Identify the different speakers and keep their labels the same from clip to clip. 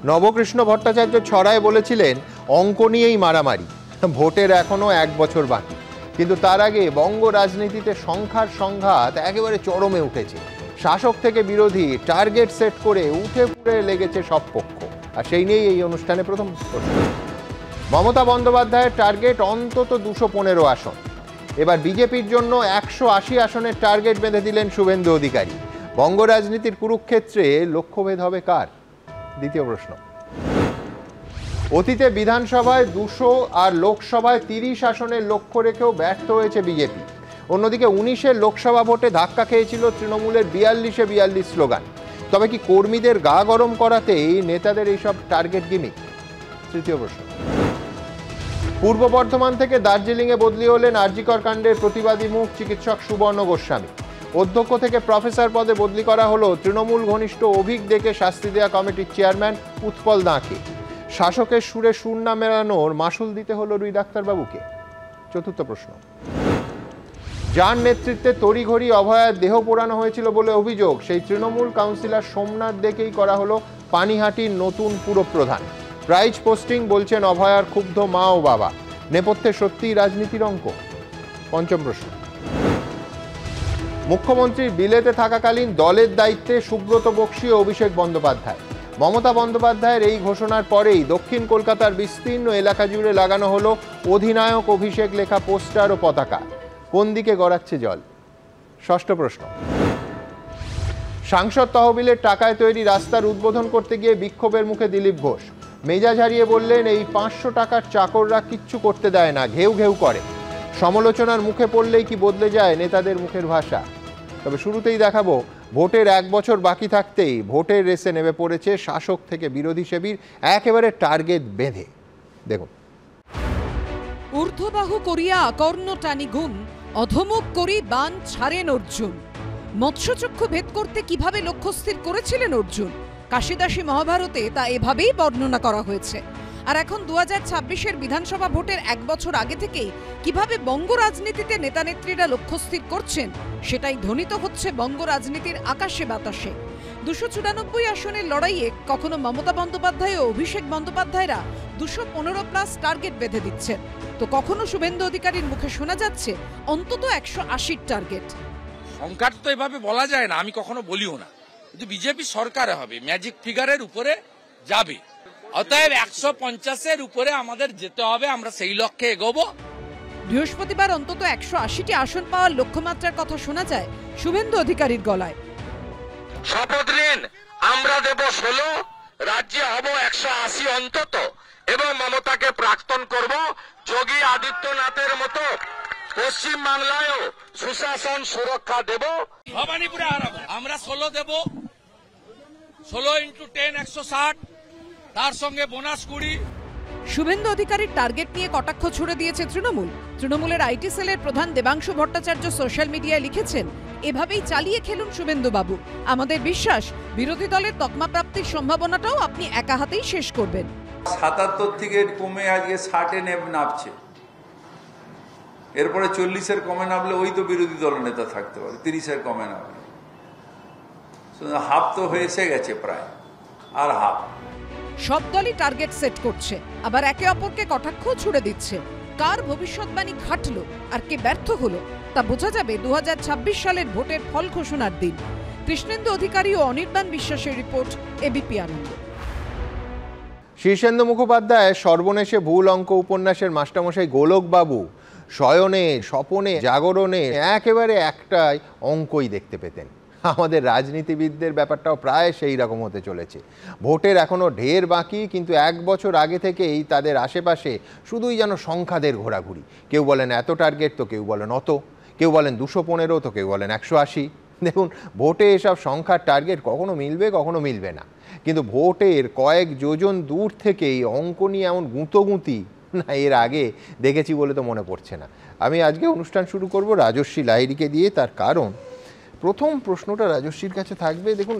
Speaker 1: নবকৃষ্ণ ভট্টাচার্য ছড়ায় বলেছিলেন অঙ্ক নিয়েই মারামারি, ভোটের এখনো 1 বছর বাকি। কিন্তু তার আগে বঙ্গ রাজনীতিতে সংখ্যার সংঘাত একেবারে চরমে উঠেছে। শাসক থেকে বিরোধী টার্গেট সেট করে উঠে পড়ে লেগেছে সব পক্ষ। আর সেই নিয়েই এই অনুষ্ঠানে প্রথম প্রশ্ন। মমতা বন্দ্যোপাধ্যায়ের টার্গেট অন্তত 215 আসন। এবার বিজেপির জন্য 180 আসনের টার্গেট বেঁধে দিলেন শুভেন্দু অধিকারী। বঙ্গ রাজনীতির কুরুক্ষেত্রে লক্ষ্যভেদ হবে কার? দ্বিতীয় প্রশ্ন। অতীতে বিধানসভায় 200 আর লোকসভায় 30 আসনের লক্ষ্য রেখেও ব্যর্থ হয়েছে বিজেপি। অন্যদিকে 19-এর লোকসভা ভোটে ধাক্কা খেয়েছিল তৃণমূলের 42-এ 42 স্লোগান। তবে কি কর্মীদের গা গরম করাতেই নেতাদের এইসব টার্গেট গিমিক? তৃতীয় প্রশ্ন। পূর্ব বর্ধমান থেকে দার্জিলিংয়ে বদলি হলেন আরজিকর কাণ্ডের প্রতিবাদী মুখ চিকিৎসক সুবর্ণ গোস্বামী। অধ্যক্ষ থেকে প্রফেসর পদে বদলি করা হলো তৃণমূল ঘনিষ্ঠ অভিক ডেকে শাস্তি দেওয়া কমিটির চেয়ারম্যান উৎপল দাঁকে। শাসকের সুরে সুর না মেলানোর মাসুল দিতে হলো রুই ডাক্তারবাবুকে। চতুর্থ প্রশ্ন। যার নেতৃত্বে তড়িঘড়ি অভয়ার দেহ পোড়ানো হয়েছিল বলে অভিযোগ, সেই তৃণমূল কাউন্সিলর সোমনাথ দেকেই করা হলো পানিহাটির নতুন পুরপ্রধান। প্রাইজ পোস্টিং বলছেন অভয়ার ক্ষুব্ধ মা ও বাবা। নেপথ্যে সত্যিই রাজনীতির অঙ্ক? পঞ্চম প্রশ্ন। মুখ্যমন্ত্রীর বিলেতে থাকাকালীন দলের দায়িত্বে সুব্রত বক্সী ও অভিষেক বন্দ্যোপাধ্যায়। মমতা বন্দ্যোপাধ্যায়ের এই ঘোষণার পরেই দক্ষিণ কলকাতার বিস্তীর্ণ এলাকা জুড়ে লাগানো হলো অধিনায়ক অভিষেক লেখা পোস্টার ও পতাকা। কোন দিকে গড়াচ্ছে জল? ষষ্ঠ প্রশ্ন। সাংসদ তহবিলের টাকায় তৈরি রাস্তার উদ্বোধন করতে গিয়ে বিক্ষোভের মুখে দিলীপ ঘোষ। মেজাজ হারিয়ে বললেন, এই 500 টাকার চাকররা কিচ্ছু করতে দেয় না, ঘেউ ঘেউ করে। সমালোচনার মুখে পড়লেই কি বদলে যায় নেতাদের মুখের ভাষা? তবে শুরুতেই দেখাবো ভোটের 1 বছর বাকি থাকতেই ভোটের রেসে নেমে পড়েছে শাসক থেকে বিরোধী সেবীর একেবারে টার্গেট বেঁধে। দেখুন।
Speaker 2: ঊর্ধ্ববাহু করিয়া আকর্ণ টানি গুণ, অধমুখ করি বান ছাড়েন অর্জুন। মৎস্যচক্ষু ভেদ করতে কিভাবে লক্ষ্যস্থির করেছিলেন অর্জুন, কাশিদাসী মহাভারতে তা এভাবেই বর্ণনা করা হয়েছে। আর এখন 2026-এর বিধানসভা ভোটের 1 বছর আগে থেকেই কিভাবে বঙ্গ রাজনীতিতে নেতানেত্রীরা লক্ষ্যস্থির করছেন, সেটাই ধ্বনিত হচ্ছে বঙ্গ রাজনীতির আকাশে বাতাসে। 294 আসনের লড়াইয়ে কখনো মমতা বন্দ্যোপাধ্যায় ও অভিষেক বন্দ্যোপাধ্যায়রা 215+ টার্গেট বেঁধে দিচ্ছেন, তো কখনো শুভেন্দু অধিকারীর মুখে শোনা যাচ্ছে অন্তত 180 টার্গেট।
Speaker 3: সংখ্যাটা তো এভাবে বলা যায় না, আমি কখনো বলিও না, কিন্তু বিজেপি সরকারে হবে, ম্যাজিক ফিগারের উপরে যাবে। অতএব 150-এর উপরে আমাদের যেতে হবে, আমরা সেই লক্ষ্যে এগোবো।
Speaker 2: বৃহস্পতিবার অন্তত 180টি আসন পাওয়ার লক্ষ্যমাত্রার কথা শোনা যায় শুভেন্দু অধিকারীর গলায়।
Speaker 4: শপথ নিন, আমরা দেব 16, রাজ্যে হব 180 অন্তত, এবং মমতাকে প্রাক্তন করব যোগী আদিত্যনাথের মতো। পশ্চিম বাংলায়ও সুশাসন সুরক্ষা দেব।
Speaker 3: ভবানীপুরে হারাবো, আমরা 16 দেব, 16 × 10 160, তার সঙ্গে বোনাস 20।
Speaker 2: শুভেন্দু অধিকারীর টার্গেট নিয়ে কটাক্ষ ছুড়ে দিয়েছে তৃণমূলের আইটি সেলের প্রধান দেবাংশু ভট্টাচার্য সোশ্যাল মিডিয়ায় লিখেছেন, এভাবেই চালিয়ে খেলুন শুভেন্দু বাবু, আমাদের বিশ্বাস বিরোধী দলের তকমা প্রাপ্তির সম্ভাবনাটাও আপনি একা হাতেই শেষ করবেন।
Speaker 5: 77 থেকে কমে আজকে 60-এ নামছে, এরপরে 40-এর কমে নামলে ওই তো বিরোধী দল নেতা থাকতে পারে, 30-এর কমে নামলে হাফ তো হয়েছে গেছে প্রায়, আর হাফ।
Speaker 2: সব দলই টার্গেট সেট করছে, আবার একে অপরকে কটাক্ষ ছুড়ে দিচ্ছে। কার ভবিষ্যৎবাণী খাটলো আর কে ব্যর্থ হলো তা বোঝা যাবে 2026 সালের ভোটের ফল ঘোষণার দিন। কৃষ্ণেন্দু অধিকারী ও অনির্বাণ বিশ্বাসের রিপোর্ট, এবিপি আনন্দ।
Speaker 1: শীর্ষেন্দু মুখোপাধ্যায় সর্বনেশে ভুল অঙ্ক উপন্যাসের মাস্টারমশাই গোলকবাবু শয়নে স্বপনে জাগরণে একেবারে একটাই অঙ্কই দেখতে পেতেন। আমাদের রাজনীতিবিদদের ব্যাপারটাও প্রায় সেই রকম হতে চলেছে। ভোটের এখনো ঢের বাকি, কিন্তু 1 বছর আগে থেকেই তাদের আশেপাশে শুধুই যেন সংখ্যাদের ঘোরাঘুরি। কেউ বলেন এত টার্গেট, তো কেউ বলেন অত, কেউ বলেন 215, তো কেউ বলেন 180। দেখুন, ভোটে এসব সংখ্যার টার্গেট কখনো মিলবে, কখনো মিলবে না। কিন্তু ভোটের কয়েক যোজন দূর থেকেই অঙ্ক নিয়ে এমন গুঁতোগুঁতি না এর আগে দেখেছি বলে তো মনে পড়ছে না। আমি আজকে অনুষ্ঠান শুরু করব রাজশ্রী লাহিড়ীকে দিয়ে। তার কারণ, প্রথম প্রশ্নটা রাজশ্রীর কাছে থাকবে, দেখুন,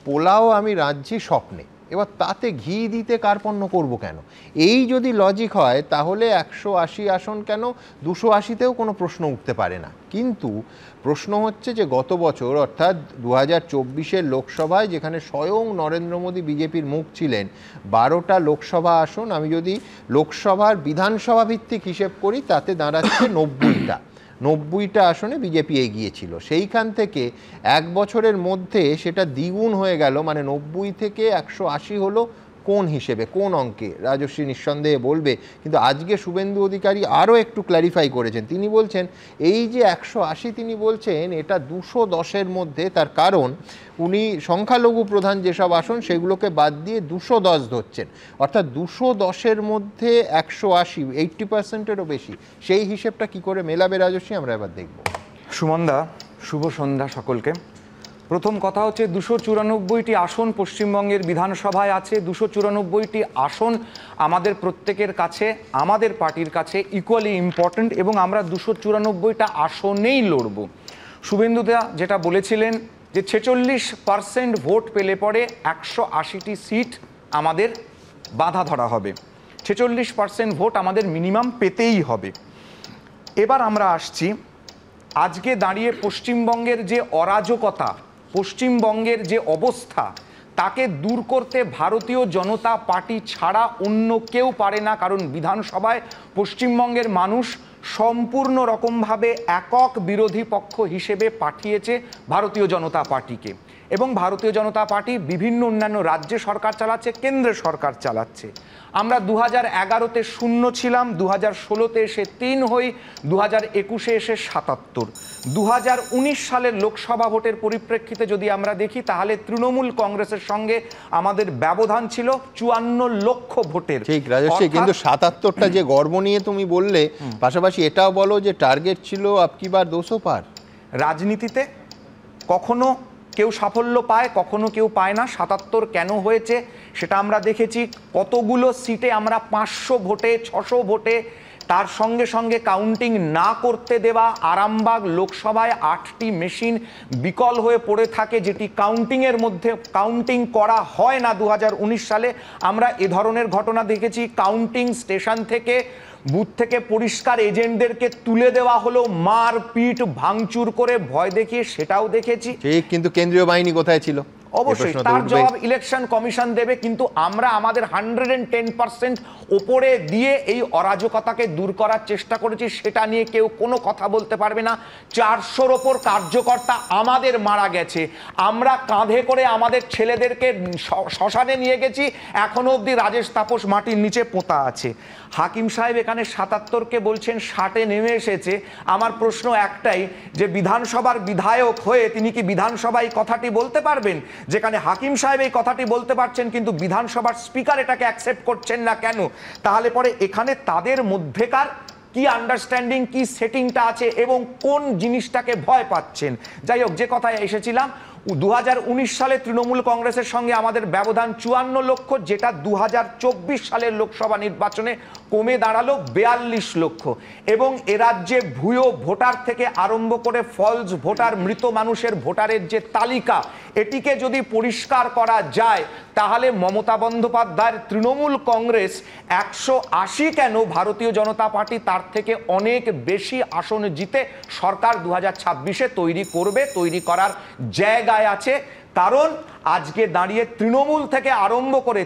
Speaker 1: পোলাও আমি রাঁধছি স্বপ্নে, এবার তাতে ঘি দিতে কার্পণ্য করব কেন? এই যদি লজিক হয় তাহলে 180 আসন কেন 280-তেও কোনো প্রশ্ন উঠতে পারে না। কিন্তু প্রশ্ন হচ্ছে যে গত বছর অর্থাৎ 2024-এর লোকসভায়, যেখানে স্বয়ং নরেন্দ্র মোদী বিজেপির মুখ ছিলেন, 12টা লোকসভা আসন, আমি যদি লোকসভার বিধানসভা ভিত্তিক হিসেব করি তাতে দাঁড়াচ্ছে 90টা আসনে বিজেপি এগিয়েছিল। সেইখান থেকে এক বছরের মধ্যে সেটা দ্বিগুণ হয়ে গেল, মানে 90 থেকে 180 হলো। কোন হিসেবে, কোন অঙ্কে? রাজশ্রী নিঃসন্দেহে বলবে, কিন্তু আজকে শুভেন্দু অধিকারী আরও একটু ক্ল্যারিফাই করেছেন। তিনি বলছেন এই যে 180 তিনি বলছেন এটা 210-এর মধ্যে, তার কারণ উনি সংখ্যালঘু প্রধান যেসব আসন সেগুলোকে বাদ দিয়ে 210 ধরছেন, অর্থাৎ 210-এর মধ্যে 180, 80%-এরও বেশি। সেই হিসেবটা কি করে মেলাবে রাজশ্রী, আমরা এবার দেখব।
Speaker 6: সুমনদা, শুভ সন্ধ্যা সকলকে। প্রথম কথা হচ্ছে 294টি আসন পশ্চিমবঙ্গের বিধানসভায় আছে। 294টি আসন আমাদের প্রত্যেকের কাছে, আমাদের পার্টির কাছে ইকুয়ালি ইম্পর্ট্যান্ট, এবং আমরা 294টা আসনেই লড়ব। শুভেন্দুদা যেটা বলেছিলেন যে 46% ভোট পেলে পরে 180টি সিট আমাদের বাধা ধরা হবে, 46% ভোট আমাদের মিনিমাম পেতেই হবে। এবার আমরা আসছি আজকে দাঁড়িয়ে পশ্চিমবঙ্গের যে অরাজকতা, পশ্চিমবঙ্গের যে অবস্থা, তাকে দূর করতে ভারতীয় জনতা পার্টি ছাড়া অন্য কেউ পারে না। কারণ বিধানসভায় পশ্চিমবঙ্গের মানুষ সম্পূর্ণ রকমভাবে একক বিরোধী পক্ষ হিসেবে পাঠিয়েছে ভারতীয় জনতা পার্টিকে, এবং ভারতীয় জনতা পার্টি বিভিন্ন অন্যান্য রাজ্যে সরকার চালাচ্ছে, কেন্দ্রে সরকার চালাচ্ছে। আমরা 2011-তে 0 ছিলাম, 2016-তে এসে 3 হই, 2021-এ এসে 77। 2019 সালের লোকসভা ভোটের পরিপ্রেক্ষিতে যদি আমরা দেখি তাহলে তৃণমূল কংগ্রেসের সঙ্গে আমাদের ব্যবধান ছিল 54 লক্ষ ভোটের।
Speaker 1: ঠিক রাজশ্রী, কিন্তু 77টা যে গর্ব নিয়ে তুমি বললে, পাশাপাশি এটাও বলো যে টার্গেট ছিল আপকি বার 200 পার।
Speaker 6: রাজনীতিতে কখনো কেউ সাফল্য পায়, কখনো কেউ পায় না। 77 কেন হয়েছে সেটা আমরা দেখেছি। কতগুলো সিটে আমরা 500 ভোটে, 600 ভোটে, তার সঙ্গে সঙ্গে কাউন্টিং না করতে দেওয়া। আরামবাগ লোকসভায় 8টি মেশিন বিকল হয়ে পড়ে থাকে, যেটি কাউন্টিংয়ের মধ্যে কাউন্টিং করা হয় না। 2019 সালে আমরা এ ধরনের ঘটনা দেখেছি। কাউন্টিং স্টেশন থেকে, বুথ থেকে পরিষ্কার এজেন্টদেরকে তুলে দেওয়া হলো মার পিট ভাঙচুর করে, ভয় দেখিয়ে, সেটাও দেখেছি।
Speaker 1: ঠিক, কিন্তু কেন্দ্রীয় বাহিনী কোথায় ছিল?
Speaker 6: অবশ্যই তার জবাব ইলেকশন কমিশন দেবে, কিন্তু আমরা আমাদের 110% ওপরে দিয়ে এই অরাজকতাকে দূর করার চেষ্টা করেছি। সেটা নিয়ে কেউ কোনো কথা বলতে পারবে না। 400-র ওপর কার্যকর্তা আমাদের মারা গেছে, আমরা কাঁধে করে আমাদের ছেলেদেরকে শ্মশানে নিয়ে গেছি, এখনো অবধি রাজেশ তাপস মাটির নিচে পোঁতা আছে। হাকিম সাহেব এখানে 77-কে বলছেন 60-এ নেমে এসেছে। আমার প্রশ্ন একটাই, যে বিধানসভার বিধায়ক হয়ে তিনি কি বিধানসভায় এই কথাটি বলতে পারবেন? যেখানে হাকিম সাহেব এই কথাটি বলতে পারছেন কিন্তু বিধানসভার স্পিকার এটাকে অ্যাকসেপ্ট করছেন না কেন? তাহলে পরে এখানে তাদের মধ্যেকার কি আন্ডারস্ট্যান্ডিং, কি সেটিংটা আছে এবং কোন জিনিসটাকে ভয় পাচ্ছেন? যাই হোক, যে কথায় এসেছিলাম, 2019 সালে তৃণমূল কংগ্রেসের সঙ্গে আমাদের ব্যবধান 54 লক্ষ, যেটা 2024 সালের লোকসভা নির্বাচনে কমে দাঁড়ালো 42 লক্ষ। এবং এ রাজ্যে ভুয়ো ভোটার থেকে আরম্ভ করে ফলস ভোটার, মৃত মানুষের ভোটারের যে তালিকা, এটিকে যদি পরিষ্কার করা যায় তাহলে মমতা বন্দ্যোপাধ্যায়ের তৃণমূল কংগ্রেস 180 কেন, ভারতীয় জনতা পার্টি তার থেকে অনেক বেশি আসন জিতে সরকার 2026-এ তৈরি করবে, তৈরি করার জায়গায় আছে। কারণ আজকে দাঁড়িয়ে তৃণমূল থেকে আরম্ভ করে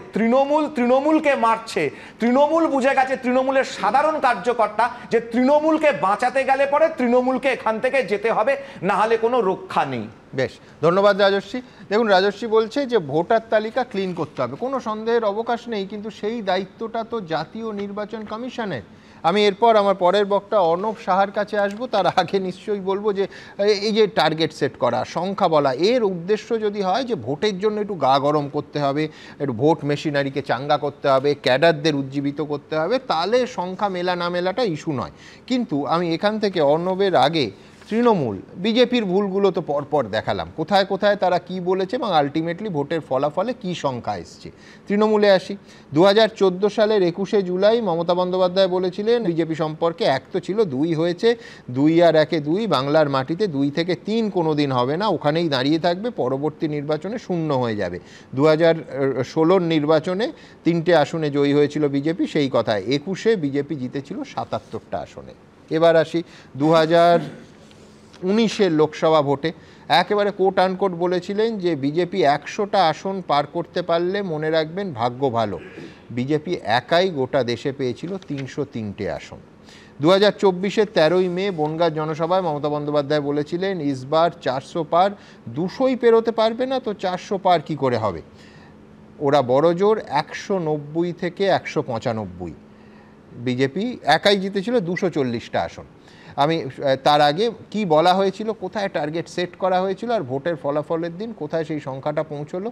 Speaker 6: তৃণমূলকে মারছে। তৃণমূল বুঝে গেছে, তৃণমূলের সাধারণ কার্যকর্তা, যে তৃণমূলকে বাঁচাতে গেলে পরে তৃণমূলকে এখান থেকে যেতে হবে, না হলে কোনো রক্ষা নেই।
Speaker 1: বেশ, ধন্যবাদ রাজশ্রী। দেখুন, রাজশ্রী বলছে যে ভোটার তালিকা ক্লিন করতে হবে, কোনো সন্দেহের অবকাশ নেই, কিন্তু সেই দায়িত্বটা তো জাতীয় নির্বাচন কমিশনের। আমি এরপর আমার পরের বক্তা অর্ণব সাহার কাছে আসব, তার আগে নিশ্চয়ই বলবো যে এই যে টার্গেট সেট করা, সংখ্যা বলা, এর উদ্দেশ্য যদি হয় যে ভোটের জন্য একটু গা গরম করতে হবে, একটু ভোট মেশিনারিকে চাঙ্গা করতে হবে, ক্যাডারদের উজ্জীবিত করতে হবে, তাহলে সংখ্যা মেলা না মেলাটা ইস্যু নয়। কিন্তু আমি এখান থেকে অর্ণবের আগে তৃণমূল বিজেপির ভুলগুলো তো পরপর দেখালাম, কোথায় কোথায় তারা কি বলেছে এবং আলটিমেটলি ভোটের ফলাফলে কি সংখ্যা এসছে। তৃণমূলে আসি। 2014 সালের 21শে জুলাই মমতা বন্দ্যোপাধ্যায় বলেছিলেন বিজেপি সম্পর্কে 1 তো ছিল, 2 হয়েছে, 2 আর 1 2, বাংলার মাটিতে 2 থেকে 3 কোনো দিন হবে না, ওখানেই দাঁড়িয়ে থাকবে, পরবর্তী নির্বাচনে শূন্য হয়ে যাবে। 2016 নির্বাচনে 3টে আসনে জয়ী হয়েছিল বিজেপি, সেই কথা। 21শে বিজেপি জিতেছিল 77টা আসনে। এবার আসি 2019-এর লোকসভা ভোটে একেবারে কোট আনকোট বলেছিলেন যে বিজেপি 100টা আসন পার করতে পারলে মনে রাখবেন ভাগ্য ভালো। বিজেপি একাই গোটা দেশে পেয়েছিল 303টে আসন। 2024-এর 13ই মে বনগাঁ জনসভায় মমতা বন্দ্যোপাধ্যায় বলেছিলেন ইসবার 400 পার, 200ই পেরোতে পারবে না তো 400 পার কি করে হবে। ওরা বড় জোর 190 থেকে 195। বিজেপি একাই জিতেছিল 240টা আসন। আমি তার আগে কি বলা হয়েছিল, কোথায় টার্গেট সেট করা হয়েছিল আর ভোটের ফলাফলের দিন কোথায় সেই সংখ্যাটা পৌঁছলো,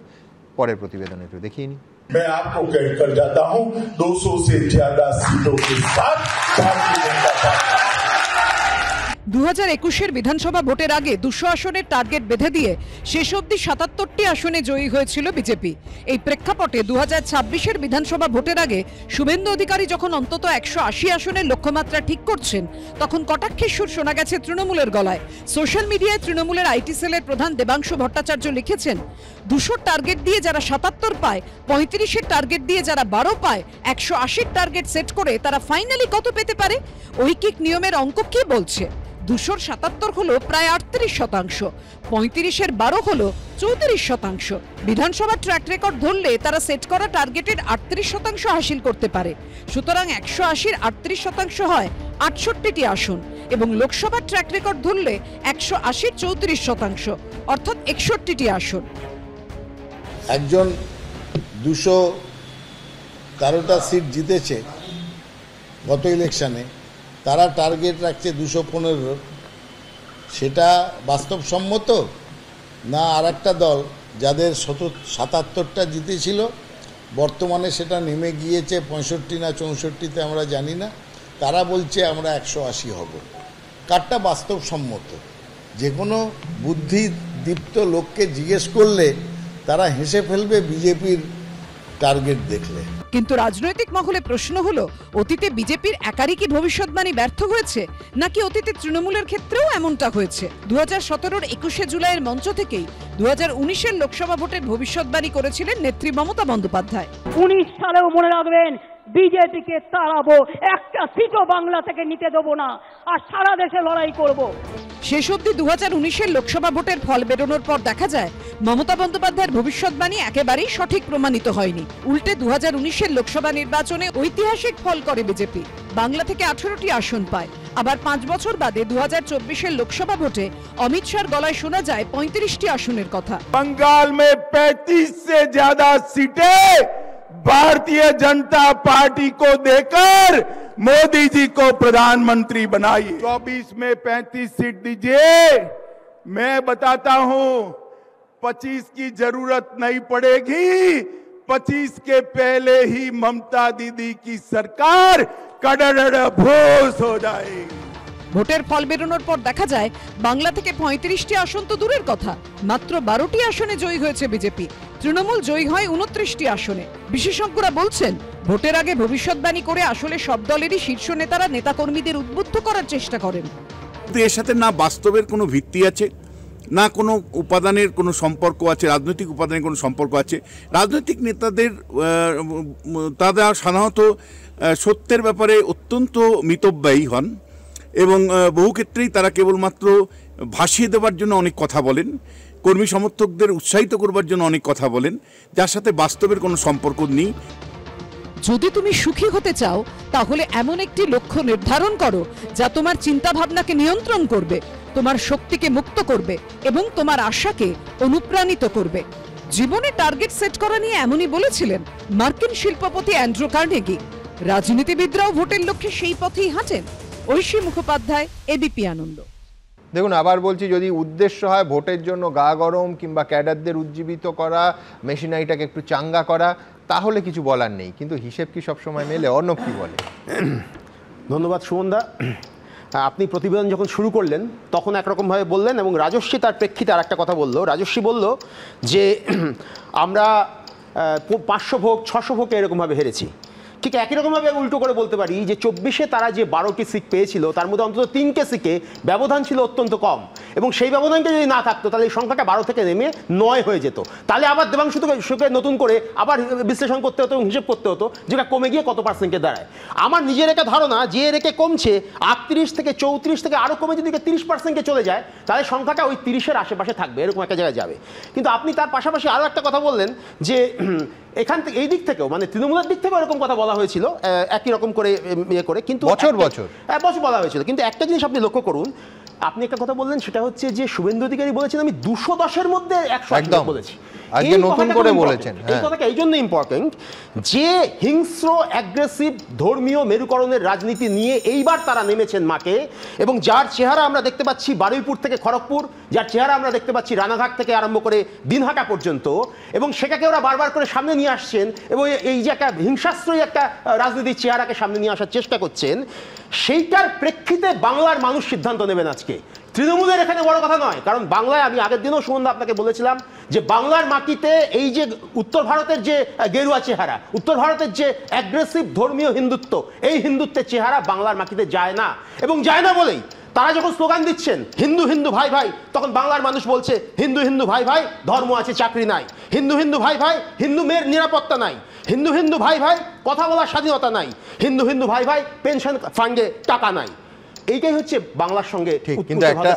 Speaker 1: পরের প্রতিবেদনে একটু দেখিয়ে নিই।
Speaker 7: मैं आपको कहकर जाता हूं 200 से ज्यादा सीटों के साथ भारतीय जनता पार्टी
Speaker 2: 2021-এর বিধানসভা ভোটের আগে 200 আসনের টার্গেট বেঁধে দিয়ে শেষ অবধি 77টি আসনে জয়ী হয়েছিল বিজেপি। এই প্রেক্ষাপটে 2026-এর বিধানসভা ভোটের আগে শুভেন্দু অধিকারী যখন অন্তত 180 আসনের লক্ষ্যমাত্রা ঠিক করছেন, তখন কটাক্ষের সুর শোনা গেছে তৃণমূলের গলায়। সোশ্যাল মিডিয়ায় তৃণমূলের আইটি সেলের প্রধান দেবাংশু ভট্টাচার্য লিখেছেন, 200 টার্গেট দিয়ে যারা 77 পায়, 35-এর টার্গেট দিয়ে যারা 12 পায়, 180-র টার্গেট সেট করে তারা ফাইনালি কত পেতে পারে? ঐকিক নিয়মের অঙ্ক কি বলছে? 200-র 77 হলো প্রায় 38%, 35-এর 12 হলো 34%। বিধানসভার ট্র্যাক রেকর্ড ধরলে তারা সেট করা টার্গেটের 38% হাসিল করতে পারে। সুতরাং 180-র 38% হয় 68টি আসন, এবং লোকসভার ট্র্যাক রেকর্ড ধরলে 180-র 34%, অর্থাৎ 61টি আসন।
Speaker 8: একজন 213টা সিট জিতেছে গত ইলেকশনে, তারা টার্গেট রাখছে 215, সেটা বাস্তবসম্মত না আর একটা দল যাদের 77টা জিতেছিল বর্তমানে সেটা নেমে গিয়েছে 65 না 64-তে আমরা জানি না, তারা বলছে আমরা 180 হব, কারটা বাস্তবসম্মত? যে কোনো বুদ্ধিদীপ্ত লোককে জিজ্ঞেস করলে তারা হেসে ফেলবে বিজেপির টার্গেট দেখলে।
Speaker 2: কিন্তু রাজনৈতিক মহলে প্রশ্ন হলো, অতীতে বিজেপির একারই কি ভবিষ্যৎবাণী ব্যর্থ হয়েছে, নাকি অতীতে তৃণমূলের ক্ষেত্রেও এমনটা হয়েছে? 2017-র 21শে জুলাইয়ের মঞ্চ থেকেই 2019-এর লোকসভা ভোটের ভবিষ্যৎবাণী করেছিলেন নেত্রী মমতা বন্দ্যোপাধ্যায়।
Speaker 9: 19 সালেও মনে রাখবেন, বিজেপিকে তাড়াবো, একটা সিটও বাংলা থেকে নিতে দেবো না, আর সারা দেশে লড়াই করব।
Speaker 2: শেষ অবধি 2019-এর লোকসভা ভোটের ফল বেরোনোর পর দেখা যায় মমতা বন্দ্যোপাধ্যায়ের ভবিষ্যৎবাণী একেবারেই সঠিক প্রমাণিত হয়নি। উল্টে 2019-এর লোকসভা নির্বাচনে ঐতিহাসিক ফল করে বিজেপি, বাংলা থেকে 18টি আসন পায়। আবার 5 বছর বাদে 2024-এর লোকসভা ভোটে অমিত শাহর গলায় শোনা যায় 35টি আসনের কথা।
Speaker 7: बंगाल में 35 से ज्यादा सीटें भारतीय जनता पार्टी को देकर मोदी जी को प्रधानमंत्री बनाइए। 24 में 35 सीट दीजिए, मैं बताता हूं 25 की जरूरत नहीं पड़ेगी। 25 के पहले ही ममता दीदी की सरकार कड़ड़ भोस हो जाएगी।
Speaker 2: ভোটের ফল বেরোনোর পর দেখা যায় বাংলা থেকে 35টি আসন তো দূরের কথা, মাত্র 12টি আসনে জয়ী হয়েছে বিজেপি। তৃণমূল জয়ী হয় 29টি আসনে। বিশেষজ্ঞরা বলছেন, ভোটের আগে ভবিষ্যৎবাণী করে আসলে সব দলেরই শীর্ষ নেতারা নেতাকর্মীদের উদ্বুদ্ধ করার চেষ্টা করেন।
Speaker 10: এর সাথে না বাস্তবের কোনো ভিত্তি আছে, না কোনো উপাদানের কোনো সম্পর্ক আছে, রাজনৈতিক উপাদানের কোনো সম্পর্ক আছে। রাজনৈতিক নেতাদের তারা সাধারণত সত্যের ব্যাপারে অত্যন্ত মিতব্যয়ী হন এবং বহু ক্ষেত্রেই তারা কেবলমাত্র ভাসিয়ে দেওয়ার জন্য অনেক কথা বলেন, কর্মী সমর্থকদের উৎসাহিত করবার জন্য অনেক কথা বলেন, যার সাথে বাস্তবের কোনো সম্পর্ক নেই।
Speaker 2: যদি তুমি সুখী হতে চাও, তাহলে এমন একটি লক্ষ্য নির্ধারণ করো যা তোমার চিন্তা ভাবনাকে নিয়ন্ত্রণ করবে, তোমার শক্তিকে মুক্ত করবে এবং তোমার আশাকে অনুপ্রাণিত করবে। জীবনে টার্গেট সেট করা নিয়ে এমনই বলেছিলেন মার্কিন শিল্পপতি অ্যান্ড্রু কার্নেগি। রাজনীতিবিদরাও ভোটের লক্ষ্যে সেই পথেই হাঁটেন। ঐশী মুখোপাধ্যায়, এবিপি আনন্দ।
Speaker 1: দেখুন, আবার বলছি, যদি উদ্দেশ্য হয় ভোটের জন্য গা গরম কিংবা ক্যাডারদের উজ্জীবিত করা, মেশিনারিটাকে একটু চাঙ্গা করা, তাহলে কিছু বলার নেই, কিন্তু হিসেব কি সবসময় মেলে? অর্ণব কি বলে?
Speaker 11: ধন্যবাদ সুমনদা। আপনি প্রতিবেদন যখন শুরু করলেন তখন একরকমভাবে বললেন, এবং রাজস্বী তার প্রেক্ষিতে আর একটা কথা বললো। রাজস্বী বলল যে আমরা 500 ভোট 600 ভোটে এরকমভাবে হেরেছি। ঠিক একই রকমভাবে উল্টো করে বলতে পারি যে 24-এ তারা যে 12টি সিট পেয়েছিল তার মধ্যে অন্তত 3টে সিটে ব্যবধান ছিল অত্যন্ত কম, এবং সেই ব্যবধানটা যদি না থাকতো তাহলে এই সংখ্যাটা 12 থেকে নেমে 9 হয়ে যেত। তাহলে আবার দেবাংশুকে নতুন করে আবার বিশ্লেষণ করতে হতো এবং হিসেব করতে হতো যেটা কমে গিয়ে কত পার্সেন্টে দাঁড়ায়। আমার নিজের একটা ধারণা যে রেখে কমছে 38 থেকে 34 থেকে আরও কমে যদি 30%-এ চলে যায় তাহলে সংখ্যাটা ওই 30-এর আশেপাশে থাকবে, এরকম একটা জায়গায় যাবে। কিন্তু আপনি তার পাশাপাশি আরও একটা কথা বললেন যে এখান থেকে এই দিক থেকেও মানে তৃণমূলের দিক থেকেও এরকম কথা বলা হয়েছিল একই রকম করে ইয়ে করে, কিন্তু বছর বলা হয়েছিল। কিন্তু একটা জিনিস আপনি লক্ষ্য করুন, আপনি একটা কথা বললেন সেটা হচ্ছে যে শুভেন্দু অধিকারী বলেছেন আমি 210-এর মধ্যে 100 বলেছি।
Speaker 1: আজকে নতুন করে বলেছেন
Speaker 11: এই কথাটা এই জন্য ইম্পর্টেন্ট যে হিংস্র অ্যাগ্রেসিভ ধর্মীয় মেরুকরণের রাজনীতি নিয়ে এইবার তারা নেমেছেন মাকে, এবং যার চেহারা আমরা দেখতে পাচ্ছি বারুইপুর থেকে খড়গপুর, যার চেহারা আমরা দেখতে পাচ্ছি রানাঘাট থেকে আরম্ভ করে দিনহাটা পর্যন্ত, এবং সেটাকে ওরা বারবার করে সামনে নিয়ে আসছেন এবং এই যে একটা হিংসাশ্রয়ী একটা রাজনীতির চেহারাকে সামনে নিয়ে আসার চেষ্টা করছেন, সেইটার প্রেক্ষিতে বাংলার মানুষ সিদ্ধান্ত নেবেন আজকে। তৃণমূলের এখানে বড় কথা নয়, কারণ বাংলায় আমি আগের দিনও সুমন আপনাকে বলেছিলাম যে বাংলার মাটিতে এই যে উত্তর ভারতের যে গেরুয়া চেহারা, উত্তর ভারতের যে অ্যাগ্রেসিভ ধর্মীয় হিন্দুত্ব, এই হিন্দুত্বের চেহারা বাংলার মাটিতে যায় না, এবং যায় না বলেই তারা যখন স্লোগান দিচ্ছেন হিন্দু হিন্দু ভাই ভাই, তখন বাংলার মানুষ বলছে হিন্দু হিন্দু ভাই ভাই ধর্ম আছে চাকরি নাই, হিন্দু হিন্দু ভাই ভাই হিন্দু মেয়ের নিরাপত্তা নাই, হিন্দু হিন্দু ভাই ভাই কথা বলার স্বাধীনতা নাই, হিন্দু হিন্দু ভাই ভাই পেনশন ফান্ডে টাকা নাই। এইটাই হচ্ছে বাংলার সঙ্গে
Speaker 1: ঠিক। কিন্তু একটা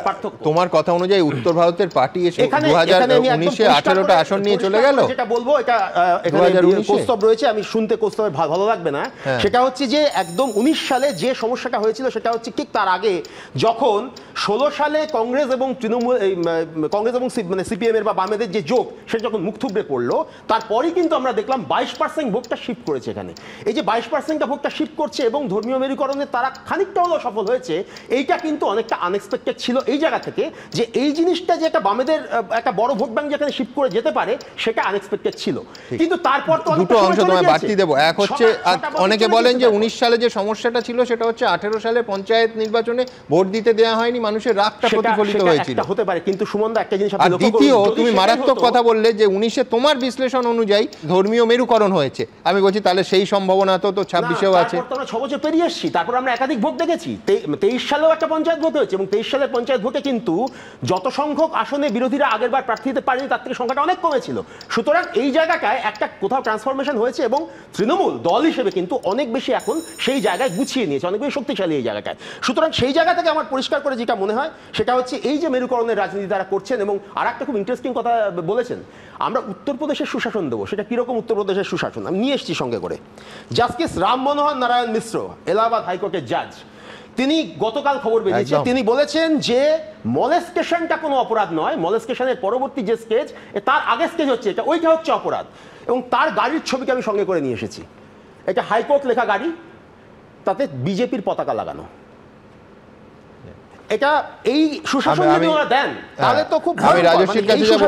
Speaker 1: তোমার কথা অনুযায়ী উত্তর ভারতের পার্টি এসে 2019-এ 18টা আসন নিয়ে চলে গেল।
Speaker 11: যেটা বলবো এটা এখানে প্রস্তাব রয়েছে, আমি শুনতে প্রস্তাবে ভালো লাগবে না, সেটা হচ্ছে যে একদম 19 সালে যে সমস্যাটা হয়েছিল সেটা হচ্ছে ঠিক তার আগে যখন 16 সালে কংগ্রেস এবং তৃণমূল কংগ্রেস এবং মানে সিপিএম এর বা বামেদের যে জোট সেটা যখন মুখ থুবড়ে পড়লো, তারপরই কিন্তু আমরা দেখলাম 22% ভোটটা শিফট করেছে এখানে। এই যে 22% ভোটটা শিফট করছে এবং ধর্মীয় মেরুকরণে তারা খানিকটা হলেও সফল হয়েছে, এইটা কিন্তু অনেকটা আনএক্সপেক্টেড ছিল এই জায়গা থেকে, যে এই জিনিসটা যে একটা বামেদের একটা বড় ভোট ব্যাংক যেখানে শিফট করে যেতে পারে সেটা আনএক্সপেক্টেড ছিল। কিন্তু তারপর তো
Speaker 1: দুটো অংশ তোমায় বাড়তি দেবো। এক হচ্ছে অনেকে বলেন যে 19 সালে যে সমস্যাটা ছিল সেটা হচ্ছে 18 সালে পঞ্চায়েত নির্বাচনে ভোট দিতে দেওয়া হয়নি, মানুষের রাগটা প্রতিফলিত হয়েছিল।
Speaker 11: হতে পারে, কিন্তু সুমনদা একটা জিনিস আপনি লক্ষ্য করুন,
Speaker 1: দ্বিতীয় তুমি মারাত্মক কথা বললে যে 19-এ তোমার বিশ্লেষণ অনুযায়ী ধর্মীয় মেরুকরণ হয়েছে, আমি বলছি তাহলে সেই সম্ভাবনা তো 26-এও আছে।
Speaker 11: তারপর তো আমরা 6 বছর পেরিয়ে এসেছি, তারপর আমরা একাধিক ভোট দেখেছি। 23 সালেও একটা পঞ্চায়েত ভোট হয়েছে, এবং 23 সালের পঞ্চায়েত ভোটে কিন্তু যত সংখ্যক আসনে বিরোধীরা আগের বার প্রার্থী দিতে পারেনি তার থেকে সংখ্যাটা অনেক কমেছিল। সুতরাং এই জায়গাটায় একটা কোথাও ট্রান্সফরমেশন হয়েছে, এবং তৃণমূল দল হিসেবে কিন্তু অনেক বেশি এখন সেই জায়গায় গুছিয়ে নিয়েছে, অনেক বেশি শক্তিশালী এই জায়গাটায়। সুতরাং সেই জায়গা থেকে আমার পরিষ্কার করে যেটা মনে হয় সেটা হচ্ছে এই যে মেরুকরণের রাজনীতি তারা করছেন। এবং আর একটা খুব ইন্টারেস্টিং কথা বলেছেন, আমরা উত্তরপ্রদেশের সুশাসন দেবো। সেটা কিরকম উত্তরপ্রদেশের সুশাসন আমি নিয়ে এসেছি সঙ্গে করে। জাস্টিস রাম মনোহর নারায়ণ মিশ্র, এলাহাবাদ হাইকোর্টের জাজ, তিনি গতকাল খবর বেরিয়েছে, তিনি বলেছেন যে মলেস্টেশনটা কোনো অপরাধ নয়, মলেস্টেশনের পরবর্তী যে স্টেজ তার আগে স্টেজ হচ্ছে এটা, ওইটা হচ্ছে অপরাধ। এবং তার গাড়ির ছবিকে আমি সঙ্গে করে নিয়ে এসেছি। এটা হাইকোর্ট লেখা গাড়ি, তাতে বিজেপির পতাকা লাগানো। এটা এই সুশাসন যদি ওরা দেন তাহলে তো খুব ভালো।
Speaker 1: আমি রাজস্বীর কাছে যাব।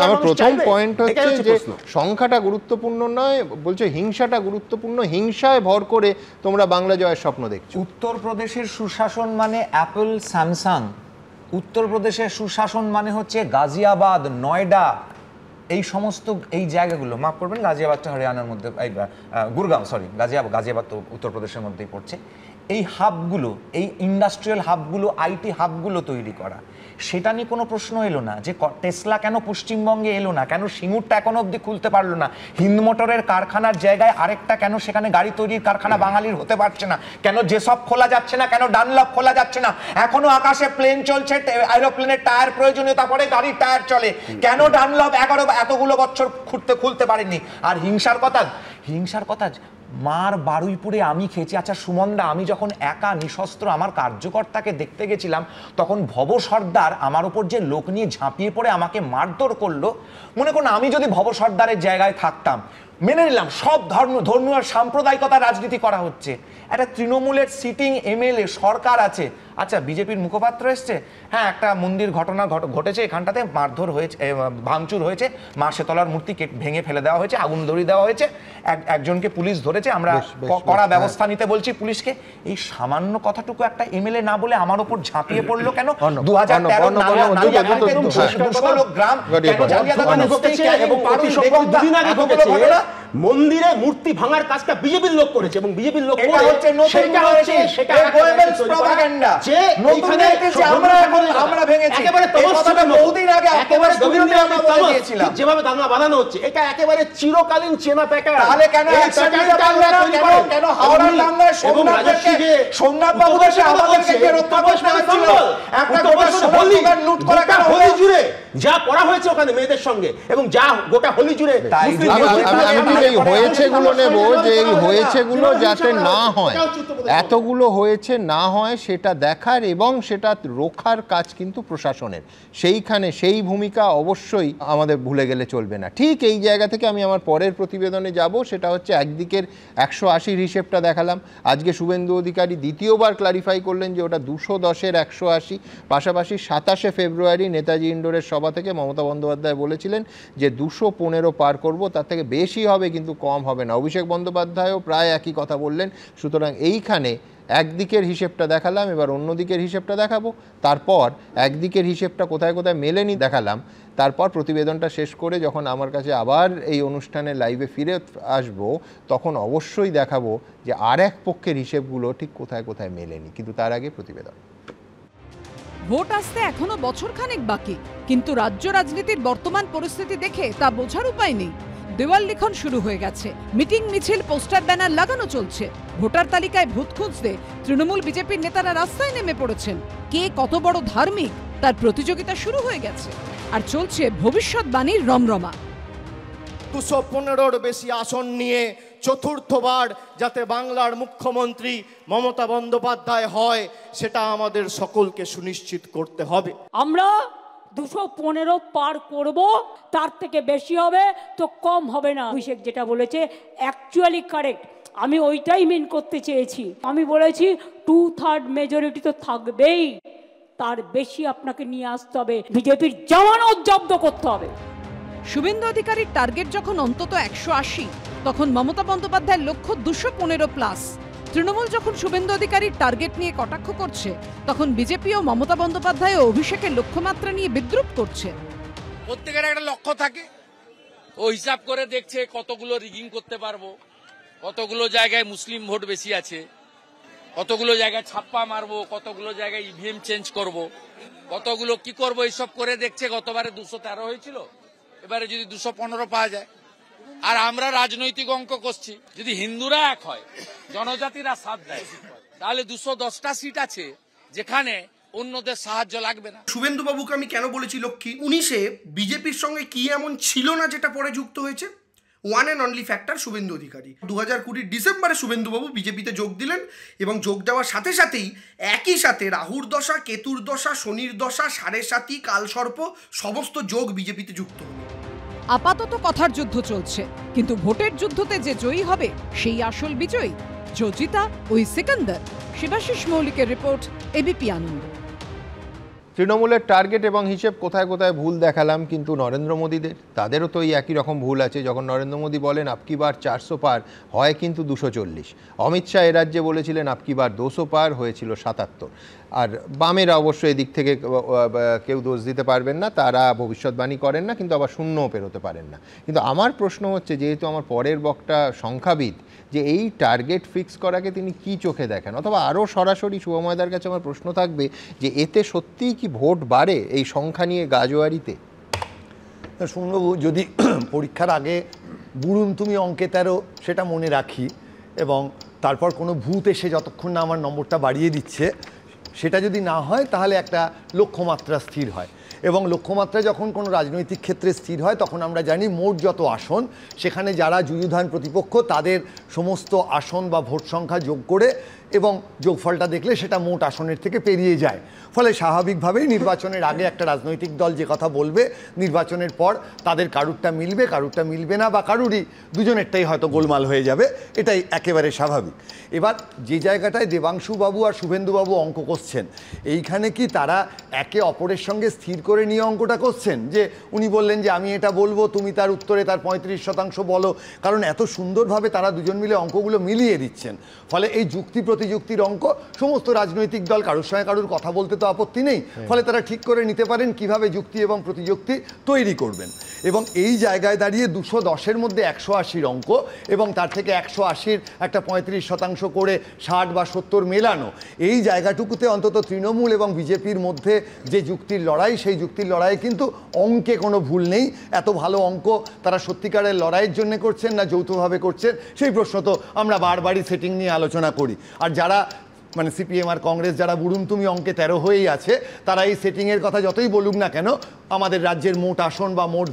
Speaker 1: আমার প্রথম পয়েন্ট হচ্ছে যে সংখ্যাটা গুরুত্বপূর্ণ নয়, বলছে হিংসাটা গুরুত্বপূর্ণ, হিংসায় ভর করে তোমরা বাংলা জয়ের স্বপ্ন দেখছো।
Speaker 6: উত্তরপ্রদেশের সুশাসন মানে অ্যাপল স্যামসাং, উত্তরপ্রদেশের সুশাসন মানে হচ্ছে গাজিয়াবাদ, নয়ডা, এই সমস্ত এই জায়গাগুলো, মাফ করবেন গাজিয়াবাদটা হরিয়ানার মধ্যে, গুরগাঁও, সরি গাজিয়াবাদ তো উত্তরপ্রদেশের মধ্যেই পড়ছে। এই হাবগুলো, এই ইন্ডাস্ট্রিয়াল হাবগুলো, আইটি হাবগুলো তৈরি করা, সেটা নিয়ে কোনো প্রশ্ন এলো না যে টেসলা কেন পশ্চিমবঙ্গে এলো না, কেন সিঙ্গুরটা এখনো অবধি খুলতে পারলো না, হিন্দ মোটরের কারখানার জায়গায় আরেকটা কেন সেখানে গাড়ি তৈরির কারখানা বাঙালির হতে পারছে না, কেন যেসব খোলা যাচ্ছে না, কেন ডানলপ খোলা যাচ্ছে না, এখনো আকাশে প্লেন চলছে, এরোপ্লেনের টায়ার প্রয়োজনীয়তা পড়ে গাড়ির টায়ার চলে, কেন ডানলপ এতগুলো বছর খুলতে পারেনি। আর হিংসার কথা মার বারুইপুরে আমি খেয়েছি। আচ্ছা সুমনদা, আমি যখন একা নিশস্ত্র আমার কার্যকর্তাকে দেখতে গেছিলাম তখন ভব সর্দার আমার উপর যে লোক নিয়ে ঝাঁপিয়ে পড়ে আমাকে মারধর করলো, মনে করুন আমি যদি ভব সর্দারের জায়গায় থাকতাম, মেনে নিলাম সব ধর্মীয় আর সাম্প্রদায়িকতা রাজনীতি করা হচ্ছে। একটা তৃণমূলের সিটিং এমএলএ সরকার আছে, আচ্ছা বিজেপির মুখপাত্র এসছে, হ্যাঁ একটা মন্দির ঘটনা ঘটেছে, এখানটাতে মারধর হয়েছে, ভাঙচুর হয়েছে, মা শীতলার মূর্তি ভেঙে ফেলে দেওয়া হয়েছে, আগুন ধরিয়ে দেওয়া হয়েছে, একজনকে পুলিশ ধরেছে, আমরা কড়া ব্যবস্থা নিতে বলছি পুলিশকে। এই সামান্য কথাটুকু একটা এমএলএ না বলে আমার উপর ঝাঁপিয়ে পড়লো কেন?
Speaker 11: 2013 মন্দিরে মূর্তি ভাঙার কাজটা বিজেপির লোক করেছে এবং বিজেপির লোক যেভাবে দাঙ্গা বাঁধানো হচ্ছে এটা একেবারে চিরকালীন চেনা প্যাটার্ন। তাহলে কেন হাওড়ার দাঙ্গায় সোমনাথ বাবু হোলি জুড়ে যা করা হয়েছে ওখানে মেয়েদের সঙ্গে এবং যা গোটা হোলি জুড়ে
Speaker 1: হয়েছেগুলো নেব, যে এই হয়েছেগুলো যাতে না হয়, এতগুলো হয়েছে না হয় সেটা দেখার এবং সেটা রোখার কাজ কিন্তু প্রশাসনের। সেইখানে সেই ভূমিকা অবশ্যই আমাদের ভুলে গেলে চলবে না। ঠিক এই জায়গা থেকে আমি আমার পরের প্রতিবেদনে যাব, সেটা হচ্ছে একদিকের 180 হিসেবটা দেখালাম, আজকে শুভেন্দু অধিকারী দ্বিতীয়বার ক্লারিফাই করলেন যে ওটা 210-এর 180। পাশাপাশি 27শে ফেব্রুয়ারি নেতাজি ইন্ডোরের সভা থেকে মমতা বন্দ্যোপাধ্যায় বলেছিলেন যে 215 পার করব, তার থেকে বেশি হবে কিন্তু কম হবে না। অভিষেক বন্দ্যোপাধ্যায়ও প্রায় একই কথা বললেন। সুতরাং এইখানে একদিকের হিসেবটা দেখালাম, এবার অন্যদিকের হিসেবটা দেখাবো। তারপর একদিকের হিসেবটা কোথায় কোথায় মেলেনি দেখালাম, তারপর প্রতিবেদনটা শেষ করে যখন আমার কাছে আবার এই অনুষ্ঠানে লাইভে ফিরে আসব তখন অবশ্যই দেখাবো যে আর এক পক্ষের হিসেবগুলো ঠিক কোথায় কোথায় মেলেনি। কিন্তু তার আগে প্রতিবেদন।
Speaker 2: ভোট আসতে এখনো বছরখানেক বাকি, কিন্তু রাজ্য রাজনীতির বর্তমান পরিস্থিতি দেখে তা বোঝার উপায় নেই। দেওয়াল লিখন শুরু হয়ে গেছে, মিটিং মিছিল পোস্টার ব্যানার লাগানো চলছে। ভোটার তালিকায় ভূত খুঁজতে তৃণমূল বিজেপির নেতারা রাস্তায় নেমে পড়েছেন। কে কত বড় ধার্মিক তার প্রতিযোগিতা শুরু হয়ে গেছে, আর চলছে ভবিষ্যৎবাণীর রমরমা।
Speaker 12: 215-এর বেশি আসন নিয়ে চতুর্থবার যাতে বাংলার মুখ্যমন্ত্রী মমতা বন্দ্যোপাধ্যায় হয় সেটা আমাদের সকলকে সুনিশ্চিত করতে হবে।
Speaker 9: আমরা 215 পার করব, তার থেকে বেশি হবে তো কম হবে না। অভিষেক যেটা বলেছে অ্যাকচুয়ালি কারেক্ট, আমি ওইটাই মিন করতে চেয়েছি। আমি বলেছি 2/3 মেজরিটি তো থাকবেই, তার বেশি আপনাকে নিয়ে আসতে হবে, বিজেপির জামানত জব্দ করতে হবে।
Speaker 2: শুভেন্দু অধিকারীর টার্গেট যখন অন্তত 180, তখন মমতা বন্দ্যোপাধ্যায়ের লক্ষ্য 215+। তৃণমূল যখন শুভেন্দু অধিকারীর টার্গেট নিয়ে কটাক্ষ করছে, তখন বিজেপি ও মমতা বন্দ্যোপাধ্যায় ও অভিষেকের লক্ষ্যমাত্রা নিয়ে বিদ্রুপ করছে।
Speaker 3: প্রত্যেকের একটা লক্ষ্য থাকে, ও হিসাব করে দেখছে কতগুলো রিগিং করতে পারবো, কতগুলো জায়গায় মুসলিম ভোট বেশি আছে, কতগুলো জায়গায় ছাপ্পা মারবো, কতগুলো জায়গায় ইভিএম চেঞ্জ করব, কতগুলো কি করব, এইসব করে দেখছে। গতবারে 213 হয়েছিল, এবারে যদি 215 পাওয়া যায়। আর আমরা রাজনৈতিক অঙ্ক করছি, যদি হিন্দুরা এক হয়, জনজাতিরা সাথ দেয়, তাহলে 210টা সিট আছে যেখানে অন্যদের সাহায্য লাগবে না।
Speaker 13: শুভেন্দু বাবুকে আমি কেন বলেছি লক্ষ্মী, 19-এ বিজেপির সঙ্গে কি এমন ছিল না যেটা পরে যুক্ত হয়েছে? One and only factor Suvendu Adhikari. 2020 ডিসেম্বরে শুভেন্দুবাবু বিজেপিতে যোগ দিলেন এবং যোগ দেওয়ার সাথে সাথেই একই সাথে রাহুর দশা, কেতুর দশা, শনির দশা, 7.5 কালসর্প সমস্ত যোগ বিজেপিতে যুক্ত হল।
Speaker 2: আপাতত কথার যুদ্ধ চলছে, কিন্তু ভোটের যুদ্ধতে যে জয়ী হবে সেই আসল বিজয়ী। জজিতা ওই সিকান্দার। শিবাশিস মৌলিকের রিপোর্ট, এবিপি আনন্দ।
Speaker 1: তৃণমূলের টার্গেট এবং হিসেব কোথায় কোথায় ভুল দেখালাম, কিন্তু নরেন্দ্র মোদীদের তাদেরও তো এই একই রকম ভুল আছে। যখন নরেন্দ্র মোদী বলেন আপকি বার 400 পার, হয় কিন্তু 240। অমিত শাহ এ রাজ্যে বলেছিলেন আপকি বার 200 পার, হয়েছিল 77। আর বামেরা অবশ্যই এদিক থেকে কেউ দোষ দিতে পারবেন না, তারা ভবিষ্যৎবাণী করেন না, কিন্তু আবার শূন্যও পেরোতে পারেন না। কিন্তু আমার প্রশ্ন হচ্ছে, যেহেতু আমার পরের বক্তা সংখ্যাবিদ, যে এই টার্গেট ফিক্স করাকে তিনি কি চোখে দেখেন, অথবা আরও সরাসরি শুভময়দার কাছে আমার প্রশ্ন থাকবে যে এতে সত্যিই কি ভোট বাড়ে এই সংখ্যা নিয়ে গাজোয়ারিতে?
Speaker 14: শুনবাবু, যদি পরীক্ষার আগে বুড়ুন তুমি অঙ্কে 13 সেটা মনে রাখি এবং তারপর কোনো ভূত এসে যতক্ষণ না আমার নম্বরটা বাড়িয়ে দিচ্ছে সেটা যদি না হয়, তাহলে একটা লক্ষ্যমাত্রা স্থির হয়। এবং লক্ষ্যমাত্রা যখন কোনো রাজনৈতিক ক্ষেত্রে স্থির হয় তখন আমরা জানি মোট যত আসন, সেখানে যারা যুযুধান প্রতিপক্ষ তাদের সমস্ত আসন বা ভোট সংখ্যা যোগ করে এবং যোগফলটা দেখলে সেটা মোট আসনের থেকে পেরিয়ে যায়। ফলে স্বাভাবিকভাবেই নির্বাচনের আগে একটা রাজনৈতিক দল যে কথা বলবে, নির্বাচনের পর তাদের কারুরটা মিলবে না, বা কারুরই দুজনেরটাই হয়তো গোলমাল হয়ে যাবে, এটাই একেবারে স্বাভাবিক। এবার যে জায়গাটায় দেবাংশুবাবু আর শুভেন্দুবাবু অঙ্ক কষছেন, এইখানে কি তারা একে অপরের সঙ্গে স্থির করে নিয়ে অঙ্কটা করছেন? যে উনি বললেন যে আমি এটা বলবো, তুমি তার উত্তরে তার 35% বলো, কারণ এত সুন্দরভাবে তারা দুজন মিলে অঙ্কগুলো মিলিয়ে দিচ্ছেন। ফলে এই যুক্তি প্রতিযুক্তির অঙ্ক সমস্ত রাজনৈতিক দল কারোর সঙ্গে কারোর কথা বলতে তো আপত্তি নেই, ফলে তারা ঠিক করে নিতে পারেন কিভাবে যুক্তি এবং প্রতিযুক্তি তৈরি করবেন। এবং এই জায়গায় দাঁড়িয়ে 210-এর মধ্যে 180 অঙ্ক এবং তার থেকে 180-র একটা 35% করে 60 বা 70 মেলানো, এই জায়গাটুকুতে অন্তত তৃণমূল এবং বিজেপির মধ্যে যে যুক্তির লড়াই, সেই যুক্তির লড়াইয়ে কিন্তু অঙ্কে কোনো ভুল নেই। এত ভালো অঙ্ক তারা সত্যিকারের লড়াইয়ের জন্য করছেন না যৌথভাবে করছেন, সেই প্রশ্ন তো আমরা বারবারই সেটিং নিয়ে আলোচনা করি। আর যারা মানে সিপিএম আর কংগ্রেস যারা বুড়ুমতুমি অঙ্কে 13 হয়েই আছে, তারা এই সেটিংয়ের কথা যতই বলুক না কেন, আমাদের রাজ্যের মোট আসন বা মোট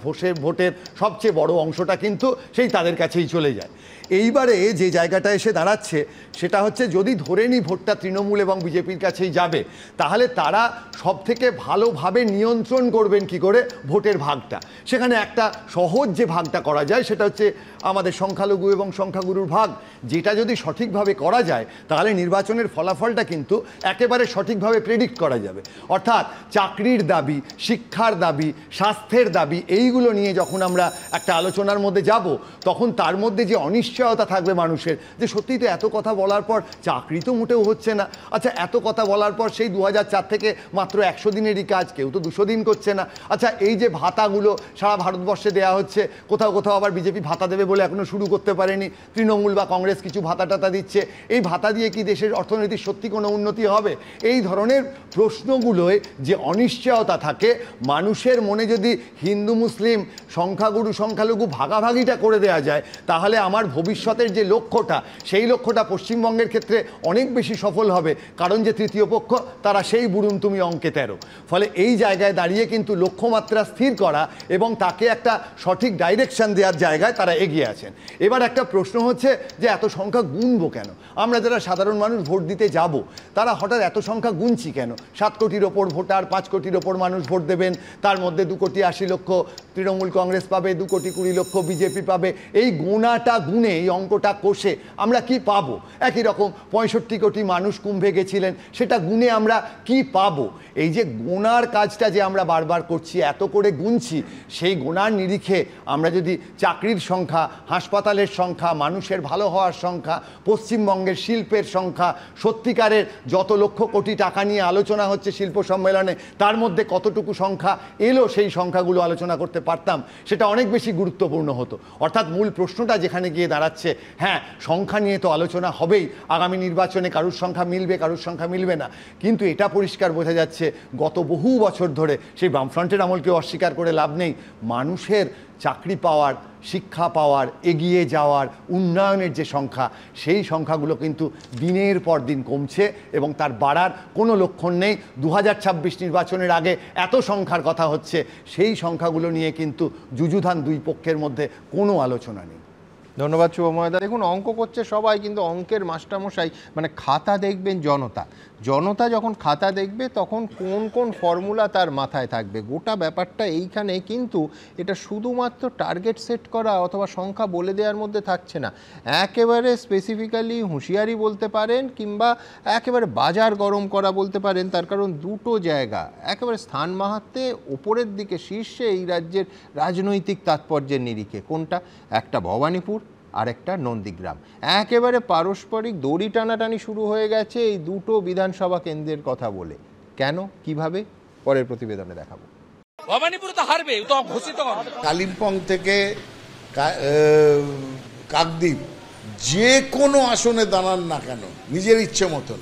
Speaker 14: ভোটের সবচেয়ে বড় অংশটা কিন্তু সেই তাদের কাছেই চলে যায়। এইবারে যে জায়গাটা এসে দাঁড়াচ্ছে সেটা হচ্ছে, যদি ধরে নিই ভোটটা তৃণমূল এবং বিজেপির কাছেই যাবে, তাহলে তারা সব থেকে ভালোভাবে নিয়ন্ত্রণ করবেন কি করে ভোটের ভাগটা। সেখানে একটা সহজ যে ভাগটা করা যায় সেটা হচ্ছে আমাদের সংখ্যালঘু এবং সংখ্যাগুরুর ভাগ। যেটা যদি সঠিকভাবে করা যায় তাহলে নির্বাচনের ফলাফলটা কিন্তু একেবারে সঠিকভাবে প্রেডিক্ট করা যাবে। অর্থাৎ চাকরির দাবি, শিক্ষার দাবি, স্বাস্থ্যের দাবি, এইগুলো নিয়ে যখন আমরা একটা আলোচনার মধ্যে যাব, তখন তার মধ্যে যে অনিশ্চয়তা থাকবে মানুষের, যে সত্যিই তো এত কথা বলার পর চাকরি তো মোটেও হচ্ছে না, আচ্ছা এত কথা বলার পর সেই 2004 থেকে মাত্র 100 দিনেরই কাজ, কেউ তো 200 দিন করছে না, আচ্ছা এই যে ভাতাগুলো সারা ভারতবর্ষে দেওয়া হচ্ছে, কোথাও কোথাও আবার বিজেপি ভাতা দেবে বলে এখনো শুরু করতে পারেনি, তৃণমূল বা কংগ্রেস কিছু ভাতা টাতা দিচ্ছে, এই ভাতা দিয়ে কি দেশের অর্থনীতির সত্যি কোনো উন্নতি হবে? এই ধরনের প্রশ্নগুলোয় যে অনিশ্চয়তা থাকে, মানুষের মনে যদি হিন্দু মুসলিম সংখ্যাগুরু সংখ্যালঘু ভাগাভাগিটা করে দেওয়া যায়, তাহলে আমার ভবিষ্যতের যে লক্ষ্যটা, সেই লক্ষ্যটা পশ্চিমবঙ্গের ক্ষেত্রে অনেক বেশি সফল হবে। কারণ যে তৃতীয় পক্ষ তারা সেই বুড়ুমতুমি অঙ্কে 13। ফলে এই জায়গায় দাঁড়িয়ে কিন্তু লক্ষ্যমাত্রা স্থির করা এবং তাকে একটা সঠিক ডাইরেকশন দেওয়ার জায়গায় তারা এগিয়ে আছেন। এবার একটা প্রশ্ন হচ্ছে যে এত সংখ্যা গুনবো কেন? আমরা যারা সাধারণ মানুষ ভোট দিতে যাব, তারা হঠাৎ এত সংখ্যা গুনছি কেন? 7 কোটির ওপর ভোটার, 5 কোটির ওপর মানুষ ভোট দেবেন, তার মধ্যে 2,80,00,000 তৃণমূল কংগ্রেস পাবে, 2,20,00,000 বিজেপি পাবে। এই গোনাটা গুনে, এই অঙ্কটা কষে আমরা কি পাবো? একই রকম 65 কোটি মানুষ কুম্ভে গেছিলেন, সেটা গুনে আমরা কি পাবো? এই যে গোনার কাজটা যে আমরা বারবার করছি, এত করে গুনছি, সেই গোনার নিরিখে আমরা যদি চাকরির সংখ্যা, হাসপাতালের সংখ্যা, মানুষের ভালো হওয়ার সংখ্যা, পশ্চিমবঙ্গের শিল্পের সংখ্যা, সত্যিকারের যত লক্ষ কোটি টাকা নিয়ে আলোচনা হচ্ছে শিল্প সম্মেলনে, তার মধ্যে কতটুকু সংখ্যা এলো, সেই সংখ্যাগুলো আলোচনা করতে পারতাম, সেটা অনেক বেশি গুরুত্বপূর্ণ হতো। অর্থাৎ মূল প্রশ্নটা যেখানে গিয়ে দাঁড়াচ্ছে, হ্যাঁ সংখ্যা নিয়ে তো আলোচনা হবেই, আগামী নির্বাচনে কারুর সংখ্যা মিলবে, কারুর সংখ্যা মিলবে না, কিন্তু এটা পরিষ্কার বোঝা যাচ্ছে গত বহু বছর ধরে, সেই বামফ্রন্টের আমলকে অস্বীকার করে লাভ নেই, মানুষের চাকরি পাওয়ার, শিক্ষা পাওয়ার, এগিয়ে যাওয়ার, উন্নয়নের যে সংখ্যা, সেই সংখ্যাগুলো কিন্তু দিনের পর দিন কমছে এবং তার বাড়ার কোনো লক্ষণ নেই। 2026 নির্বাচনের আগে এত সংখ্যার কথা হচ্ছে, সেই সংখ্যাগুলো নিয়ে কিন্তু যুযুধান দুই পক্ষের মধ্যে কোনো আলোচনা নেই।
Speaker 1: ধন্যবাদ শুভময়দা। দেখুন, অঙ্ক করছে সবাই, কিন্তু অঙ্কের মাস্টারমশাই মানে খাতা দেখবেন জনতা যখন খাতা দেখবে তখন কোন কোন ফর্মুলা তার মাথায় থাকবে, গোটা ব্যাপারটা এইখানে। কিন্তু এটা শুধুমাত্র টার্গেট সেট করা অথবা সংখ্যা বলে দেওয়ার মধ্যে থাকছে না, একেবারে স্পেসিফিক্যালি হুঁশিয়ারি বলতে পারেন কিংবা একেবারে বাজার গরম করা বলতে পারেন। তার কারণ দুটো জায়গা একেবারে স্থান মাহাত্ম্যে ওপরের দিকে শীর্ষে এই রাজ্যের রাজনৈতিক তাৎপর্যের নিরিখে। কোনটা? একটা ভবানীপুর আর একটা নন্দীগ্রাম, একেবারে পারস্পরিক দড়ি টানাটানি শুরু হয়ে গেছে এই দুটো বিধানসভা কেন্দ্রের কথা বলে। কেন, কিভাবে, পরের প্রতিবেদনে দেখাবো।
Speaker 3: ভবানীপুর তো হারবে, তো ঘোষিত হবে।
Speaker 8: কালিম্পং থেকে কাকদ্বীপ যে কোনো আসনে দাঁড়ান না কেন, নিজের ইচ্ছে মতন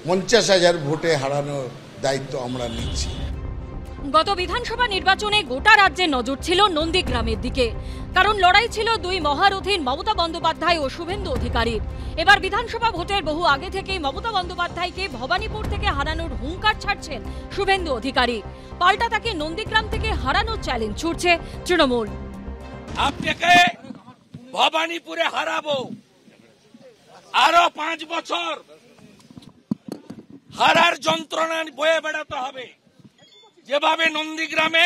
Speaker 8: 50,000 ভোটে হারানোর দায়িত্ব আমরা নিচ্ছি।
Speaker 15: গত বিধানসভা নির্বাচনে গোটা রাজ্যে নজর ছিল নন্দীগ্রামের দিকে, কারণ লড়াই ছিল দুই মহারথীর মমতা বন্দ্যোপাধ্যায় ও শুভেন্দু অধিকারীর। এবার বিধানসভা ভোটের বহু আগে থেকেই মমতা বন্দ্যোপাধ্যায়কে ভবানীপুর থেকে হারানোর হুঙ্কার ছাড়ছেন শুভেন্দু অধিকারী। পাল্টা তাকে নন্দীগ্রাম থেকে হারানোর চ্যালেঞ্জ ছুড়ছে তৃণমূল।
Speaker 3: আপনাকে ভবানীপুরে হারাবো, আরো 5 বছর হারার যন্ত্রণা বয়ে বেড়াতে হবে, যেভাবে নন্দীগ্রামে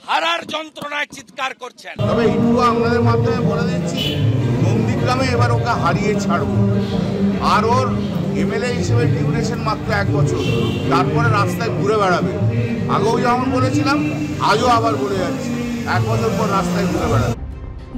Speaker 3: হারার যন্ত্রণায় চিৎকার করছেন।
Speaker 10: তবে এইটুকু আপনাদের মাধ্যমে বলে দিচ্ছি, নন্দীগ্রামে এবার ওকে হারিয়ে ছাড়বো। আর ওর এমএলএ হিসেবে ডিউরেশন মাত্র 1 বছর, তারপরে রাস্তায় ঘুরে বেড়াবে। আগেও যেমন বলেছিলাম, আজও আবার বলে যাচ্ছি, 1 বছর পর রাস্তায় ঘুরে বেড়াবে।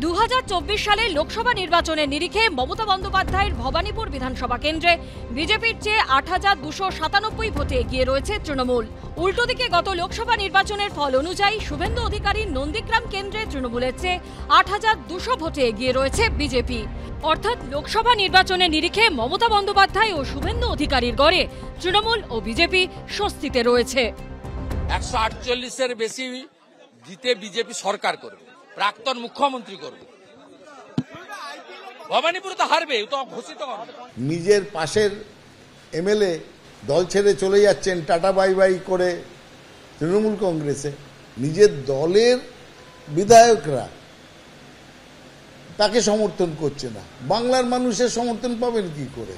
Speaker 15: 2024 সালে লোকসভা নির্বাচনের নিরিখে মমতা বন্দ্যোপাধ্যায়ের ভবানীপুর বিধানসভা কেন্দ্রে বিজেপির চেয়ে 8,297 ভোটে এগিয়ে রয়েছে তৃণমূল। উল্টো দিকে গত লোকসভা নির্বাচনের ফল অনুযায়ী শুভেন্দু অধিকারীর নন্দীগ্রাম কেন্দ্রে তৃণমূলের চেয়ে 8,200 ভোটে এগিয়ে রয়েছে বিজেপি। অর্থাৎ লোকসভা নির্বাচনের নিরিখে মমতা বন্দ্যোপাধ্যায় ও শুভেন্দু অধিকারীর গড়ে তৃণমূল ও বিজেপি স্বস্তিতে রয়েছে।
Speaker 3: 148-এর বেশি জিতে বিজেপি সরকার করবে, প্রাক্তন মুখ্যমন্ত্রী করবে। ভবানীপুর তো হারবে, তো ঘোষিত হবে।
Speaker 8: নিজের পাশের এমএলএ দল ছেড়ে চলে যাচ্ছেন টাটা বাই বাই করে তৃণমূল কংগ্রেসে, নিজের দলের বিধায়করা তাকে সমর্থন করছে না, বাংলার মানুষের সমর্থন পাবেন কি করে?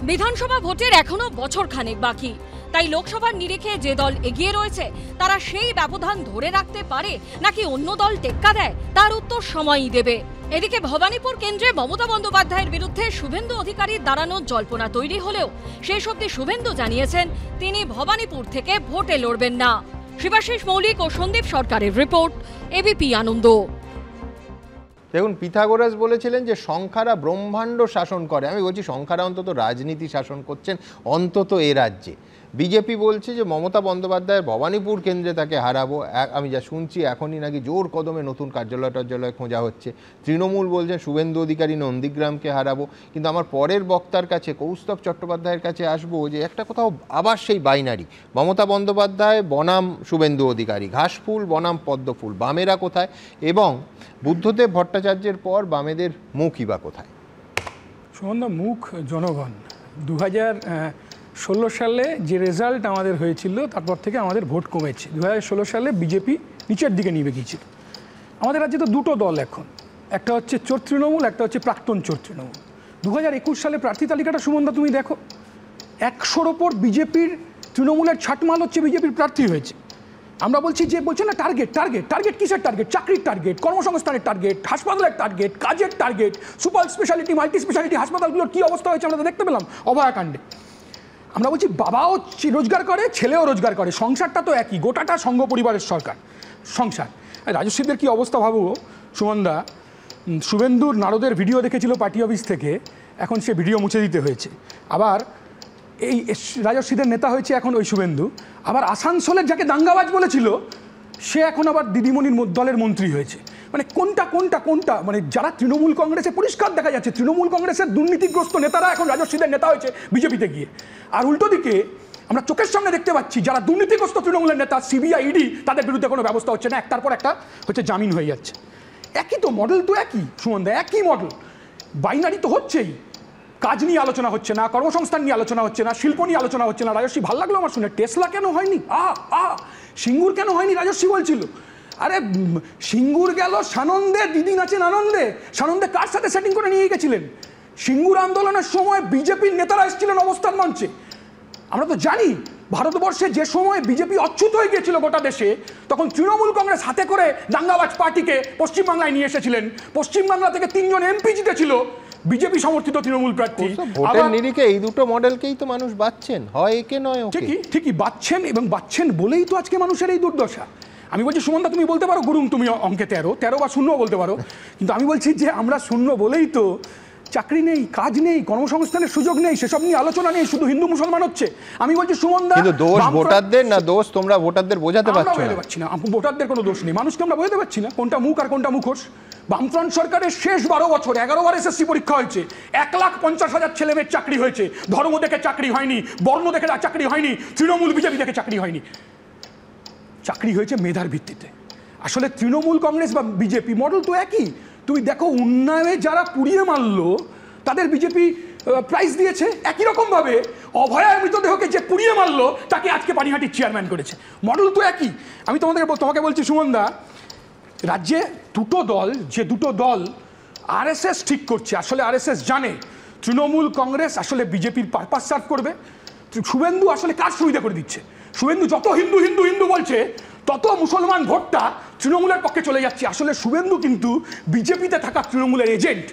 Speaker 15: বিধানসভা ভোটের এখনো বছর খানেক বাকি, তাই লোকসভার নিরিখে যে দল এগিয়ে রয়েছে তারা সেই ব্যবধান ধরে রাখতে পারে নাকি অন্য দল টেক্কা দেয়, তার উত্তর সময়ই দেবে। এদিকে ভবানীপুর কেন্দ্রে মমতা বন্দ্যোপাধ্যায়ের বিরুদ্ধে শুভেন্দু অধিকারীর দাঁড়ানোর জল্পনা তৈরি হলেও শেষ অবধি শুভেন্দু জানিয়েছেন তিনি ভবানীপুর থেকে ভোটে লড়বেন না। শিবাশিস মৌলিক ও সন্দীপ সরকারের রিপোর্ট, এবিপি আনন্দ।
Speaker 1: দেখুন, পিথাগোরাস বলেছিলেন যে সংখ্যারা ব্রহ্মাণ্ড শাসন করে। আমি বলছি সংখ্যারা অন্তত রাজনীতি শাসন করছেন, অন্তত এ রাজ্যে। বিজেপি বলছে যে মমতা বন্দ্যোপাধ্যায়ের ভবানীপুর কেন্দ্রে তাকে হারাবো। আমি যা শুনছি এখনই নাকি জোর কদমে নতুন কার্যালয় খোঁজা হচ্ছে। তৃণমূল বলছেন শুভেন্দু অধিকারী নন্দীগ্রামকে হারাবো। কিন্তু আমার পরের বক্তার কাছে, কৌস্তব চট্টোপাধ্যায়ের কাছে আসবো, যে একটা কোথাও আবার সেই বাইনারি, মমতা বন্দ্যোপাধ্যায় বনাম শুভেন্দু অধিকারী, ঘাসফুল বনাম পদ্মফুল, বামেরা কোথায়, এবং বুদ্ধদেব ভট্টাচার্যের পর বামেদের মুখই বা কোথায়?
Speaker 16: সুমনদা, মুখ জনগণ। 2016 সালে যে রেজাল্ট আমাদের হয়েছিল তারপর থেকে আমাদের ভোট কমেছে। 2016 সালে বিজেপি নিচের দিকে নেমে গিয়েছিল। আমাদের রাজ্যে তো দুটো দল এখন, একটা হচ্ছে চোর তৃণমূল, একটা হচ্ছে প্রাক্তন চোর তৃণমূল। 2021 সালে প্রার্থী তালিকাটা সুমনদা তুমি দেখো, 100-র ওপর বিজেপির, তৃণমূলের ছাটমাল হচ্ছে বিজেপির প্রার্থী হয়েছে। আমরা বলছি যে বলছে না টার্গেট, টার্গেট, টার্গেট কিসের টার্গেট? চাকরির টার্গেট, কর্মসংস্থানের টার্গেট, হাসপাতালের টার্গেট, কাজের target, super speciality, multi speciality হাসপাতালগুলোর কী অবস্থা হয়েছে আমরা তো দেখতে পেলাম অভয়াকাণ্ডে। আমরা বলছি বাবাও রোজগার করে, ছেলেও রোজগার করে, সংসারটা তো একই, গোটাটা সংঘ পরিবারের সরকার সংসার। রাজস্বীদের কী অবস্থা ভাবো সুমনদা। শুভেন্দুর নারদের ভিডিও দেখেছিল পার্টি অফিস থেকে, এখন সে ভিডিও মুছে দিতে হয়েছে। আবার এই রাজস্বীদের নেতা হয়েছে এখন ওই শুভেন্দু। আবার আসানসোলের যাকে দাঙ্গাবাজ বলেছিল সে এখন আবার দিদিমণির দলের মন্ত্রী হয়েছে। মানে কোনটা মানে যারা তৃণমূল কংগ্রেসে পরিষ্কার দেখা যাচ্ছে তৃণমূল কংগ্রেসের দুর্নীতিগ্রস্ত নেতারা এখন রাজস্বীদের নেতা হয়েছে বিজেপিতে গিয়ে। আর উল্টো দিকে আমরা চোখের সামনে দেখতে পাচ্ছি যারা দুর্নীতিগ্রস্ত তৃণমূলের নেতা, সিবিআই, ইডি, তাদের বিরুদ্ধে কোনো ব্যবস্থা হচ্ছে না, একটার পর একটা হচ্ছে জামিন হয়ে যাচ্ছে। একই তো মডেল, তো একই সুমনদা, একই মডেল। বাইনারি তো হচ্ছেই, কাজ নিয়ে আলোচনা হচ্ছে না, কর্মসংস্থান নিয়ে আলোচনা হচ্ছে না, শিল্প নিয়ে আলোচনা হচ্ছে না। রাজস্বী ভাল লাগলো আমার শুনে, টেসলা কেন হয়নি, সিঙ্গুর কেন হয়নি রাজস্বী বলছিল। আরে সিঙ্গুর গেল সানন্দে, দিদি নাচেন আনন্দে। সানন্দে কার সাথে সেটিং করে নিয়ে গেছিলেন? সিঙ্গুর আন্দোলনের সময় বিজেপির নেতারা এসেছিলেন অবস্থান মঞ্চে। আমরা তো জানি ভারতবর্ষে যে সময় বিজেপি অচ্যুত হয়ে গিয়েছিল গোটা দেশে, তখন তৃণমূল কংগ্রেস হাতে করে দাঙ্গাবাজ পার্টিকে পশ্চিমবাংলায় নিয়ে এসেছিলেন। পশ্চিমবাংলা থেকে 3 জন এমপি জিতেছিল বিজেপি সমর্থিত তৃণমূল প্রার্থী।
Speaker 1: ভোটের নিরিখে এই দুটো মডেলকেই তো মানুষ বাঁচছেন, হয় একে নয় ওকে।
Speaker 16: ঠিকই বাঁচছেন, এবং বাঁচছেন বলেই তো আজকে মানুষের এই দুর্দশা। আমি বলছি সুমনদা, তুমি বলতে পারো গুরুং, তুমি অঙ্কে 13 বা 0 বলতে পারো, কিন্তু আমি বলছি যে আমরা 0 বলেই তো চাকরি নেই, কাজ নেই, কর্মসংস্থানের সুযোগ নেই, সেসব নিয়ে আলোচনা নেই, শুধু হিন্দু মুসলমান হচ্ছে। আমি বলছি সুমনদা,
Speaker 1: কিন্তু দোষ ভোটারদের না, দোষ তোমরা ভোটারদের বোঝাতে পারছো
Speaker 16: না। ভোটারদের কোনো দোষ নেই, মানুষকে আমরা বোঝাতে পারছি না কোনটা মুখ আর কোনটা মুখোশ। বামফ্রন্ট সরকারের শেষ 12 বছর 11 বার এসএসসি পরীক্ষা হয়েছে, 1,50,000 ছেলেমেয়ের চাকরি হয়েছে। ধর্ম দেখে চাকরি হয়নি, বর্ণ দেখে চাকরি হয়নি, তৃণমূল বিজেপি দেখে চাকরি হয়নি, চাকরি হয়েছে মেধার ভিত্তিতে। আসলে তৃণমূল কংগ্রেস বা বিজেপি মডেল তো একই। তুমি দেখো উন্নয়নে যারা পুড়িয়ে মারলো তাদের বিজেপি প্রাইজ দিয়েছে, একই রকমভাবে অভয়া মৃতদেহকে যে পুড়িয়ে মারলো তাকে আজকে পানিহাটির চেয়ারম্যান করেছে। মডেল তো একই। আমি তোমাকে বলছি সুমনদা, রাজ্যে দুটো দল আরএসএস ঠিক করছে। আসলে আরএসএস জানে তৃণমূল কংগ্রেস আসলে বিজেপির পারপাস সার্ভ করবে, শুভেন্দু আসলে কার সুবিধা করে দিচ্ছে। শুভেন্দু যত হিন্দু হিন্দু হিন্দু বলছে তত মুসলমান ভোটটা তৃণমূলের পক্ষে চলে যাচ্ছে। আসলে শুভেন্দু কিন্তু বিজেপিতে থাকা তৃণমূলের এজেন্ট।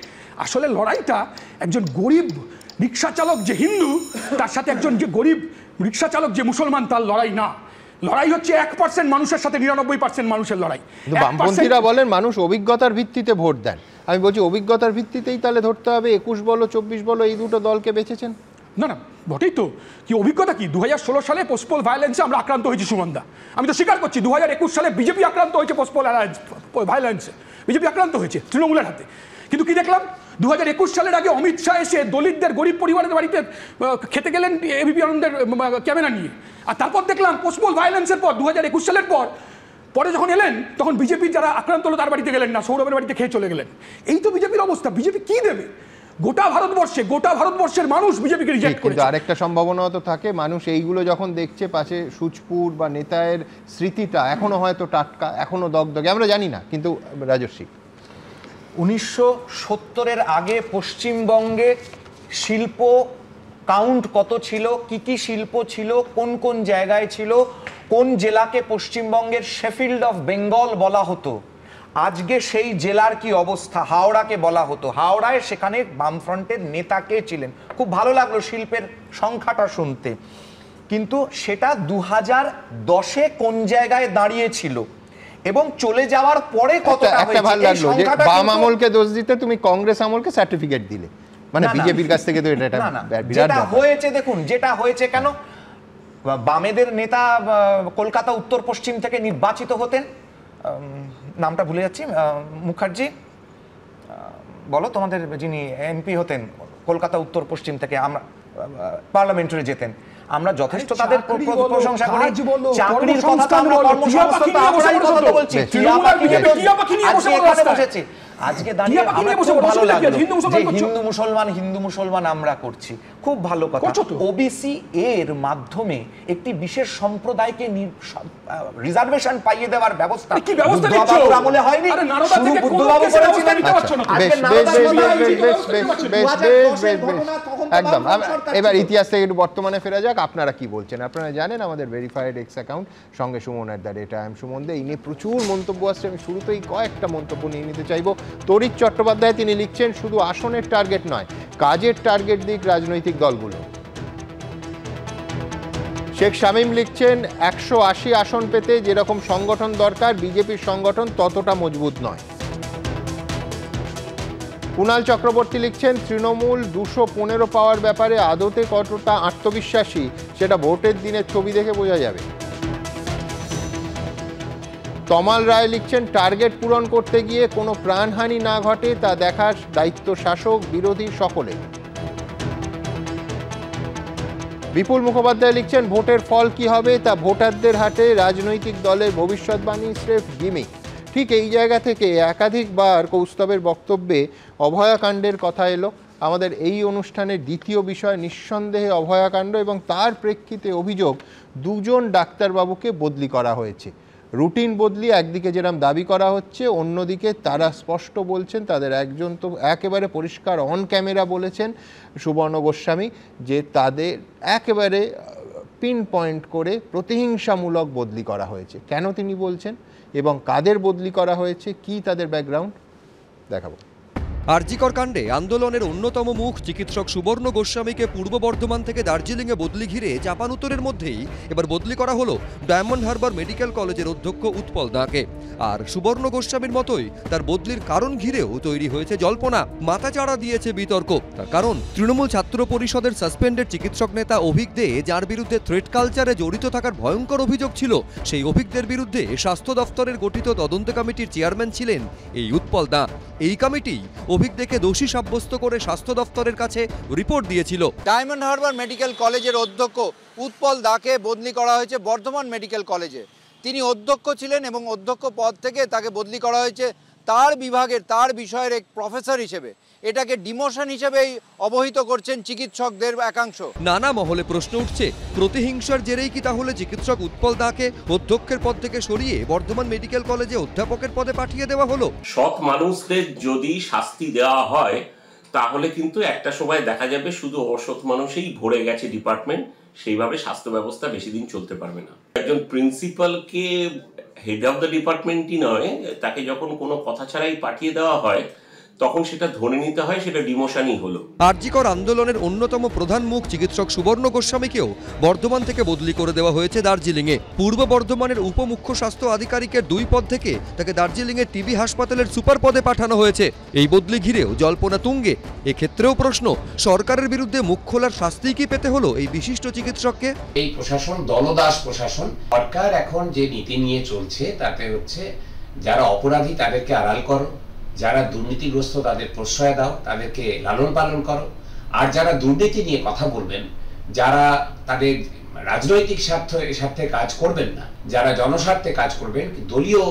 Speaker 16: আসলে লড়াইটা একজন গরিব রিক্সা চালক যে হিন্দু তার সাথে একজন যে গরিব রিক্সা চালক যে মুসলমান তার লড়াই না, লড়াই হচ্ছে 1% মানুষের সাথে 99% মানুষের লড়াই।
Speaker 1: বামপন্থীরা বলেন মানুষ অভিজ্ঞতার ভিত্তিতে ভোট দেন। আমি বলছি অভিজ্ঞতার ভিত্তিতেই তাহলে ধরতে হবে 21 বলো 24 বলো এই দুটো দলকে বেছেছেন।
Speaker 16: না না বটেই তো, কি অভিজ্ঞতা কি 2016 সালে পোস্টপোল ভায়োলেন্সে আমরা আক্রান্ত হয়েছি সুমনদা, আমি তো স্বীকার করছি 2021 সালে বিজেপি আক্রান্ত হয়েছে পোস্টপোল ভায়োলেন্সে, বিজেপি আক্রান্ত হয়েছে তৃণমূলের হাতে। কিন্তু কি দেখলাম 2021 সালের আগে অমিত শাহ এসে দলিতদের গরিব পরিবারের বাড়িতে খেতে গেলেন এবিপি আনন্দের ক্যামেরা নিয়ে, আর তারপর দেখলাম পোস্টপোল ভায়োলেন্সের পর 2021 সালের পরে যখন এলেন তখন বিজেপির যারা আক্রান্ত হলো তার বাড়িতে গেলেন না, সৌরভের বাড়িতে খেয়ে চলে গেলেন। এই তো বিজেপির অবস্থা। বিজেপি কি দেবে গোটা ভারতবর্ষের মানুষ বিজেপিকে রিজেক্ট করেছে।
Speaker 1: কিন্তু আরেকটা সম্ভাবনাও তো থাকে, মানুষ এইগুলো যখন দেখছে পাশে সুচপুর বা নেতায়ের স্মৃতিটা এখনো হয়তো টাটকা, এখনো দগদগে, আমরা জানি না। কিন্তু রাজস্বী
Speaker 6: 1970-এর আগে পশ্চিমবঙ্গে শিল্প কাউন্ট কত ছিল, কি কি শিল্প ছিল, কোন কোন জায়গায় ছিল, কোন জেলাকে পশ্চিমবঙ্গের শেফিল্ড অফ বেঙ্গল বলা হতো, আজকে সেই জেলার কি অবস্থা, হাওড়াকে বলা হতো। হাওড়ায় সেখানে বামফ্রন্টের নেতা কে ছিলেন, খুব ভালো লাগলো শিল্পের সংখ্যাটা শুনতে। কিন্তু সেটা 2010-এ কোন জায়গায় দাঁড়িয়েছিল এবং চলে যাওয়ার পরে কতটা হয়েছে।
Speaker 1: ভালো লাগলো যে বাম আমলকে দোষ দিতে তুমি কংগ্রেস আমলকে সার্টিফিকেট দিলে, মানে বিজেপির কাছ থেকে তো এটা বিরাট
Speaker 6: হয়েছে। দেখুন যেটা হয়েছে, কেন বামেদের নেতা কলকাতা উত্তর পশ্চিম থেকে নির্বাচিত হতেন, নামটা ভুলে যাচ্ছি, মুখার্জি, বলো তোমাদের যিনি এমপি হতেন কলকাতা উত্তর পশ্চিম থেকে, আমরা পার্লামেন্টারি যেতেন, আমরা যথেষ্ট তাদের প্রশংসা করি। চাকরির কথা আমরা কর্মসংস্থান আমরাই কথা বলছি, বসেছি আজকে দাঁড়িয়ে আমরা খুব ভালো লাগলো যে হিন্দু মুসলমান আমরা করছি, খুব ভালো কথা। ওবিসি এর মাধ্যমে একটি বিশেষ সম্প্রদায়কে রিজার্ভেশন পাইয়ে দেওয়ার ব্যবস্থা বুদ্ধবাবুর আমলে হয়নি, শুধু বুদ্ধবাবু করেছিলেন।
Speaker 1: একদম। এবার ইতিহাস থেকে একটু বর্তমানে ফেরা যাক। আপনারা কি বলছেন? আপনারা জানেন আমাদের ভেরিফাইড এক্স অ্যাকাউন্ট সঙ্গে সুমন @, সুমন দে, এই নিয়ে প্রচুর মন্তব্য আসছে। আমি শুরুতেই কয়েকটা মন্তব্য নিয়ে নিতে চাইবো। তরিৎ চট্টোপাধ্যায় তিনি লিখছেন শুধু আসনের টার্গেট নয়, কাজের টার্গেট দিক রাজনৈতিক দলগুলো। শেখ শামীম লিখছেন 180 আসন পেতে যেরকম সংগঠন দরকার বিজেপির সংগঠন ততটা মজবুত নয়। কুণাল চক্রবর্তী লিখছেন তৃণমূল 215 পাওয়ার ব্যাপারে আদতে কতটা আত্মবিশ্বাসী সেটা ভোটের দিনের ছবি দেখে বোঝা যাবে। তমাল রায় লিখছেন টার্গেট পূরণ করতে গিয়ে কোনো প্রাণহানি না ঘটে তা দেখার দায়িত্ব শাসক বিরোধী সকলে। বিপুল মুখোপাধ্যায় লিখছেন ভোটের ফল কি হবে তা ভোটারদের হাতে, রাজনৈতিক দলের ভবিষ্যৎবাণী স্রেফ গিমিক। ঠিক এই জায়গা থেকে একাধিকবার কৌস্তবের বক্তব্যে অভয়াকাণ্ডের কথা এলো। আমাদের এই অনুষ্ঠানের দ্বিতীয় বিষয় নিঃসন্দেহে অভয়াকাণ্ড, এবং তার প্রেক্ষিতে অভিযোগ 2জন ডাক্তারবাবুকে বদলি করা হয়েছে। রুটিন বদলি একদিকে যেরকম দাবি করা হচ্ছে, অন্যদিকে তারা স্পষ্ট বলছেন, তাদের একজন তো একেবারে পরিষ্কার অন ক্যামেরা বলেছেন সুবর্ণ গোস্বামী যে তাদের একেবারে পিন পয়েন্ট করে প্রতিহিংসামূলক বদলি করা হয়েছে। কেন তিনি বলছেন এবং কাদের বদলি করা হয়েছে, কি তাদের ব্যাকগ্রাউন্ড দেখাবো।
Speaker 17: আরজিকর কাণ্ডে আন্দোলনের অন্যতম মুখ চিকিৎসক সুবর্ণ গোস্বামীকে পূর্ব বর্ধমান থেকে দার্জিলিংয়ে বদলি ঘিরে চাপানুতরের মধ্যেই এবার বদলি করা হলো ডায়মন্ড হারবার মেডিকেল কলেজের অধ্যক্ষ উৎপল দাঁকে। আর সুবর্ণ গোস্বামীর মতোই তার বদলির কারণ ঘিরেও তৈরি হয়েছে জল্পনা, মাথাচাড়া দিয়েছে বিতর্ক। তার কারণ তৃণমূল ছাত্র পরিষদের সাসপেন্ডেড চিকিৎসক নেতা অভিক দে, যার বিরুদ্ধে থ্রেট কালচারে জড়িত থাকার ভয়ঙ্কর অভিযোগ ছিল, সেই অভিকদের বিরুদ্ধে স্বাস্থ্য দফতরের গঠিত তদন্ত কমিটির চেয়ারম্যান ছিলেন এই উৎপল দা। এই কমিটি অভিজ্ঞকে দোষী সাব্যস্ত করে স্বাস্থ্য দফতরের কাছে রিপোর্ট দিয়েছিল।
Speaker 18: ডায়মন্ড হারবার মেডিকেল কলেজের অধ্যক্ষ উৎপল দাকে বদলি করা হয়েছে বর্ধমান মেডিকেল কলেজে। তিনি অধ্যক্ষ ছিলেন এবং অধ্যক্ষ পদ থেকে তাকে বদলি করা হয়েছে তার বিভাগের, তার বিষয়ের এক প্রফেসর হিসেবে। এটাকে ডিমোশন হিসেবেই অবহিত করছেন চিকিৎসকদের একাংশ।
Speaker 17: নানা মহলে প্রশ্ন উঠছে, প্রতিহিংসার জেরেই কি তাহলে চিকিৎসক উৎপল দাকে অধ্যক্ষের পদ থেকে সরিয়ে বর্ধমান মেডিকেল কলেজে অধ্যাপকের পদে পাঠিয়ে দেওয়া হলো?
Speaker 19: সৎ মানুষদের যদি শাস্তি দেওয়া হয় তাহলে কিন্তু একটা সময় দেখা যাবে শুধু অসৎ মানুষেই ভরে গেছে ডিপার্টমেন্ট, সেইভাবে স্বাস্থ্য ব্যবস্থা বেশি দিন চলতে পারবে না। একজন প্রিন্সিপালকে হেড অফ দ্য ডিপার্টমেন্টই নয়, তাকে যখন কোনো কথা ছাড়াই পাঠিয়ে দেওয়া হয় তখন সেটা ধরে নিতে হয় সেটা ডিমোশনই হলো।
Speaker 17: আরজিকর আন্দোলনের অন্যতম প্রধান মুখ চিকিৎসক সুবর্ণ গোস্বামীকেও বর্ধমান থেকে বদলি করে দেওয়া হয়েছে দার্জিলিংয়ে। পূর্ব বর্ধমানের উপমুখ্য স্বাস্থ্য আধিকারিকের 2 পদ থেকে তাকে দার্জিলিংয়ের টিবি হাসপাতালের সুপার পদে পাঠানো হয়েছে। এই বদলি ঘিরেও জল্পনা তুঙ্গে। এক্ষেত্রেও প্রশ্ন, সরকারের বিরুদ্ধে মুখ খোলার শাস্তি কি পেতে হলো এই বিশিষ্ট চিকিৎসককে?
Speaker 20: এই প্রশাসন দলদাস প্রশাসন। সরকার এখন যে নীতি নিয়ে চলছে তাতে হচ্ছে যারা অপরাধী তাদেরকে আড়াল করো, যারা দুর্নীতিগ্রস্ত তাদের প্রশ্রয় দাও, তাদেরকে লালন পালন করো, আর যারা দুর্নীতি নিয়ে কথা বলবেন, যারা তাদের রাজনৈতিক স্বার্থে কাজ করবেন না, যারা জনস্বার্থে কাজ করবেন, দলীয়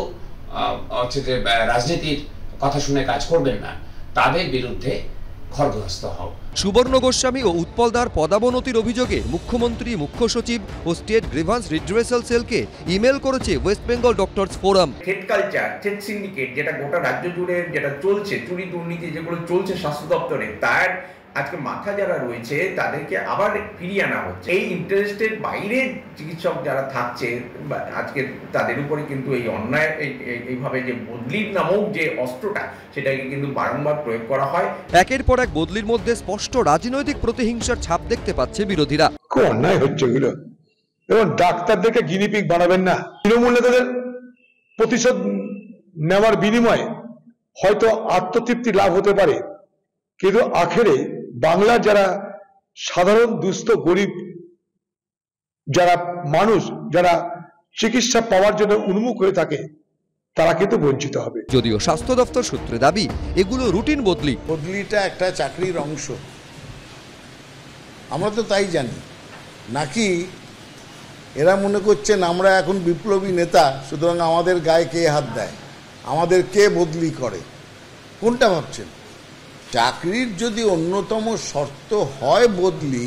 Speaker 20: হচ্ছে যে রাজনীতির কথা শুনে কাজ করবেন না, তাদের বিরুদ্ধে খড়গহস্ত হও।
Speaker 17: সুবর্ণ গোস্বামী ও উৎপল দার পদাবনতির অভিযোগে মুখ্যমন্ত্রী, মুখ্য সচিব ও স্টেট গ্রিভান্স রিড্রেসাল সেলকে ইমেল করেছে West Bengal doctors forum.
Speaker 6: Thread culture, thread syndicate যেটা গোটা রাজ্য জুড়ে যেটা চলছে, চুরি দুর্নীতি যেগুলো চলছে স্বাস্থ্য দপ্তরে, তার আজকে মাথা যারা রয়েছে তাদেরকে আবার ফিরিয়ে আনা হচ্ছে। এই ইন্টারেস্টের বাইরে চিকিৎসক যারা থাকছে আজকে তাদের উপরে কিন্তু এই অন্যায় এইভাবে যে বদলির নামক যে অস্ত্রটা সেটাকে কিন্তু বারংবার প্রয়োগ করা হয়।
Speaker 17: একের পর এক বদলির মধ্যে স্পষ্ট রাজনৈতিক প্রতিহিংসার ছাপ দেখতে পাচ্ছে বিরোধীরা।
Speaker 7: খুব অন্যায় হচ্ছে এগুলো, এবং ডাক্তারদেরকে গিনিপিগ বানাবেন না। তৃণমূল নেতাদের প্রতিশোধ নেওয়ার বিনিময়ে হয়তো আত্মতৃপ্তি লাভ হতে পারে, কিন্তু আখেরে বাংলার যারা সাধারণ দুস্থ গরিব যারা মানুষ, যারা চিকিৎসা পাওয়ার জন্য উন্মুখ হয়ে থাকে, তারা কিন্তু বঞ্চিত হবে।
Speaker 17: যদিও স্বাস্থ্য দপ্তর সূত্রে দাবি এগুলো রুটিন বদলি।
Speaker 8: বদলিটা একটা চাকরির অংশ, আমরা তো তাই জানি। নাকি এরা মনে করছেন আমরা এখন বিপ্লবী নেতা, সুতরাং আমাদের গায়ে কে হাত দেয়, আমাদের কে বদলি করে, কোনটা ভাবছেন? চাকরির যদি অন্যতম শর্ত হয় বদলি,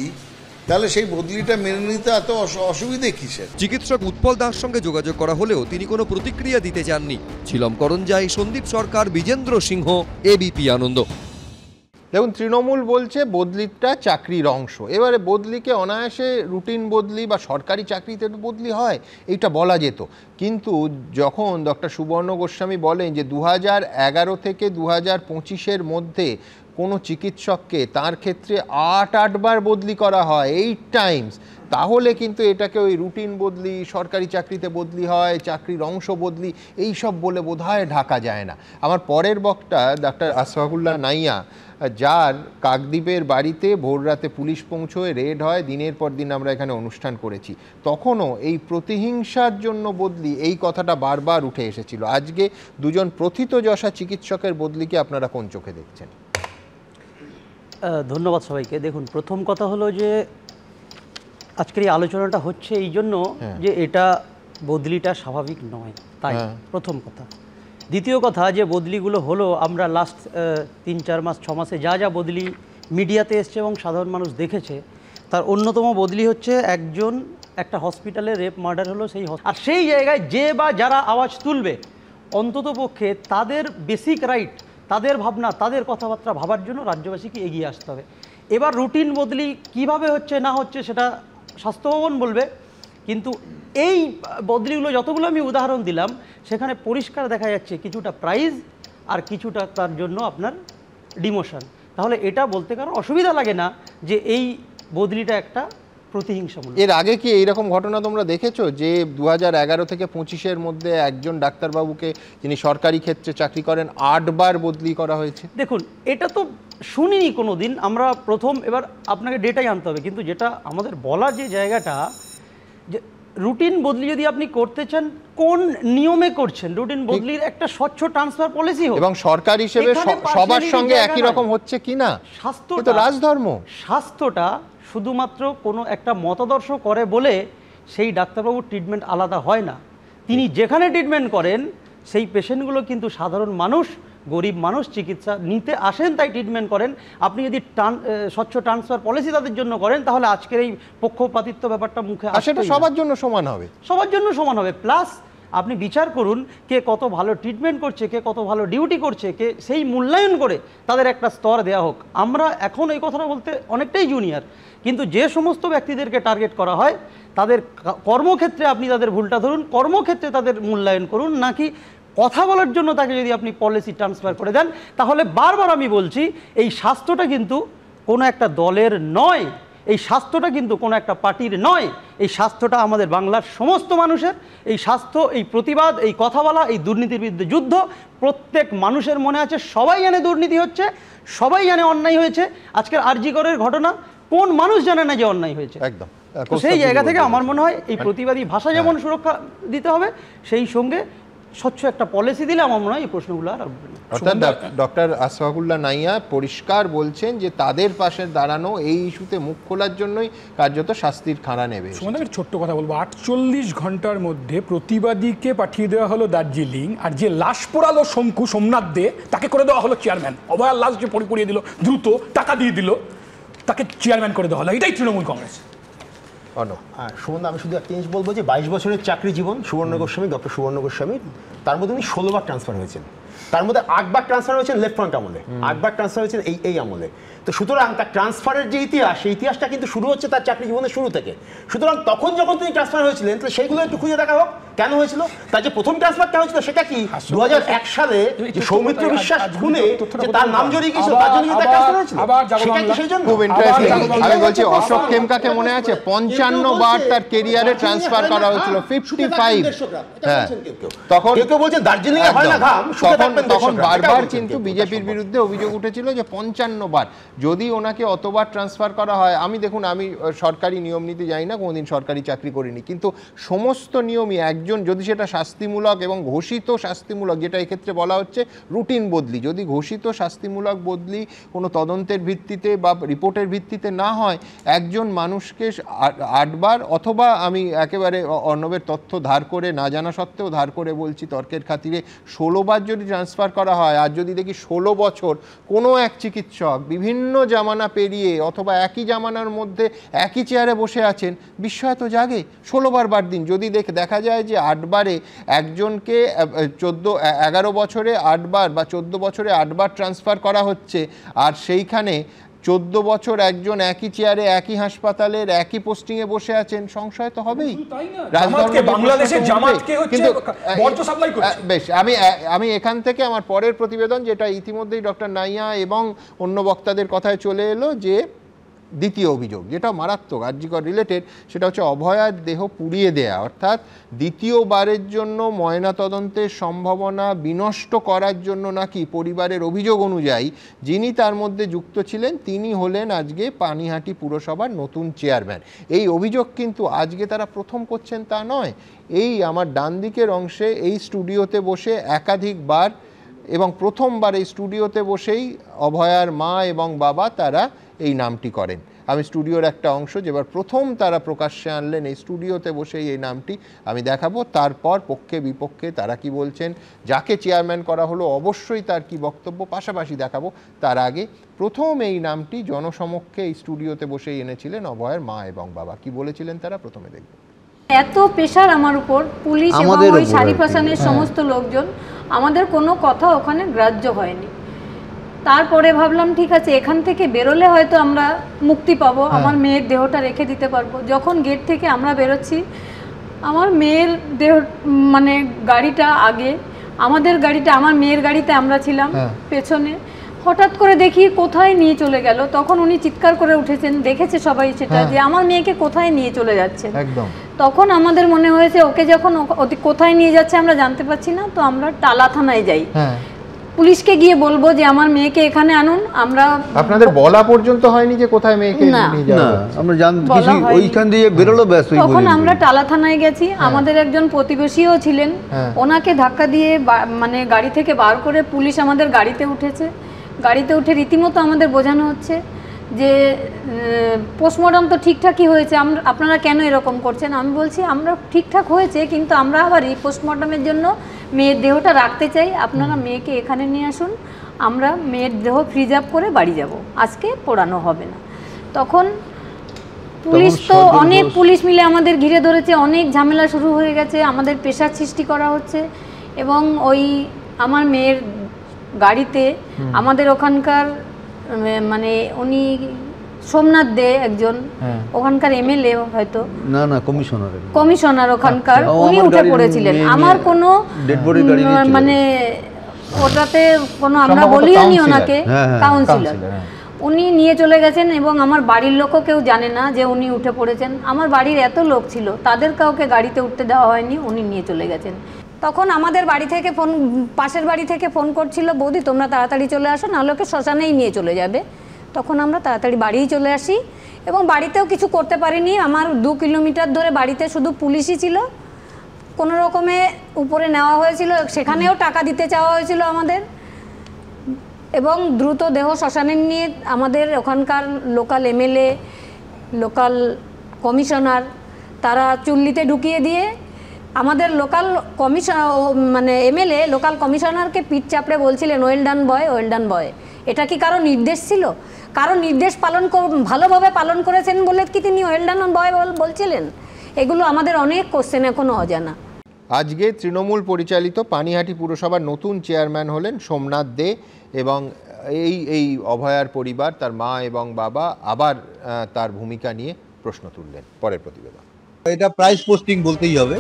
Speaker 8: তাহলে সেই বদলিটা মেনে নিতে এত অসুবিধে কিসের?
Speaker 17: চিকিৎসক উৎপল দাস সঙ্গে যোগাযোগ করা হলেও তিনি কোনো প্রতিক্রিয়া দিতে চাননি। ছিলম করঞ্জাই, সন্দীপ সরকার, বিজেন্দ্র সিংহ, এবিপি আনন্দ।
Speaker 1: দেখুন, তৃণমূল বলছে বদলিটা চাকরির অংশ। এবারে বদলিকে অনায়াসে রুটিন বদলি বা সরকারি চাকরিতে বদলি হয় এইটা বলা যেত, কিন্তু যখন ডক্টর সুবর্ণ গোস্বামী বলেন যে 2011 থেকে 2025-এর মধ্যে কোনো চিকিৎসককে তার ক্ষেত্রে 8 বার বদলি করা হয়, 8 টাইমস, তাহলে কিন্তু এটাকে ওই রুটিন বদলি, সরকারি চাকরিতে বদলি হয়, চাকরির অংশ বদলি, এই সব বলে বোধহয় ঢাকা যায় না। আমার পরের বক্তা ডক্টর আশফাকুল্লাহ নাইয়া, যার কাকদ্বীপের বাড়িতে ভোররাতে পুলিশ পৌঁছয়, রেড হয়, দিনের পর দিন আমরা এখানে অনুষ্ঠান করেছি, তখনও এই প্রতিহিংসার জন্য বদলি এই কথাটা বারবার উঠে এসেছিল। আজকে দুজন প্রথিতযশা চিকিৎসকের বদলিকে আপনারা কোন চোখে দেখছেন?
Speaker 21: ধন্যবাদ সবাইকে। দেখুন, প্রথম কথা হলো যে আজকের এই আলোচনাটা হচ্ছে এই জন্য যে এটা বদলিটা স্বাভাবিক নয়, তাই প্রথম কথা। দ্বিতীয় কথা, যে বদলিগুলো হলো আমরা লাস্ট 3-4 মাস 6 মাসে যা যা বদলি মিডিয়াতে এসছে এবং সাধারণ মানুষ দেখেছে, তার অন্যতম বদলি হচ্ছে একটা হসপিটালে রেপ মার্ডার হলো, আর সেই জায়গায় যে বা যারা আওয়াজ তুলবে, অন্তত পক্ষে তাদের বেসিক রাইট, তাদের ভাবনা, তাদের কথাবার্তা ভাবার জন্য রাজ্যবাসীকে এগিয়ে আসতে হবে। এবার রুটিন বদলি কিভাবে হচ্ছে না হচ্ছে সেটা স্বাস্থ্য ভবন বলবে, কিন্তু এই বদলিগুলো যতগুলো আমি উদাহরণ দিলাম সেখানে পরিষ্কার দেখা যাচ্ছে কিছুটা প্রাইজ আর কিছুটা তার জন্য আপনার ডিমোশন। তাহলে এটা বলতে কারণ অসুবিধা লাগে না যে এই বদলিটা একটা প্রতিহিংসামূলক।
Speaker 1: এর আগে কি এইরকম ঘটনা তোমরা দেখেছো যে 2011 থেকে 25-এর মধ্যে একজন ডাক্তারবাবুকে, যিনি সরকারি ক্ষেত্রে চাকরি করেন, 8 বার বদলি করা হয়েছে?
Speaker 21: দেখুন, এটা তো শুনিনি কোনো দিন, আমরা প্রথম। এবার আপনাকে ডেটাই আনতে হবে, কিন্তু যেটা আমাদের বলার যে জায়গাটা, যে রুটিন বদলি যদি আপনি করতে চান কোন নিয়মে করছেন, রুটিন বদলির একটা স্বচ্ছ ট্রান্সফার পলিসি হোক,
Speaker 1: এবং সরকার হিসেবে সবার সঙ্গে একই রকম হচ্ছে কিনা। স্বাস্থ্য রাজধর্ম,
Speaker 21: স্বাস্থ্যটা শুধুমাত্র কোনো একটা মতাদর্শ করে বলে সেই ডাক্তারবাবুর ট্রিটমেন্ট আলাদা হয় না। তিনি যেখানে ট্রিটমেন্ট করেন সেই পেশেন্টগুলো কিন্তু সাধারণ মানুষ, গরিব মানুষ চিকিৎসা নিতে আসেন, তাই ট্রিটমেন্ট করেন। আপনি যদি স্বচ্ছ ট্রান্সফার পলিসি তাদের জন্য করেন, তাহলে আজকের এই পক্ষপাতিত্ব ব্যাপারটা মুখে আসে।
Speaker 1: সেটা সবার জন্য সমান হবে,
Speaker 21: সবার জন্য সমান হবে। প্লাস আপনি বিচার করুন কে কত ভালো ট্রিটমেন্ট করছে, কে কত ভালো ডিউটি করছে, কে সেই মূল্যায়ন করে তাদের একটা স্তর দেওয়া হোক। আমরা এখন এই কথাটা বলতে অনেকটাই জুনিয়র, কিন্তু যে সমস্ত ব্যক্তিদেরকে টার্গেট করা হয় তাদের কর্মক্ষেত্রে আপনি তাদের ভুলটা ধরুন, কর্মক্ষেত্রে তাদের মূল্যায়ন করুন, নাকি কথা বলার জন্য তাকে যদি আপনি পলিসি ট্রান্সফার করে দেন, তাহলে বারবার আমি বলছি এই স্বাস্থ্যটা কিন্তু কোনো একটা দলের নয়, এই স্বাস্থ্যটা কিন্তু কোনো একটা পার্টির নয়, এই স্বাস্থ্যটা আমাদের বাংলার সমস্ত মানুষের। এই স্বাস্থ্য, এই প্রতিবাদ, এই কথা বলা, এই দুর্নীতির বিরুদ্ধে যুদ্ধ প্রত্যেক মানুষের মনে আছে। সবাই জানে দুর্নীতি হচ্ছে, সবাই জানে অন্যায় হয়েছে। আজকের আরজি করের ঘটনা কোন মানুষ জানে না যে অন্যায় হয়েছে?
Speaker 1: একদম।
Speaker 21: সেই জায়গা থেকে আমার মনে হয় এই প্রতিবাদী ভাষা যেমন সুরক্ষা দিতে হবে, সেই সঙ্গে স্বচ্ছ একটা পলিসি দিলে আমার মনে হয় এই প্রশ্নগুলো আর আসবে না।
Speaker 1: অর্থাৎ ডক্টর আশফাকুল্লাহ নাইয়া পরিষ্কার বলছেন যে তাদের পাশে দাঁড়ানো, এই ইস্যুতে মুখ খোলার জন্যই কার্যত শাস্তির খাড়া নেবে।
Speaker 16: সুমনদা ছোট্ট কথা বলবো, 48 ঘন্টার মধ্যে প্রতিবাদীকে পাঠিয়ে দেওয়া হলো দার্জিলিং, আর যে লাশ পোড়ালো শঙ্কু সোমনাথ দে তাকে করে দেওয়া হলো চেয়ারম্যান। অভয়ার লাশ যে পরিয়ে দিল, দ্রুত টাকা দিয়ে দিল, তাকে চেয়ারম্যান করে দেওয়া হলো। এটাই তৃণমূল কংগ্রেস।
Speaker 11: সুমন, আমি শুধু একটা জিনিস বলবো যে 22 বছরের চাকরি জীবন সুবর্ণ গোস্বামী, ডক্টর সুবর্ণ গোস্বামী, তার মধ্যে উনি 16 বার ট্রান্সফার হয়েছেন। তার মধ্যে 8 বার ট্রান্সফার হয়েছেন লেফট ফ্রন্ট আমলে, 8 বার ট্রান্সফার হয়েছেন এই আমলে। তো সুতরাং তার ট্রান্সফারের যে ইতিহাস, সেই ইতিহাসটা কিন্তু শুরু হচ্ছে তার চাকরি জীবনের শুরু থেকে। সুতরাং তখন যখন তিনি ট্রান্সফার হয়েছিলেন, তাহলে সেইগুলো একটু খুঁজে দেখা হোক কেন হয়েছিল। তার যে প্রথম ট্রান্সফারটা হয়েছিল সেটা কি 2001 সালে যে সৌমিত্র বিশ্বাস খুনে যে তার নাম জড়িয়ে গিয়েছিল, তার জন্য তার ট্রান্সফার হয়েছিল। সেটা কি সেই জন্য?
Speaker 1: খুব ইন্টারেস্টিং। আমি বলছি অশোক খেমকাকে মনে আছে 55 বার তার ক্যারিয়ারে ট্রান্সফার করা হয়েছিল, 55। হ্যাঁ, তখন
Speaker 11: কেউ বলছে দার্জিলিং এ হয় না ঘাম,
Speaker 1: তখন বারবার কিন্তু বিজেপির বিরুদ্ধে অভিযোগ উঠেছিল যে 55 বার। যদি ওনাকে অতবার ট্রান্সফার করা হয়, আমি দেখুন, আমি সরকারি নিয়ম নীতি জানি না, কোনোদিন সরকারি চাকরি করিনি, কিন্তু সমস্ত নিয়মই একজন, যদি সেটা শাস্তিমূলক এবং ঘোষিত শাস্তিমূলক, যেটা এক্ষেত্রে বলা হচ্ছে রুটিন বদলি, যদি ঘোষিত শাস্তিমূলক বদলি কোনো তদন্তের ভিত্তিতে বা রিপোর্টের ভিত্তিতে না হয়, একজন মানুষকে 8 বার, অথবা আমি একেবারে অর্ণবের তথ্য ধার করে, না জানা সত্ত্বেও ধার করে বলছি তর্কের খাতিরে, 16 বার যদি ট্রান্সফার করা হয়, আর যদি দেখি 16 বছর কোনো এক চিকিৎসক বিভিন্ন জামানা পেরিয়ে অথবা একই জামানার মধ্যে একই চেয়ারে বসে আছেন, বিস্ময় তো জাগে। 16 বার বাদ দিন, যদি দেখা যায় যে 8 বারে একজনকে 11 বছরে 8 বার বা 14 বছরে 8 বার ট্রান্সফার করা হচ্ছে, আর সেইখানে 14 বছর একজন একই চেয়ারে, একই হাসপাতালের, একই পোস্টিংয়ে বসে আছেন, সংশয় তো হবেই। বেশ, আমি এখান থেকে আমার পরের প্রতিবেদন, যেটা ইতিমধ্যেই ডক্টর নাইয়া এবং অন্য বক্তাদের কথায় চলে এলো, যে দ্বিতীয় অভিযোগ যেটা মারাত্মক আরজিকর রিলেটেড, সেটা হচ্ছে অভয়ার দেহ পুড়িয়ে দেয়া, অর্থাৎ দ্বিতীয়বারের জন্য ময়নাতদন্তের সম্ভাবনা বিনষ্ট করার জন্য নাকি পরিবারের অভিযোগ অনুযায়ী যিনি তার মধ্যে যুক্ত ছিলেন তিনি হলেন আজকে পানিহাটি পুরসভার নতুন চেয়ারম্যান। এই অভিযোগ কিন্তু আজকে তারা প্রথম করছেন তা নয়। এই আমার ডান দিকের অংশে এই স্টুডিওতে বসে একাধিকবার, এবং প্রথমবার এই স্টুডিওতে বসেই অভয়ার মা এবং বাবা তারা এই নামটি করেন। আমি স্টুডিওর একটা অংশ যেবার প্রথম তারা প্রকাশ্যে আনলেন, এই স্টুডিওতে বসেই এই নামটি আমি দেখাবো। তারপর পক্ষে বিপক্ষে তারা কি বলছেন, যাকে চেয়ারম্যান করা হলো অবশ্যই তার কি বক্তব্য পাশাপাশি দেখাবো। তার আগে প্রথম এই নামটি জনসমক্ষে এই স্টুডিওতে বসেই এনেছিলেন অভয়ের মা এবং বাবা। কি বলেছিলেন তারা, প্রথমে দেখব।
Speaker 4: এত প্রেশার আমার উপর, পুলিশ এবং ওই শারিফ হাসানের সমস্ত লোকজন, আমাদের কোনো কথা ওখানে গ্রাহ্য হয়নি। তারপরে ভাবলাম ঠিক আছে, এখান থেকে বেরোলে হয়তো আমরা মুক্তি পাবো, আমার মেয়ের দেহটা রেখে দিতে পারবো। যখন গেট থেকে আমরা বেরোচ্ছি, আমার মেয়ের দেহ মানে গাড়িটা আগে, আমাদের গাড়িটা, আমার মেয়ের গাড়িতে আমরা ছিলাম পেছনে, হঠাৎ করে দেখি কোথায় নিয়ে চলে গেল। তখন উনি চিৎকার করে উঠেছেন, দেখেছে সবাই সেটা, যে আমার মেয়েকে কোথায় নিয়ে চলে যাচ্ছে। তখন আমাদের মনে হয়েছে ওকে যখন কোথায় নিয়ে যাচ্ছে আমরা জানতে পারছি না, তো আমরা টালা থানায় যাই, পুলিশকে গিয়ে বলবো যে আমার মেয়েকে এখানে আনুন। আমরা, আপনাদের
Speaker 1: বলা পর্যন্ত হয়নি যে কোথায় মেয়েকে নিয়ে যাওয়া হবে?
Speaker 4: আমরা জানতে ওইখান দিয়ে বেরোলো ব্যাস। তখন আমরা টালা থানায় গেছি, আমাদের একজন প্রতিবেশীও ছিলেন, ওনাকে ধাক্কা দিয়ে মানে গাড়ি থেকে বার করে পুলিশ আমাদের গাড়িতে উঠেছে। গাড়িতে উঠে রীতিমতো আমাদের বোঝানো হচ্ছে যে পোস্টমর্টম তো ঠিকঠাকই হয়েছে, আপনারা কেন এরকম করছেন? আমি বলছি আমরা ঠিকঠাক হয়েছে, কিন্তু আমরা আবার পোস্টমর্টমের জন্য মেয়ের দেহটা রাখতে চাই, আপনারা মেয়েকে এখানে নিয়ে আসুন, আমরা মেয়ের দেহ ফ্রিজ আপ করে বাড়ি যাব, আজকে পোড়ানো হবে না। তখন পুলিশ তো অনেক পুলিশ মিলে আমাদের ঘিরে ধরেছে, অনেক ঝামেলা শুরু হয়ে গেছে, আমাদের পেশার সৃষ্টি করা হচ্ছে। এবং ওই আমার মেয়ের গাড়িতে আমাদের ওখানকার মানে উনি সোমনাথ দে একজন ওখানকার এমএলএ হয়তো না কমিশনার ওখানকার, উনি উঠে পড়েছিলেন। আমার কোনো মানে ওটাতে কোনো আমরা বলিনি ওনাকে, কাউন্সিলর উনি নিয়ে চলে গেছেন এবং আমার বাড়ির লোকও কেউ জানে না যে উনি উঠে পড়েছেন। আমার বাড়ির এত লোক ছিল, তাদের কাউকে গাড়িতে উঠতে দেওয়া হয়নি, উনি নিয়ে চলে গেছেন। তখন আমাদের বাড়ি থেকে ফোন, পাশের বাড়ি থেকে ফোন করছিল, বৌদি তোমরা তাড়াতাড়ি চলে আসো, নাহলে ওকে শ্মশানেই নিয়ে চলে যাবে। তখন আমরা তাড়াতাড়ি বাড়িই চলে আসি এবং বাড়িতেও কিছু করতে পারিনি। আমার 2 কিলোমিটার ধরে বাড়িতে শুধু পুলিশই ছিল, কোনো রকমে উপরে নেওয়া হয়েছিল, সেখানেও টাকা দিতে চাওয়া হয়েছিল আমাদের, এবং দ্রুত দেহ শ্মশানে নিয়ে আমাদের ওখানকার লোকাল এমএলএ, লোকাল কমিশনার তারা চুল্লিতে ঢুকিয়ে দিয়ে আমাদের লোকাল মানে এমএলএ লোকাল কমিশনারকে পিঠ চাপড়ে বলছিলেন ওয়েল ডান বয়, ওয়েল ডান বয়। এটা কি কারো নির্দেশ ছিল? কারো নির্দেশ ভালোভাবে পালন করেছেন বলে কি তিনি ওয়েল ডান বয় বলছিলেন? এগুলো আমাদের অনেক কোশ্চেন এখনো অজানা।
Speaker 1: আজকে তৃণমূল পরিচালিত পানিহাটি পুরসভার নতুন চেয়ারম্যান হলেন সোমনাথ দে এবং এই অভয়ার পরিবার, তার মা এবং বাবা আবার তার ভূমিকা নিয়ে প্রশ্ন তুললেন। পরের প্রতিবেদন।
Speaker 5: এটা প্রাইস পোস্টিং বলতেই হবে।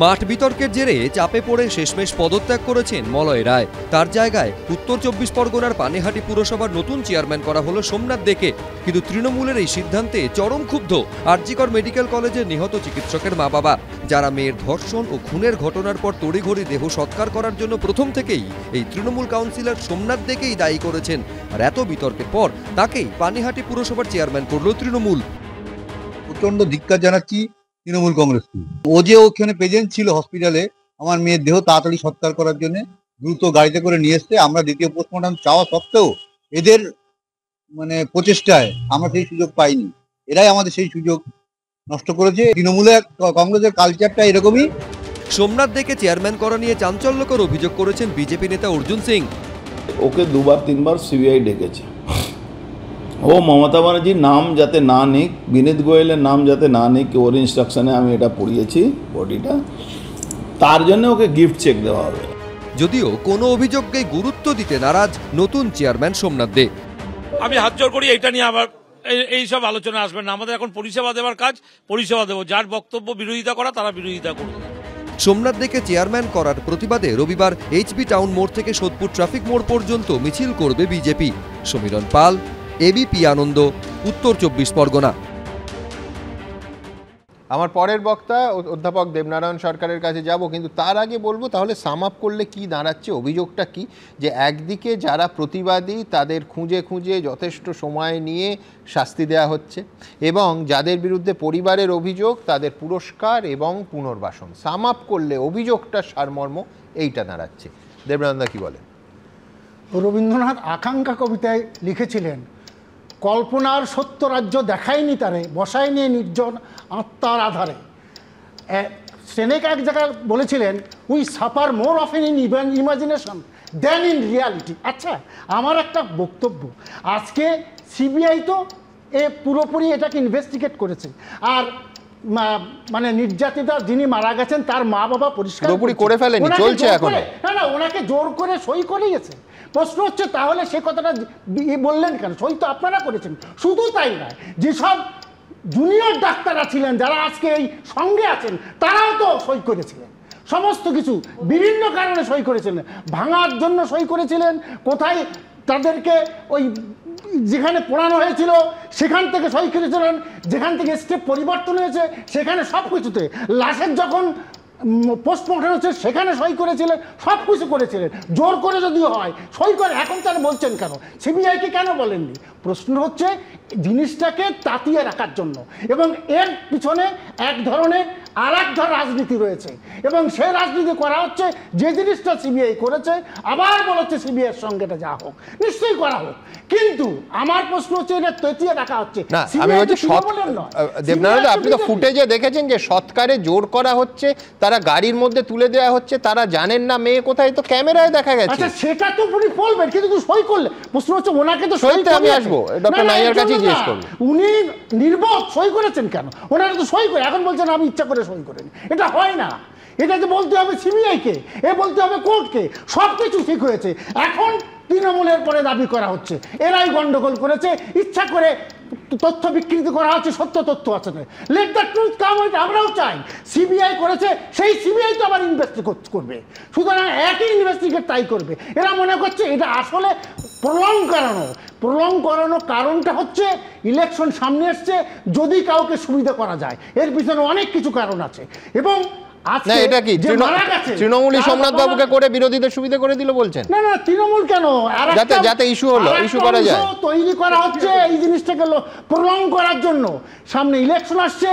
Speaker 17: মাঠ বিতর্কের জেরে চাপে পড়ে শেষমেশ পদত্যাগ করেছেন মলয় রায়। তার জায়গায় উত্তর 24 পরগনার পানিহাটি পুরসভার নতুন চেয়ারম্যান করা হলো সোমনাথ দেকে। কিন্তু তৃণমূলের এই সিদ্ধান্তে চরম ক্ষুব্ধ আরজিকর মেডিকেল কলেজের নিহত চিকিৎসকের মা বাবা, যারা মেয়ের ধর্ষণ ও খুনের ঘটনার পর তড়িঘড়ি দেহ সৎকার করার জন্য প্রথম থেকেই এই তৃণমূল কাউন্সিলর সোমনাথ দেকেই দায়ী করেছেন। আর এত বিতর্কের পর তাকেই পানিহাটি পুরসভার চেয়ারম্যান করলো তৃণমূল।
Speaker 5: প্রচন্ড ধিক্কার জানাচ্ছি তৃণমূল কংগ্রেসকে। ও যে ওখানে প্রেজেন্ট ছিল হসপিটালে আমার মেয়ের দেহ তাড়াতাড়ি সৎকার করার জন্য, দ্রুত গাড়িতে করে নিয়ে এসছে। আমরা দ্বিতীয় পোস্টমর্টম চাওয়া সত্ত্বেও এদের মানে প্রচেষ্টায় আমরা সেই সুযোগ পাইনি। এরাই আমাদের সেই সুযোগ নষ্ট করেছে। তৃণমূলের কংগ্রেসের কালচারটা এরকমই।
Speaker 17: সোমনাথ দেকে চেয়ারম্যান করা নিয়ে চাঞ্চল্যকর অভিযোগ করেছেন বিজেপি নেতা অর্জুন সিং।
Speaker 22: ওকে 2-3 সিবিআই ডেকেছে। ও মমতা ব্যানার্জির নাম যাতে না নিক, বিনীত গোয়েলের নাম যাতে না নিক, ওর ইনস্ট্রাকশনে আমি এটা পড়িয়েছি বডিটা, তার জন্য ওকে গিফট চেক দেওয়া হবে।
Speaker 17: যদিও কোনো অভিযোগকে গুরুত্ব দিতে নারাজ নতুন চেয়ারম্যান সোমনাথ দে।
Speaker 3: আমি হাত জোর করি এইটা নিয়ে আবার এইসব আলোচনা আসবেন না। আমাদের এখন পরিষেবা দেওয়ার কাজ, পরিষেবা দেবো। যার বক্তব্য বিরোধিতা করা তারা বিরোধিতা করবে।
Speaker 17: সোমনাথ দেকে চেয়ারম্যান করার প্রতিবাদে রবিবার এইচবি টাউন মোড় থেকে সোদপুর ট্রাফিক মোড় পর্যন্ত মিছিল করবে বিজেপি। সমীরণ পাল, এবিপি আনন্দ, উত্তর 24 পরগনা।
Speaker 1: আমার পরের বক্তা অধ্যাপক দেবনারায়ণ সরকারের কাছে যাব, কিন্তু তার আগে বলবো তাহলে সাম আপ করলে কি দাঁড়াচ্ছে, অভিযোগটা কি? যে একদিকে যারা প্রতিবাদী তাদের খুঁজে খুঁজে যথেষ্ট সময় নিয়ে শাস্তি দেওয়া হচ্ছে এবং যাদের বিরুদ্ধে পরিবারের অভিযোগ তাদের পুরস্কার এবং পুনর্বাসন। সাম আপ করলে অভিযোগটা সারমর্ম এইটা দাঁড়াচ্ছে। দেবনারায়ণদা কি বলেন?
Speaker 23: রবীন্দ্রনাথ আকাঙ্ক্ষা কবিতায় লিখেছিলেন, কল্পনার সত্য রাজ্য দেখায়নি তারে, বসায় নিয়ে নির্জন আত্মার আধারে। সেনেকা এক জায়গায় বলেছিলেন, we suffer more of in imagination than in reality. আচ্ছা, আমার একটা বক্তব্য, আজকে সিবিআই তো পুরোপুরি এটাকে ইনভেস্টিগেট করেছে, আর মানে নির্যাতিতা যিনি মারা গেছেন তার মা বাবা পরিষ্কার
Speaker 1: করে ফেলেনি, চলছে এখন।
Speaker 23: না, ওনাকে জোর করে সই করিয়েছে। প্রশ্ন হচ্ছে তাহলে সে কথাটা বললেন কেন? সই তো আপনারা করেছেন। শুধু তাই নয়, যেসব জুনিয়র ডাক্তাররা ছিলেন যারা আজকে এই সঙ্গে আছেন তারাও তো সই করেছিলেন। সমস্ত কিছু বিভিন্ন কারণে সই করেছিলেন, ভাঙার জন্য সই করেছিলেন, কোথায় তাদেরকে ওই যেখানে পড়ানো হয়েছিল সেখান থেকে সই করেছিলেন, যেখান থেকে স্টেপ পরিবর্তন হয়েছে সেখানে সব কিছুতে, লাশের যখন পোস্টমর্টম হচ্ছে সেখানে সই করেছিলেন, সব কিছু করেছিলেন। জোর করে যদি হয় সই করে, এখন তারা বলছেন কেন? সিবিআইকে কেন বলেননি? প্রশ্ন হচ্ছে জিনিসটাকে তাতিয়ে রাখার জন্য, এবং এর পিছনে এক ধরনের আর এক ধর রাজনীতি রয়েছে, এবং সেই রাজনীতি করা হচ্ছে যে জিনিসটা সিবিআই করেছে, আবার বলেছে সিবিআই এর সঙ্গে এটা যা হোক নিশ্চয়ই করা হোক, কিন্তু আমার প্রশ্ন হচ্ছে এটা তেতিয়ে রাখা হচ্ছে
Speaker 1: না। আমি বলছি দেবনারায়ণ, আপনি তো ফুটেজে দেখেছেন যে সৎকারে জোর করা হচ্ছে, তারা গাড়ির মধ্যে তুলে দেওয়া হচ্ছে, তারা জানেন না মেয়ে কোথায়, তো ক্যামেরায় দেখা গেছে।
Speaker 23: আচ্ছা সেটা তো উনি বলবেন, কিন্তু সই করলে প্রশ্ন হচ্ছে ওনাকে তো সই করতে
Speaker 1: আমি আসবো, ডক্টর নাইয়ার কাছে জিজ্ঞেস করব,
Speaker 23: উনি নির্বোধ সই করেছেন কেন? ওনারা তো সই করে, এখন বলছেন আমি ইচ্ছা করে সই করেনি, এটা হয় না। এটা যে বলতে হবে সিবিআই কে, এ বলতে হবে কোর্টকে, সবকিছু ঠিক হয়েছে। এখন তৃণমূলের পরে দাবি করা হচ্ছে এরাই গন্ডগোল করেছে, ইচ্ছা করে তথ্য বিকৃতি করা হচ্ছে, সত্য তথ্য আছে না, let the truth come out. আমরাও চাই সিবিআই করেছে, সেই সিবিআই তো আবার ইনভেস্টিগেট করবে, সুতরাং একই ইনভেস্টিগেট তাই করবে। এরা মনে করছে এটা আসলে প্রলং করানো কারণটা হচ্ছে ইলেকশন সামনে আসছে, যদি কাউকে সুবিধা করা যায়, এর পিছনে অনেক কিছু কারণ আছে। এবং
Speaker 1: না এটা কি তৃণমূলই সোমনাথ বাবুকে করে বিরোধীদের সুবিধা করে দিল বলছেন?
Speaker 23: না না, তৃণমূল কেন,
Speaker 1: যাতে ইস্যু হলো, ইস্যু করা যায়,
Speaker 23: তৈরি করা হচ্ছে এই জিনিসটাকে প্রলং করার জন্য। সামনে ইলেকশন আসছে,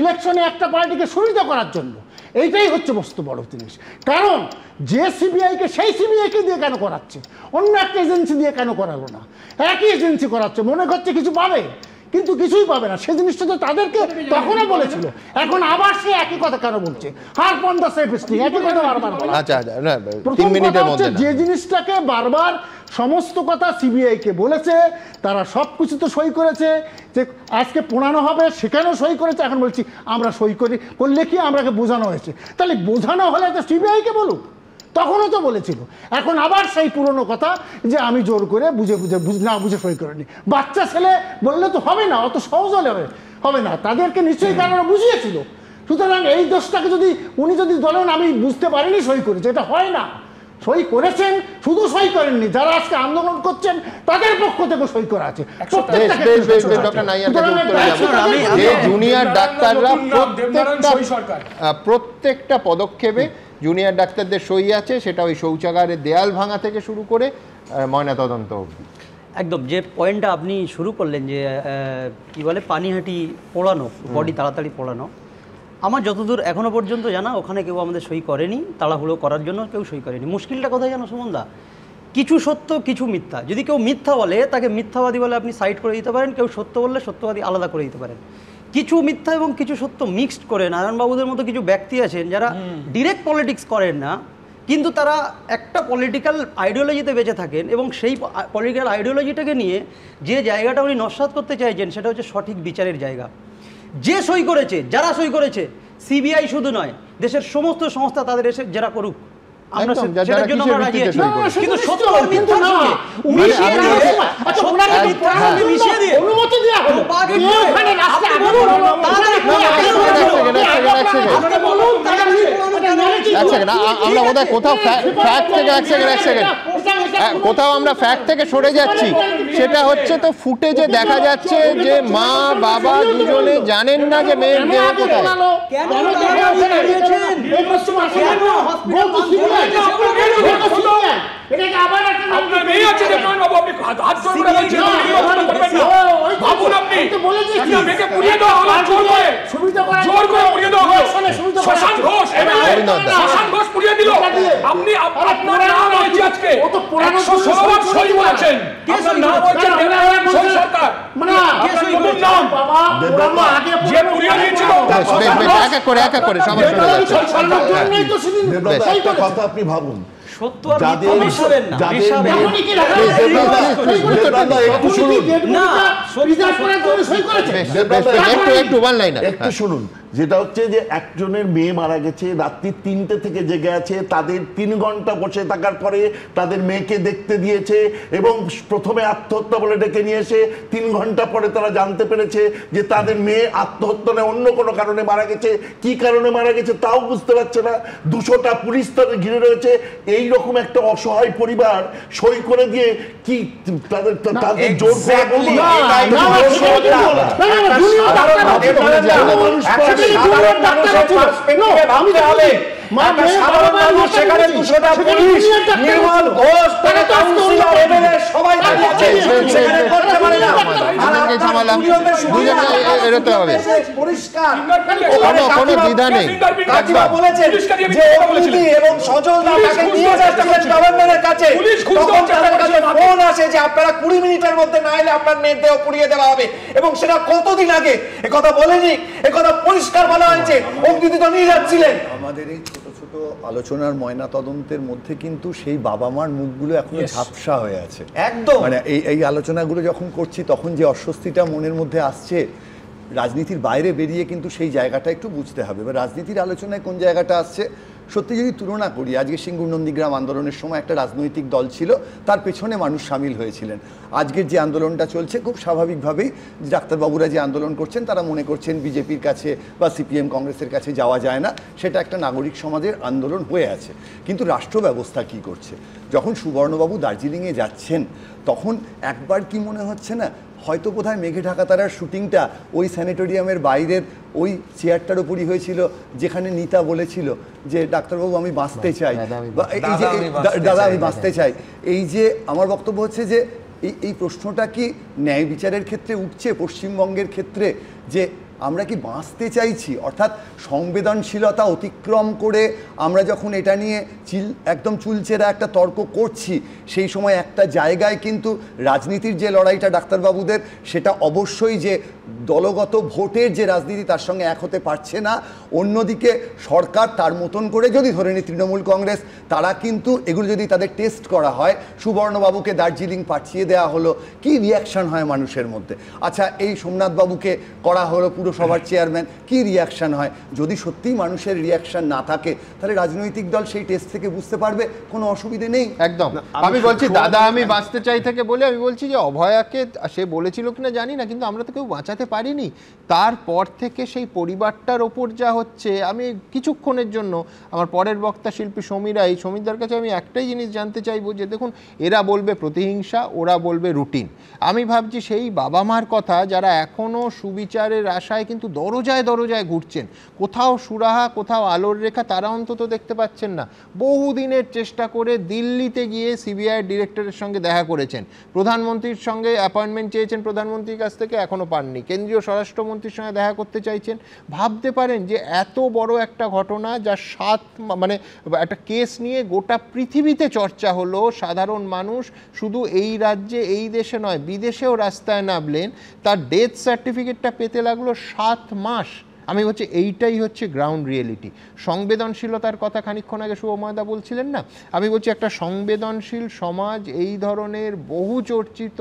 Speaker 23: ইলেকশনে একটা পার্টিকে সুবিধা করার জন্য, এইটাই হচ্ছে বস্তু বড় জিনিস। কারণ যে সিবিআইকে, সেই সিবিআইকে দিয়ে কেন করাচ্ছে, অন্য একটা এজেন্সি দিয়ে কেন করালো না? একই এজেন্সি করাচ্ছে, মনে করছে কিছু পাবে, কিন্তু কিছুই পাবে না। সেই জিনিসটা তো তাদেরকে তখনও বলেছিল, এখন আবার সে একই কথা কেন বলছে? Harp on the safest thing, একই কথা বারবার বলা।
Speaker 1: আচ্ছা 3 মিনিটের মধ্যে
Speaker 23: যে জিনিসটাকে বারবার সমস্ত কথা সিবিআই কে বলেছে, তারা সব কিছু তো সই করেছে, যে আজকে পোড়ানো হবে সেখানেও সই করেছে। এখন বলছি আমরা সই করলে কি আমরাকে বোঝানো হয়েছে? তাহলে বোঝানো হলে তো সিবিআই কে বলুক, তখনও তো বলেছিল। এখন আবার সেই পুরনো কথা যে আমি জোর করে বুঝে সই করিনি। বাচ্চা ছেলে বললে তো হবে না, অত সহজ হলে হবে না, তাদেরকে নিশ্চয়ই কারণ বুঝিয়েছিল। সুতরাং এই দোষটাকে যদি উনি বলেন আমি বুঝতে পারিনি সই করেছে, এটা হয় না। সই করেছেন, শুধু সই করেননি, যারা আজকে আন্দোলন করছেন তাদের পক্ষ থেকে সই করা আছে।
Speaker 1: জুনিয়র ডাক্তাররা প্রত্যেকটা পদক্ষেপে জুনিয়র ডাক্তারদের সই আছে, সেটা ওই শৌচাগারের দেয়াল ভাঙা থেকে শুরু করে ময়নাতদন্ত অবধি।
Speaker 21: একদম যে পয়েন্টটা আপনি শুরু করলেন যে কি বলে পানিহাটি পোড়ানো, বডি তাড়াতাড়ি পোড়ানো, আমার যতদূর এখনো পর্যন্ত জানা ওখানে কেউ আমাদের সই করেনি, তাড়াহুড়ো করার জন্য কেউ সই করেনি। মুশকিলটা কোথায় জানো সুমনদা? কিছু সত্য কিছু মিথ্যা। যদি কেউ মিথ্যা বলে তাকে মিথ্যাবাদী বলে আপনি সাইড করে দিতে পারেন, কেউ সত্য বললে সত্যবাদী আলাদা করে দিতে পারেন। কিছু মিথ্যা এবং কিছু সত্য মিক্সড করে নারায়ণবাবুদের মতো কিছু ব্যক্তি আছেন যারা ডিরেক্ট পলিটিক্স করেন না, কিন্তু তারা একটা পলিটিক্যাল আইডিওলজিতে বেঁচে থাকেন, এবং সেই পলিটিক্যাল আইডিওলজিটাকে নিয়ে যে জায়গাটা উনি নস্যাৎ করতে চাইছেন সেটা হচ্ছে সঠিক বিচারের জায়গা। যে সই করেছে, যারা সই করেছে, সিবিআই শুধু নয়, দেশের সমস্ত সংস্থা তাদের এসে যারা করুক, আমরা সেটার জন্য আমরা রাজি আছি। কিন্তু সত্য আর মিথ্যার সঙ্গে মিশিয়ে দিয়ে সোনাকে মিথ্যার সঙ্গে মিশিয়ে দিয়ে অনুমতি দেয়া হলো, ওখানে রাস্তা বলুন
Speaker 1: আমরা বোধহয় কোথাও ফ্যাক্ট থেকে কোথাও আমরা ফ্যাক্ট থেকে সরে যাচ্ছি। সেটা হচ্ছে তো ফুটেজে দেখা যাচ্ছে যে মা বাবা দুজনে জানেন না যে মেয়ের দেহ কোথায়।
Speaker 9: কথা আপনি ভাবুন,
Speaker 21: সত্য আর মিথ্যা মিশাবেন না,
Speaker 9: একটু শুনুন। যেটা হচ্ছে যে একজনের মেয়ে মারা গেছে, রাত্রি 3টে থেকে জেগে আছে, তাদের 3 ঘন্টা বসে থাকার পরে তাদের মেয়েকে দেখতে দিয়েছে, এবং প্রথমে আত্মহত্যা বলে ডেকে নিয়ে এসে 3 ঘন্টা পরে তারা জানতে পেরেছে যে তাদের মেয়ে আত্মহত্যা নয়, অন্য কোনো কারণে মারা গেছে। কি কারণে মারা গেছে তাও বুঝতে পারছে না, 200টা পুলিশ তাদের ঘিরে রয়েছে। এই রকম একটা অসহায় পরিবার সই করে দিয়ে কি তাদের জোর করে
Speaker 6: একটা সাধারণ মানুষ সেখানে 200টা পুলিশ, নির্মল ঘোষ থেকে কাউন্সিলর, এমএলএ সবাই দাঁড়িয়ে আছে, সেখানে করতে পারে না। পরিষ্কার
Speaker 1: কোনো দ্বিধা নেই।
Speaker 6: কাকিমা বলেছেন যে অগ্নিদি এবং সজল দা তাকে নিয়ে যাচ্ছিলেন গভর্নরের কাছে, তখন তাদের কাছে ফোন আসে যে আপনারা 20 মিনিটের মধ্যে না এলে আপনার মেয়ের দেহ পুড়িয়ে দেওয়া হবে। এবং সেটা কতদিন আগে একথা বলেনি, একথা পরিষ্কার বলা হয়েছে, অগ্নিদি তো নিয়ে যাচ্ছিলেন।
Speaker 14: আমাদের এই ছোট ছোট আলোচনার ময়না তদন্তের মধ্যে কিন্তু সেই বাবা মার মুখগুলো এখনো ঝাপসা হয়ে আছে
Speaker 6: একদম।
Speaker 14: মানে এই আলোচনাগুলো যখন করছি তখন যে অস্বস্তিটা মনের মধ্যে আসছে, রাজনীতির বাইরে বেরিয়ে কিন্তু সেই জায়গাটা একটু বুঝতে হবে। এবার রাজনীতির আলোচনায় কোন জায়গাটা আসছে সত্যি যদি তুলনা করি, আজকে সিঙ্গুর নন্দীগ্রাম আন্দোলনের সময় একটা রাজনৈতিক দল ছিল, তার পেছনে মানুষ সামিল হয়েছিলেন। আজকের যে আন্দোলনটা চলছে খুব স্বাভাবিকভাবেই ডাক্তারবাবুরা যে আন্দোলন করছেন তারা মনে করছেন বিজেপির কাছে বা সিপিএম কংগ্রেসের কাছে যাওয়া যায় না, সেটা একটা নাগরিক সমাজের আন্দোলন হয়ে আছে। কিন্তু রাষ্ট্র ব্যবস্থা কী করছে? যখন সুবর্ণবাবু দার্জিলিংয়ে যাচ্ছেন তখন একবার কি মনে হচ্ছে না হয়তো বোধহয় মেঘে ঢাকা তারার শুটিংটা ওই স্যানিটোরিয়ামের বাইরের ওই চেয়ারটার উপরই হয়েছিল যেখানে নিতা বলেছিল যে ডাক্তারবাবু আমি বাঁচতে চাই, বা এই যে দাদা আমি বাঁচতে চাই। এই যে আমার বক্তব্য হচ্ছে যে এই প্রশ্নটা কি ন্যায় বিচারের ক্ষেত্রে উঠছে পশ্চিমবঙ্গের ক্ষেত্রে, যে আমরা কি বাঁচতে চাইছি? অর্থাৎ সংবেদনশীলতা অতিক্রম করে আমরা যখন এটা নিয়ে একদম চুলচেরা একটা তর্ক করছি, সেই সময় একটা জায়গায় কিন্তু রাজনীতির যে লড়াইটা ডাক্তারবাবুদের, সেটা অবশ্যই যে দলগত ভোটের যে রাজনীতি তার সঙ্গে এক হতে পারছে না। অন্যদিকে সরকার তার মতন করে যদি ধরে নি তৃণমূল কংগ্রেস, তারা কিন্তু এগুলো যদি তাদের টেস্ট করা হয়, সুবর্ণবাবুকে দার্জিলিং পাঠিয়ে দেওয়া হলো, কি রিয়াকশন হয় মানুষের মধ্যে? আচ্ছা এই সোমনাথবাবুকে করা হলো পুরসভার চেয়ারম্যান, কি রিয়াকশন হয়? যদি সত্যিই মানুষের রিয়াকশন না থাকে তাহলে রাজনৈতিক দল সেই টেস্ট থেকে বুঝতে পারবে কোনো অসুবিধে নেই।
Speaker 1: একদম। আমি বলছি দাদা আমি বাঁচতে চাই থেকে বলে আমি বলছি যে অভয়াকে সে বলেছিল কিনা জানি না, কিন্তু আমরা তো কেউ বাঁচাতে পারিনি। তারপর থেকে সেই পরিবারটার ওপর যা হচ্ছে, আমি কিছুক্ষণের জন্য আমার পরের বক্তা শিল্পী সমীরদার কাছে আমি একটাই জিনিস জানতে চাইবো যে দেখুন, এরা বলবে প্রতিহিংসা, ওরা বলবে রুটিন। আমি ভাবছি সেই বাবা মার কথা যারা এখনও সুবিচারের আশায় কিন্তু দরজায় দরজায় ঘুরছেন, কোথাও সুরাহা কোথাও আলোর রেখা তারা অন্তত দেখতে পাচ্ছেন না। বহুদিনের চেষ্টা করে দিল্লিতে গিয়ে সিবিআই ডিরেক্টরের সঙ্গে দেখা করেছেন, প্রধানমন্ত্রীর সঙ্গে অ্যাপয়েন্টমেন্ট চেয়েছেন, প্রধানমন্ত্রীর কাছ থেকে এখনও পাননি, কেন্দ্রীয় স্বরাষ্ট্রমন্ত্রীর সঙ্গে দেখা করতে চাইছেন। ভাবতে পারেন যে এত বড় একটা ঘটনা, যা মানে একটা কেস নিয়ে গোটা পৃথিবীতে চর্চা হলো, সাধারণ মানুষ শুধু এই রাজ্যে এই দেশে নয় বিদেশেও রাস্তায় নামলেন, তার ডেথ সার্টিফিকেটটা পেতে লাগলো 7 মাস। আমি হচ্ছে এইটাই হচ্ছে গ্রাউন্ড রিয়েলিটি। সংবেদনশীলতার কথা খানিকক্ষণ আগে শুভময়দা বলছিলেন না, আমি বলছি একটা সংবেদনশীল সমাজ এই ধরনের বহু চর্চিত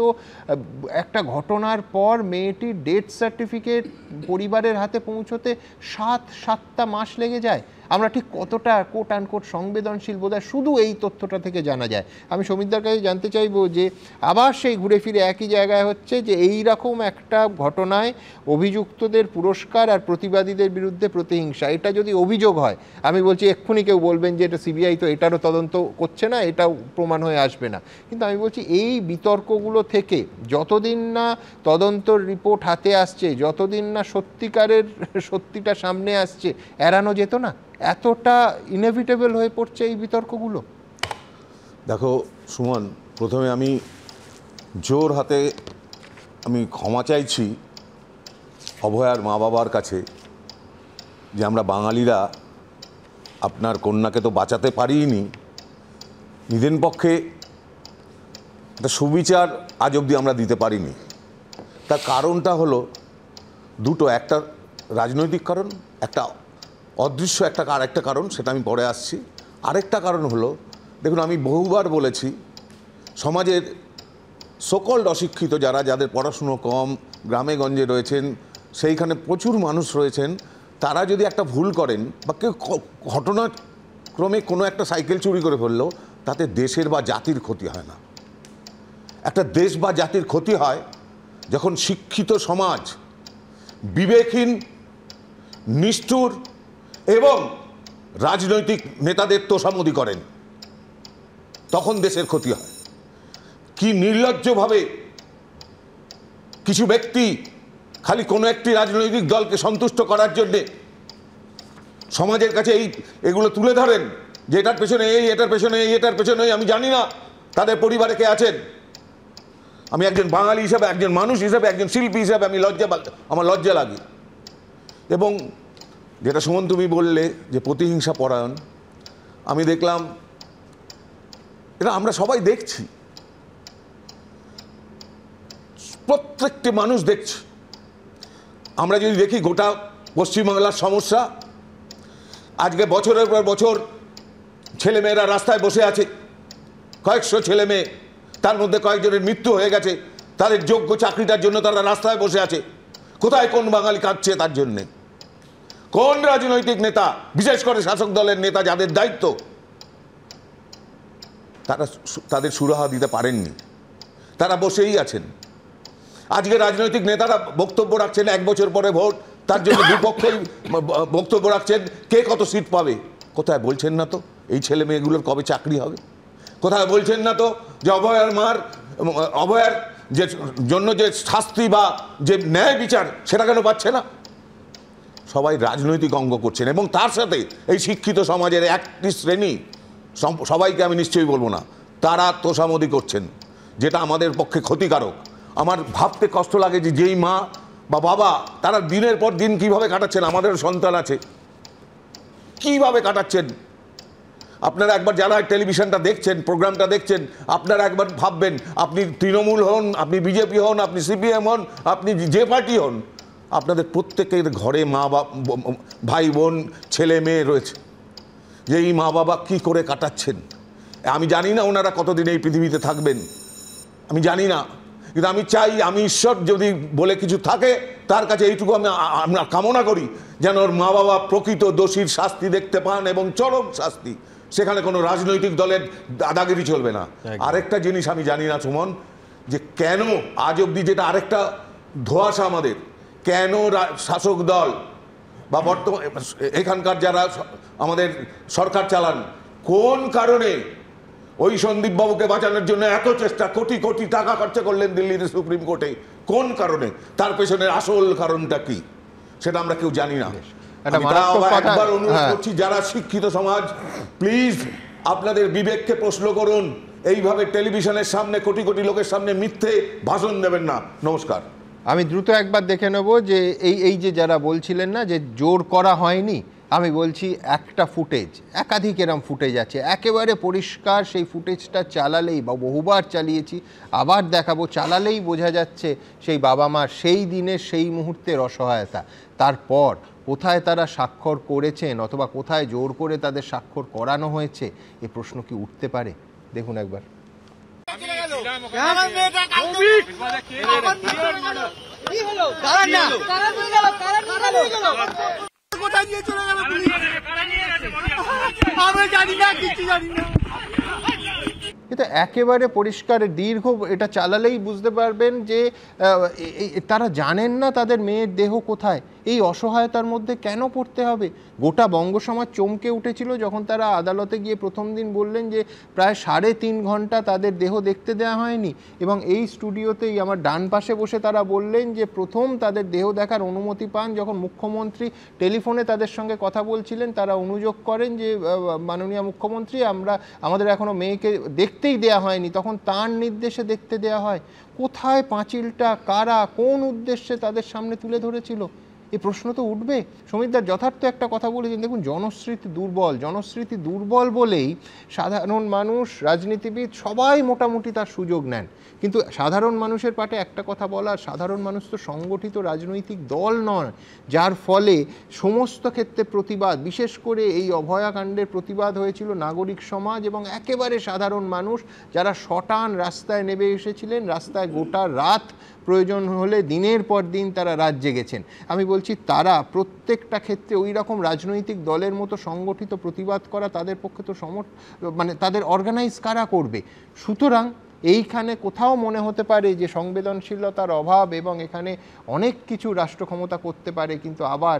Speaker 1: একটা ঘটনার পর মেয়েটির ডেথ সার্টিফিকেট পরিবারের হাতে পৌঁছতে 7 মাস লেগে যায়। আমরা ঠিক কতটা কোট আনকোট সংবেদনশীল বোধহয় শুধু এই তথ্যটা থেকে জানা যায়। আমি সমীরদার কাছে জানতে চাইবো যে আবার সেই ঘুরে ফিরে একই জায়গায় হচ্ছে যে এই রকম একটা ঘটনায় অভিযুক্তদের পুরস্কার আর প্রতিবাদীদের বিরুদ্ধে প্রতিহিংসা, এটা যদি অভিযোগ হয় আমি বলছি এক্ষুনি কেউ বলবেন যে এটা সিবিআই তো এটারও তদন্ত করছে না, এটাও প্রমাণ হয়ে আসবে না। কিন্তু আমি বলছি এই বিতর্কগুলো থেকে যতদিন না তদন্তর রিপোর্ট হাতে আসছে, যতদিন না সত্যিটা সামনে আসছে, এড়ানো যেত না। এতটা ইনএভিটেবল হয়ে পড়ছে এই বিতর্কগুলো।
Speaker 2: দেখো সুমন, প্রথমে আমি জোর হাতে আমি ক্ষমা চাইছি অভয়ার মা বাবার কাছে যে আমরা বাঙালিরা আপনার কন্যাকে তো বাঁচাতে পারিনি, নিদেন পক্ষে একটা সুবিচার আজ অবধি আমরা দিতে পারিনি। তার কারণটা হলো দুটো, একটা রাজনৈতিক কারণ, একটা অদৃশ্য আরেকটা কারণ, সেটা আমি পরে আসছি। আরেকটা কারণ হলো, দেখুন আমি বহুবার বলেছি সমাজের সকল অশিক্ষিত যাদের পড়াশুনো কম, গ্রামে গঞ্জে রয়েছেন, সেইখানে প্রচুর মানুষ রয়েছেন, তারা যদি একটা ভুল করেন বা কেউ ঘটনাক্রমে কোনো একটা সাইকেল চুরি করে ফেললো, তাতে দেশের বা জাতির ক্ষতি হয় না। একটা দেশ বা জাতির ক্ষতি হয় যখন শিক্ষিত সমাজ বিবেকহীন, নিষ্ঠুর এবং রাজনৈতিক নেতাদের তোষামোদি করেন, তখন দেশের ক্ষতি হয়। কি নির্লজ্জভাবে কিছু ব্যক্তি খালি কোনো একটি রাজনৈতিক দলকে সন্তুষ্ট করার জন্যে সমাজের কাছে এগুলো তুলে ধরেন যে এটার পেছনে এটার পেছনে এটার পেছনে আমি জানি না তাদের পরিবারে কে আছেন। আমি একজন বাঙালি হিসাবে, একজন মানুষ হিসাবে, একজন শিল্পী হিসাবে আমার লজ্জা লাগে। এবং যেটা সুমন তুমি বললে যে প্রতিহিংসা পরায়ণ, আমি দেখলাম এটা আমরা সবাই দেখছি, প্রত্যেকটি মানুষ দেখছে। আমরা যদি দেখি গোটা পশ্চিমবাংলার সমস্যা, আজকে বছরের পর বছর ছেলেমেয়েরা রাস্তায় বসে আছে, কয়েকশো ছেলে মেয়ে, তার মধ্যে কয়েকজনের মৃত্যু হয়ে গেছে, তাদের যোগ্য চাকরিটার জন্য তারা রাস্তায় বসে আছে। কোথায় কোন বাঙালি কাঁদছে তার জন্যে? কোন রাজনৈতিক নেতা, বিশেষ করে শাসক দলের নেতা যাদের দায়িত্ব, তারা তাদের সুরাহা দিতে পারেননি, তারা বসেই আছেন। আজকে রাজনৈতিক নেতারা বক্তব্য রাখছেন, 1 বছর পরে ভোট, তার জন্য দুপক্ষই বক্তব্য রাখছেন কে কত সিট পাবে। কোথায় বলছেন না তো এই ছেলে মেয়েগুলোর কবে চাকরি হবে? কোথায় বলছেন না তো যে অভয়ার যে জন্য যে শাস্তি বা যে ন্যায় বিচার সেটা কেন পাচ্ছে না? সবাই রাজনৈতিক অঙ্গ করছেন এবং তার সাথে এই শিক্ষিত সমাজের একটি শ্রেণী, সবাইকে আমি নিশ্চয়ই বলবো না, তারা তোষামোদি করছেন, যেটা আমাদের পক্ষে ক্ষতিকারক। আমার ভাবতে কষ্ট লাগে যে যেই মা বা বাবা তারা দিনের পর দিন কিভাবে কাটাচ্ছেন, আমাদের সন্তান আছে, কিভাবে কাটাচ্ছেন। আপনারা একবার যারা টেলিভিশনটা দেখছেন, প্রোগ্রামটা দেখছেন, আপনারা একবার ভাববেন, আপনি তৃণমূল হন, আপনি বিজেপি হন, আপনি সিপিএম হন, আপনি যে পার্টি হন, আপনাদের প্রত্যেকের ঘরে মা ভাই বোন ছেলে মেয়ে রয়েছে, যে এই মা বাবা কী করে কাটাচ্ছেন। আমি জানি না ওনারা কতদিন এই পৃথিবীতে থাকবেন, আমি জানি না, কিন্তু আমি চাই, আমি ঈশ্বর যদি বলে কিছু থাকে তার কাছে এইটুকু আমরা কামনা করি যেন ওর মা বাবা প্রকৃত দোষীর শাস্তি দেখতে পান এবং চরম শাস্তি। সেখানে কোনো রাজনৈতিক দলের দাদাগিরি চলবে না। আরেকটা জিনিস আমি জানি না সুমন, যে কেন আজ অবধি, যেটা আরেকটা ধোঁয়াশা আমাদের, কেন শাসক দল বা বর্তমান এখানকার যারা আমাদের সরকার চালান, কোন কারণে ওই সন্দীপ বাবুকে বাঁচানোর জন্য এত চেষ্টা, কোটি কোটি টাকা খরচা করলেন দিল্লির সুপ্রিম কোর্টে, কোন কারণে? তার পেছনের আসল কারণটা কি সেটা আমরা কেউ জানি না। একবার অনুরোধ করছি, যারা শিক্ষিত সমাজ, প্লিজ আপনাদের বিবেককে প্রশ্ন করুন, এইভাবে টেলিভিশনের সামনে কোটি কোটি লোকের সামনে মিথ্যে ভাষণ দেবেন না। নমস্কার।
Speaker 1: আমি দ্রুত একবার দেখে নেব যে এই যে যারা বলছিলেন না যে জোর করা হয়নি, আমি বলছি একটা ফুটেজ, একাধিক এরম ফুটেজ আছে, একেবারে পরিষ্কার। সেই ফুটেজটা চালালেই, বা বহুবার চালিয়েছি, আবার দেখাবো, চালালেই বোঝা যাচ্ছে সেই বাবা মার সেই দিনের সেই মুহূর্তের অসহায়তা। তারপর কোথায় তারা স্বাক্ষর করেছেন অথবা কোথায় জোর করে তাদের স্বাক্ষর করানো হয়েছে, এ প্রশ্ন কি উঠতে পারে? দেখুন একবার। এটা একেবারে পরিষ্কার, দীর্ঘ, এটা চালালেই বুঝতে পারবেন যে তারা জানেন না তাদের মেয়ের দেহ কোথায়। এই অসহায়তার মধ্যে কেন পড়তে হবে? গোটা বঙ্গ সমাজ চমকে উঠেছিল যখন তারা আদালতে গিয়ে প্রথম দিন বললেন যে প্রায় 3.5 ঘন্টা তাদের দেহ দেখতে দেওয়া হয়নি, এবং এই স্টুডিওতেই আমার ডান পাশে বসে তারা বললেন যে প্রথম তাদের দেহ দেখার অনুমতি পান যখন মুখ্যমন্ত্রী টেলিফোনে তাদের সঙ্গে কথা বলছিলেন। তারা অনুযোগ করেন যে মাননীয় মুখ্যমন্ত্রী, আমাদের এখনো মেয়েকে দেখতেই দেয়া হয়নি, তখন তার নির্দেশে দেখতে দেয়া হয়। কোথায় পাঁচিলটা কারা কোন উদ্দেশ্যে তাদের সামনে তুলে ধরেছিল, এই প্রশ্ন তো উঠবে। সমিতদার যথার্থ একটা কথা বলেছেন, দেখুন জনস্মৃতি দুর্বল বলেই সাধারণ মানুষ, রাজনীতিবিদ সবাই মোটামুটি তার সুযোগ নেন। কিন্তু সাধারণ মানুষের পাটে একটা কথা বলার, সাধারণ মানুষ তো সংগঠিত রাজনৈতিক দল নয়, যার ফলে সমস্ত ক্ষেত্রে প্রতিবাদ, বিশেষ করে এই অভয়াকাণ্ডের প্রতিবাদ হয়েছিল নাগরিক সমাজ এবং একেবারে সাধারণ মানুষ, যারা শটান রাস্তায় নেমে এসেছিলেন, রাস্তায় গোটা রাত, প্রয়োজন হলে দিনের পর দিন তারা রাত জেগেছেন। আমি বলছি তারা প্রত্যেকটা ক্ষেত্রে ওই রকম রাজনৈতিক দলের মতো সংগঠিত প্রতিবাদ করা তাদের পক্ষে তো তাদের অর্গানাইজ কারা করবে? সুতরাং এইখানে কোথাও মনে হতে পারে যে সংবেদনশীলতার অভাব এবং এখানে অনেক কিছু রাষ্ট্র ক্ষমতা করতে পারে, কিন্তু আবার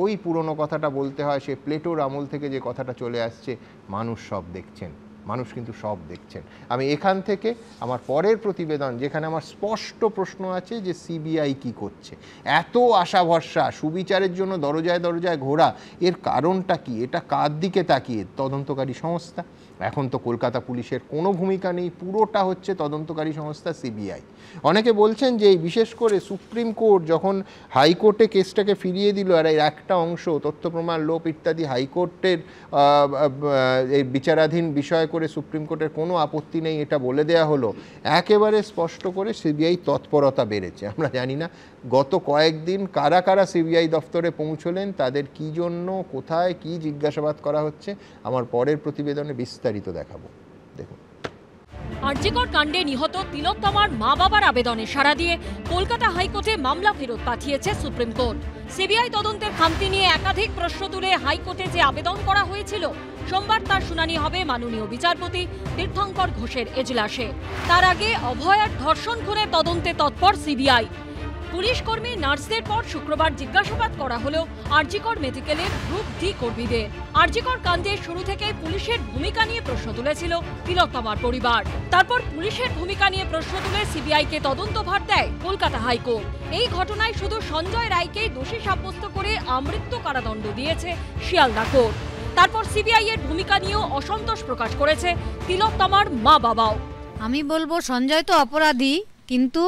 Speaker 1: ওই পুরনো কথাটা বলতে হয়, সে প্লেটোর আমল থেকে যে কথাটা চলে আসছে, মানুষ সব দেখছেন, মানুষ কিন্তু সব দেখছেন। আমি এখান থেকে আমার পরের প্রতিবেদন, যেখানে আমার স্পষ্ট প্রশ্ন আছে যে সিবিআই কি করছে, এত আশা ভরসা, সুবিচারের জন্য দরজায় দরজায় ঘোরা, এর কারণটা কি? এটা কার দিকে তাকিয়ে? তদন্তকারী সংস্থা। এখন তো কলকাতা পুলিশের কোনো ভূমিকা নেই, পুরোটা হচ্ছে তদন্তকারী সংস্থা সিবিআই। অনেকে বলছেন যে বিশেষ করে সুপ্রিম কোর্ট যখন হাইকোর্টে কেসটাকে ফিরিয়ে দিল, আর এর একটা অংশ তথ্য প্রমাণ লোপ ইত্যাদি হাইকোর্টের এই বিচারাধীন বিষয় করে সুপ্রিম কোর্টের কোনো আপত্তি নেই এটা বলে দেয়া হলো, একেবারে স্পষ্ট করে সিবিআই তৎপরতা বেড়েছে। আমরা জানি না গত কয়েকদিন কারা কারা সিবিআই দফতরে পৌঁছলেন, তাদের কি জন্য, কোথায়, কি জিজ্ঞাসাবাদ করা হচ্ছে, আমার পরের প্রতিবেদনে বিস্তারিত দেখাবো। দেখুন,
Speaker 15: আরজিকর কাণ্ডে নিহত তিলোত্তমার মা বাবার আবেদনে সাড়া দিয়ে কলকাতা হাইকোর্টে মামলা ফেরত পাঠিয়েছে সুপ্রিম কোর্ট। সিবিআই তদন্তের খামতি নিয়ে একাধিক প্রশ্ন তুলে হাইকোর্টে যে আবেদন করা হয়েছিল, সোমবার তার শুনানি হবে মাননীয় বিচারপতি তীর্থঙ্কর ঘোষের এজলাসে। তার আগে অভয়ার ধর্ষণ খুনে তদন্তে তৎপর সিবিআই। পুলিশ কর্মী নার্সদের পর শুক্রবার জিজ্ঞাসাবাদ করা হলো আরজিকর মেডিকেলের গ্রুপ ডি কর্মীদের। আরজিকর কাণ্ডে শুরু থেকে পুলিশের ভূমিকা নিয়ে প্রশ্ন তুলেছিল তিলোত্তমার পরিবার। তারপর পুলিশের ভূমিকা নিয়ে প্রশ্ন তুলে সিবিআইকে তদন্তভার দেয় কলকাতা হাইকোর্ট। এই ঘটনায় শুধু সঞ্জয় রায়কেই দোষী সাব্যস্ত করে আমৃত্যু কারাদণ্ড দিয়েছে শিয়ালদা কোর্ট। তারপর সিবিআই এর ভূমিকা নিয়েও অসন্তোষ প্রকাশ করেছে তিলোত্তমার মা বাবাও।
Speaker 10: আমি বলবো সঞ্জয় তো অপরাধী, কিন্তু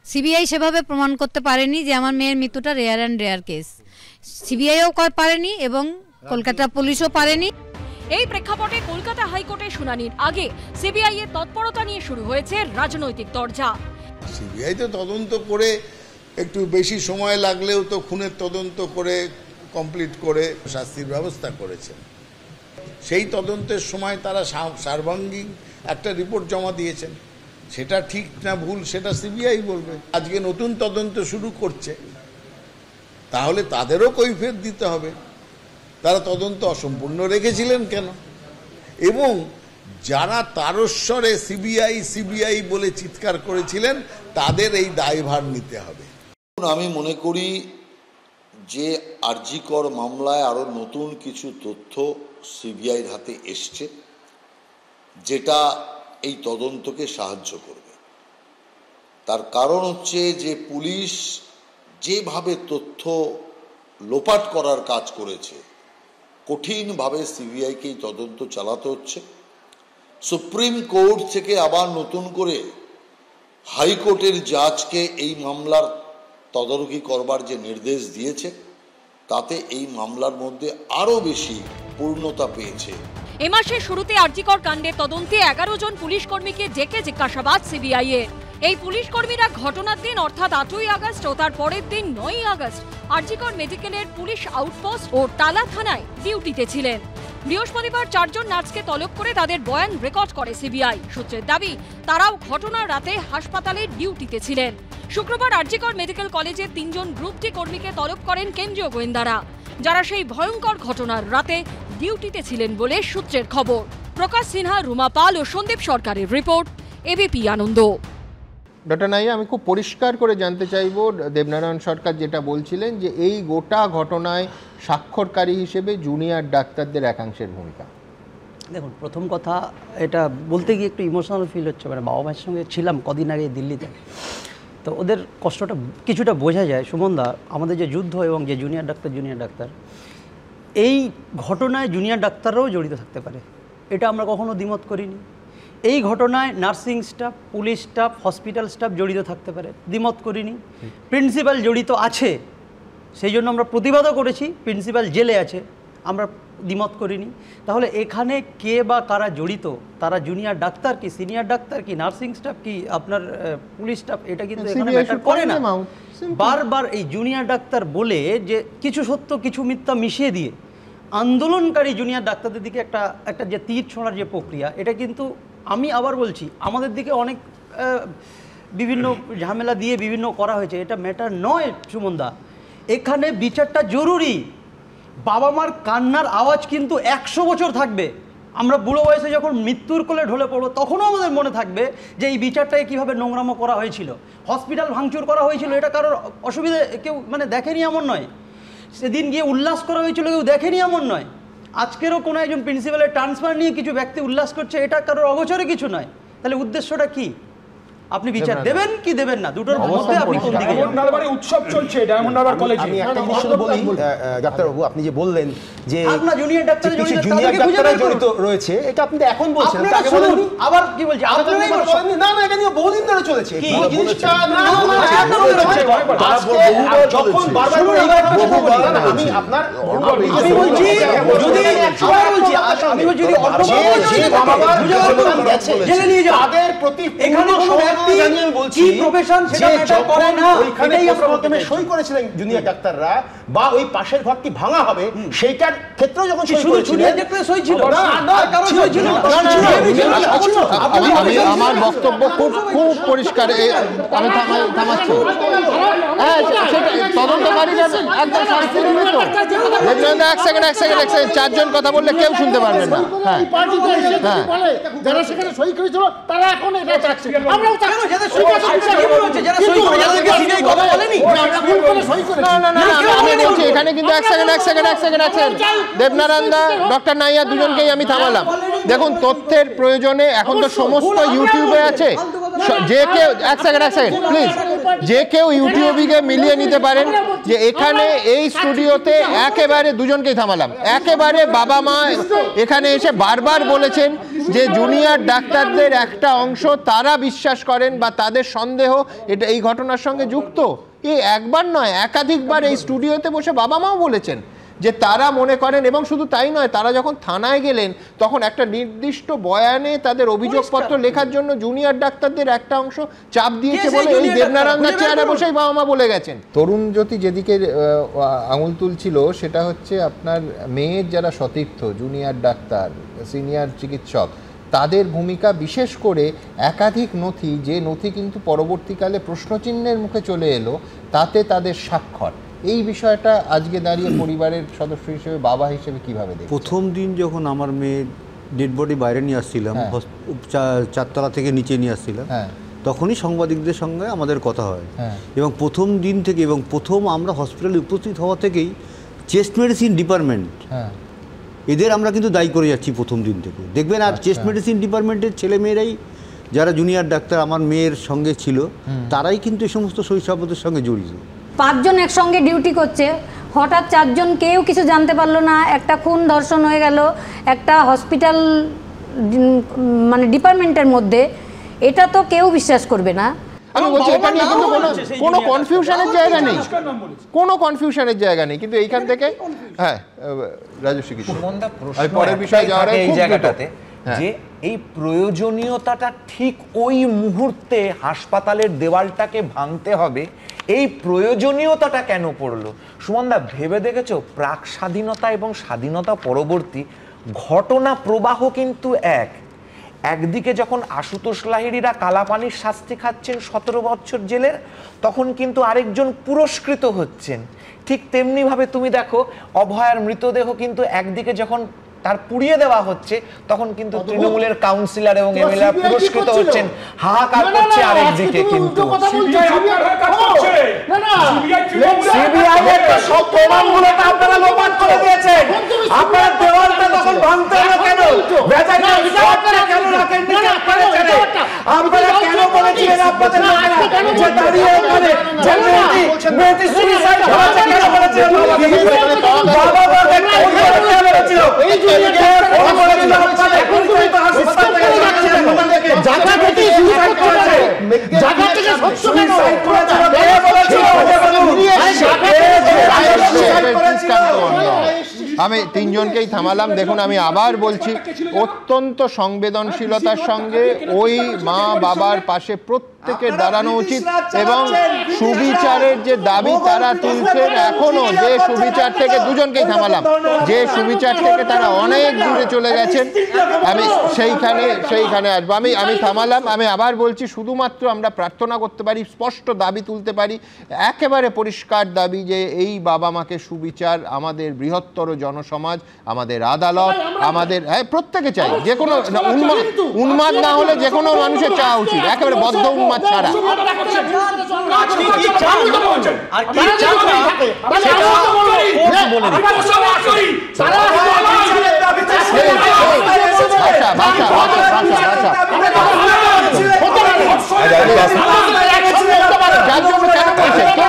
Speaker 10: সিবিআই সেভাবে প্রমাণ করতে পারেনি যে আমার মেয়ের মৃত্যুটা রেয়ার অ্যান্ড রেয়ার কেস। সিবিআইও পারেনি এবং কলকাতা পুলিশও পারেনি।
Speaker 15: এই প্রেক্ষাপটে কলকাতা হাইকোর্টে শুনানির আগে সিবিআই এর তৎপরতা নিয়ে শুরু হয়েছে রাজনৈতিক তরজা।
Speaker 8: সিবিআই তো তদন্ত করে একটু বেশি সময় লাগলেও তো খুনের তদন্ত করে কমপ্লিট করে শাস্তির ব্যবস্থা করেছেন। সেই তদন্তের সময় তারা সার্বাঙ্গীন একটা রিপোর্ট জমা দিয়েছেন। সেটা ঠিক না ভুল সেটা সিবিআই বলবে। আজকে নতুন তদন্ত শুরু করছে, তাহলে তাদেরও কৈফিয়ত দিতে হবে তারা তদন্ত অসম্পূর্ণ রেখেছিলেন কেন, এবং যারা তারস্বরে সিবিআই সিবিআই বলে চিৎকার করেছিলেন তাদের এই দায়ভার নিতে হবে।
Speaker 12: আমি মনে করি যে আরজিকর মামলায় আরো নতুন কিছু তথ্য সিবিআইর হাতে এসছে, যেটা এই তদন্তকে সাহায্য করবে। তার কারণ হচ্ছে যে পুলিশ যেভাবে তথ্য লোপাট করার কাজ করেছে, কঠিনভাবে সিবিআইকে এই তদন্ত চালাতে হচ্ছে। সুপ্রিম কোর্ট থেকে আবার নতুন করে হাইকোর্টের জাজকে এই মামলার তদারকি করবার যে নির্দেশ দিয়েছে, তাতে এই মামলার মধ্যে আরো বেশি পূর্ণতা পেয়েছে।
Speaker 15: এ মাসের শুরুতে আরজিকর কাণ্ডে তদন্তে 11 জন পুলিশ কর্মীকে ডেকে জিজ্ঞাসাবাদ সিবিআই এর। এই পুলিশ কর্মীরা ঘটনার দিন অর্থাৎ 8ই আগস্ট ও তার পরের দিন 9ই আগস্ট আরজিকর মেডিকেলের পুলিশ আউটপোস্ট ও টালা থানায় ডিউটিতে ছিলেন। বৃহস্পতিবার 4 জন নার্সকে তলব করে তাদের বয়ান রেকর্ড করে সিবিআই। সূত্রের দাবি, তারাও ঘটনার রাতে হাসপাতালে ডিউটিতে ছিলেন। শুক্রবার আরজিকর মেডিকেল কলেজের 3 জন গ্রুপ ডি কর্মীকে তলব করেন কেন্দ্রীয় গোয়েন্দারা, যারা সেই ভয়ঙ্কর ঘটনার রাতে ডিউটিতে ছিলেন বলে সূত্রের খবর। প্রকাশ সিনহা, রুমা পাল ও সন্দীপ সরকারের রিপোর্ট, এবিপি আনন্দ।
Speaker 1: ডক্টর নাইয়া, আমি খুব পরিষ্কার করে জানতে চাইব, দেবনারায়ণ সরকার যেটা বলছিলেন যে এই গোটা ঘটনায় স্বাক্ষরকারী হিসেবে জুনিয়র ডাক্তারদের একাংশের ভূমিকা।
Speaker 21: দেখুন, প্রথম কথা, এটা বলতে গিয়ে একটু ইমোশনাল ফিল হচ্ছে। মানে বাবা মায়ের সঙ্গে ছিলাম কদিন আগে দিল্লিতে, তো ওদের কষ্টটা কিছুটা বোঝা যায়। সুমনদা, আমাদের যে যুদ্ধ এবং যে জুনিয়র ডাক্তার, এই ঘটনায় জুনিয়র ডাক্তাররাও জড়িত থাকতে পারে, এটা আমরা কখনো দ্বিমত করিনি। এই ঘটনায় nursing staff, police staff, hospital staff জড়িত থাকতে পারে, দ্বিমত করিনি। প্রিন্সিপাল জড়িত আছে, সেই জন্য আমরা প্রতিবাদও করেছি। প্রিন্সিপাল জেলে আছে, আমরা দ্বিমত করিনি। তাহলে এখানে কে বা কারা জড়িত, তারা জুনিয়র ডাক্তার কি, সিনিয়র ডাক্তার কি, নার্সিং স্টাফ কি, আপনার পুলিশ স্টাফ, এটা কিন্তু এখানে ম্যাটার করে না। বারবার এই জুনিয়র ডাক্তার বলে যে কিছু সত্য কিছু মিথ্যা মিশিয়ে দিয়ে আন্দোলনকারী জুনিয়র ডাক্তারদের দিকে একটা যে তীর ছোঁড়ার যে প্রক্রিয়া, এটা কিন্তু আমি আবার বলছি, আমাদের দিকে অনেক বিভিন্ন ঝামেলা দিয়ে বিভিন্ন করা হয়েছে, এটা ম্যাটার নয় সুমনদা। এখানে বিচারটা জরুরি। বাবা মার কান্নার আওয়াজ কিন্তু 100 বছর থাকবে। আমরা বুড়ো বয়সে যখন মৃত্যুর কোলে ঢলে পড়বো, তখনও আমাদের মনে থাকবে যে এই বিচারটাকে কীভাবে নোংরামো করা হয়েছিল, হসপিটাল ভাঙচুর করা হয়েছিল, এটা কারোর অসুবিধে কেউ দেখেনি এমন নয়। সেদিন গিয়ে উল্লাস করা হয়েছিল, কেউ দেখেনি এমন নয়। আজকেরও কোনো একজন প্রিন্সিপালের ট্রান্সফার নিয়ে কিছু ব্যক্তি উল্লাস করছে, এটা কারোর অগোচরে কিছু নয়। তাহলে উদ্দেশ্যটা কি? আপনি বিচার দেবেন কি দেবেন না, দুটোর মধ্যে আপনি কোন দিকে যাবেন?
Speaker 16: উৎসব চলছে ডায়মন্ড হারবার কলেজে।
Speaker 11: আমি একটা জিনিস বলি ডাক্তারবাবু, আপনি যে বললেন যে
Speaker 21: আপনার জুনিয়র ডাক্তার
Speaker 11: জুনিয়র ডাক্তাররা জড়িত রয়েছে, এটা আপনি এখন বলছেন, আগে বলেন আবার কি বলছেন? আপনারাই বলেন না, না এটা নিয়ে বহুদিন ধরে চলেছে এই জিনিসটা। যখন বারবার আমি আপনার আমি বলছি যদি আবার বলছি আমি যদি জেলে নিয়ে যাও তাদের প্রতি এখানে আমি বলছি প্রফেশন সেটা ম্যাটার করে না। এটাই আমরা প্রথমে সই করেছিলেন জুনিয়র ডাক্তাররা, বা ওই পাশের ঘরটি ভাঙা হবে সেইটার ক্ষেত্রেও যখন সই করেছিলেন জুনিয়র ডাক্তার সই ছিল না, না কারণ সই ছিল না।
Speaker 1: আমার বক্তব্য খুব পরিষ্কার, আমি থামাচ্ছি। হ্যাঁ, তদন্তকারীরা একদম শাস্তি দেবে তো। এক সেকেন্ড, চারজন কথা বললে কেউ শুনতে পারবেন না। হ্যাঁ,
Speaker 23: যারা সেখানে সই করেছিল তারা এখন এটা চাচ্ছে, আমরাও চাচ্ছি যারা সই করেছে, যারা সই করে যাদেরকে সিবিআই কথা বলেনি,
Speaker 1: আমি বলছি এখানে কিন্তু এক সেকেন্ড দেবনারায়ণ দা, ডক্টর নাইয়া দুজনকেই আমি থামালাম। দেখুন, তথ্যের প্রয়োজনে এখন তো সমস্ত ইউটিউবে আছে, যে কেউ এক সেকেন্ড প্লিজ, যে কেউ ইউটিউবে মিলিয়ে নিতে পারেন যে এখানে এই স্টুডিওতে একেবারে দুজনকেই থামালাম, একেবারে বাবা মা এখানে এসে বারবার বলেছেন যে জুনিয়র ডাক্তারদের একটা অংশ তারা বিশ্বাস করেন বা তাদের সন্দেহ এটা এই ঘটনার সঙ্গে যুক্ত। এই একবার নয়, একাধিকবার এই স্টুডিওতে বসে বাবা মাও বলেছেন যে তারা মনে করেন, এবং শুধু তাই নয়, তারা যখন থানায় গেলেন তখন একটা নির্দিষ্ট বয়ানে তাদের অভিযোগপত্র লেখার জন্য জুনিয়র ডাক্তারদের একটা অংশ চাপ দিয়েছে বলে এই দেবনারায়ণদার চেয়ারে বসেই বাবা মা বলে গেছেন। তরুণ জ্যোতি যেদিকে আঙুল তুলছিল সেটা হচ্ছে আপনার মেয়ের যারা সতীর্থ জুনিয়র ডাক্তার, সিনিয়র চিকিৎসক, তাদের ভূমিকা, বিশেষ করে একাধিক নথি, যে নথি কিন্তু পরবর্তীকালে প্রশ্নচিহ্নের মুখে চলে এলো, তাতে তাদের স্বাক্ষর, এই বিষয়টা আজকে দাঁড়িয়ে পরিবারের সদস্য হিসেবে, বাবা হিসেবে কিভাবে দেখেন?
Speaker 13: প্রথম দিন যখন আমার মেয়ে ডেড বডি বাইরে নিয়ে আসছিলাম, চারতলা থেকে নিচে নিয়ে আসছিলাম, তখনই সাংবাদিকদের সঙ্গে আমাদের কথা হয়, এবং প্রথম দিন থেকে এবং প্রথম আমরা হসপিটালে উপস্থিত হওয়া থেকেই চেস্ট মেডিসিন ডিপার্টমেন্ট এদের আমরা কিন্তু দায়ী করে যাচ্ছি প্রথম দিন থেকে। দেখবেন আর চেস্ট মেডিসিন ডিপার্টমেন্টের ছেলেমেয়েরাই যারা জুনিয়র ডাক্তার আমার মেয়ের সঙ্গে ছিল, তারাই কিন্তু এই সমস্ত শৈশবদের সঙ্গে জড়িত।
Speaker 4: 5 জন একসঙ্গে ডিউটি করছে, হঠাৎ 4 জন কেউ কিছু জানতে পারলো না, একটা খুন ধর্ষণ হয়ে গেল একটা হসপিটাল মানে ডিপার্টমেন্টের মধ্যে, এটা তো কেউ বিশ্বাস করবে না।
Speaker 1: আমি বলছি এটা নিয়ে কিন্তু কোনো কনফিউশনের জায়গা নেই, কোনো কনফিউশনের জায়গা নেই, কিন্তু এইখান থেকে হ্যাঁ রাজস্বী কিছু পরের বিষয়ে যাওয়ার
Speaker 6: এই জায়গাটাতে যে এই প্রয়োজনীয়তাটা ঠিক ওই মুহূর্তে হাসপাতালের দেওয়ালটাকে ভাঙতে হবে, এই প্রয়োজনীয়তাটা কেন পড়লো? সুমনদা ভেবে দেখেছো, প্রাক স্বাধীনতা এবং স্বাধীনতা পরবর্তী ঘটনা প্রবাহ কিন্তু একদিকে যখন আশুতোষ লাহিড়ীরা কালাপানির শাস্তি খাচ্ছেন 17 বছর জেলের, তখন কিন্তু আরেকজন পুরস্কৃত হচ্ছেন। ঠিক তেমনি ভাবে তুমি দেখো অভয়ার মৃতদেহ কিন্তু একদিকে যখন তার পুড়িয়ে দেওয়া হচ্ছে, তখন কিন্তু তৃণমূলের কাউন্সিলর এবং এমএলএ পুরস্কৃত হচ্ছেন, হাহাকার করছে আরেকদিকে। কিন্তু সিবিআই এর তো সব প্রমাণগুলো আপনারা লোপাট করে দিয়েছেন, আপনারা দেওয়ালটা তখন ভাঙতে হলো কেন? বেজায় শর্টটা কেন রাখেন নি? আপনারা কেন বলেছিলেন আপনাদের যে দাঁড়িয়ে এখানে যে মেয়েটি সুইসাইড হয়েছে কেন বলেছিলেন? বাবা বাবা কেন বলেছিল? এই যে জায়গা থেকে সুইসাইড করেছে, জায়গা থেকে সুইসাইড করেছে
Speaker 1: আমি 3 জনকেই থামালাম। দেখুন, আমি আবার বলছি, অত্যন্ত সংবেদনশীলতার সঙ্গে ওই মা বাবার পাশে প্রত্যেকের দাঁড়ানো উচিত, এবং সুবিচারের যে দাবি তারা তুলছেন এখনো, যে সুবিচার থেকে, দুজনকেই থামালাম, যে সুবিচার থেকে তারা অনেক দূরে চলে গেছেন, আমি সেইখানে আসবো। আমি থামালাম। আমি আবার বলছি, শুধুমাত্র আমরা প্রার্থনা করতে পারি, স্পষ্ট দাবি তুলতে পারি, একেবারে পরিষ্কার দাবি যে এই বাবা মাকে সুবিচার, আমাদের বৃহত্তর জনসমাজ, আমাদের আদালত, আমাদের প্রত্যেকে চাই, যে কোনো উন্মাদ না হলে যে কোনো মানুষের চাওয়া উচিত, একেবারে বদ্ধ উন্মাদ মত ছাড়া।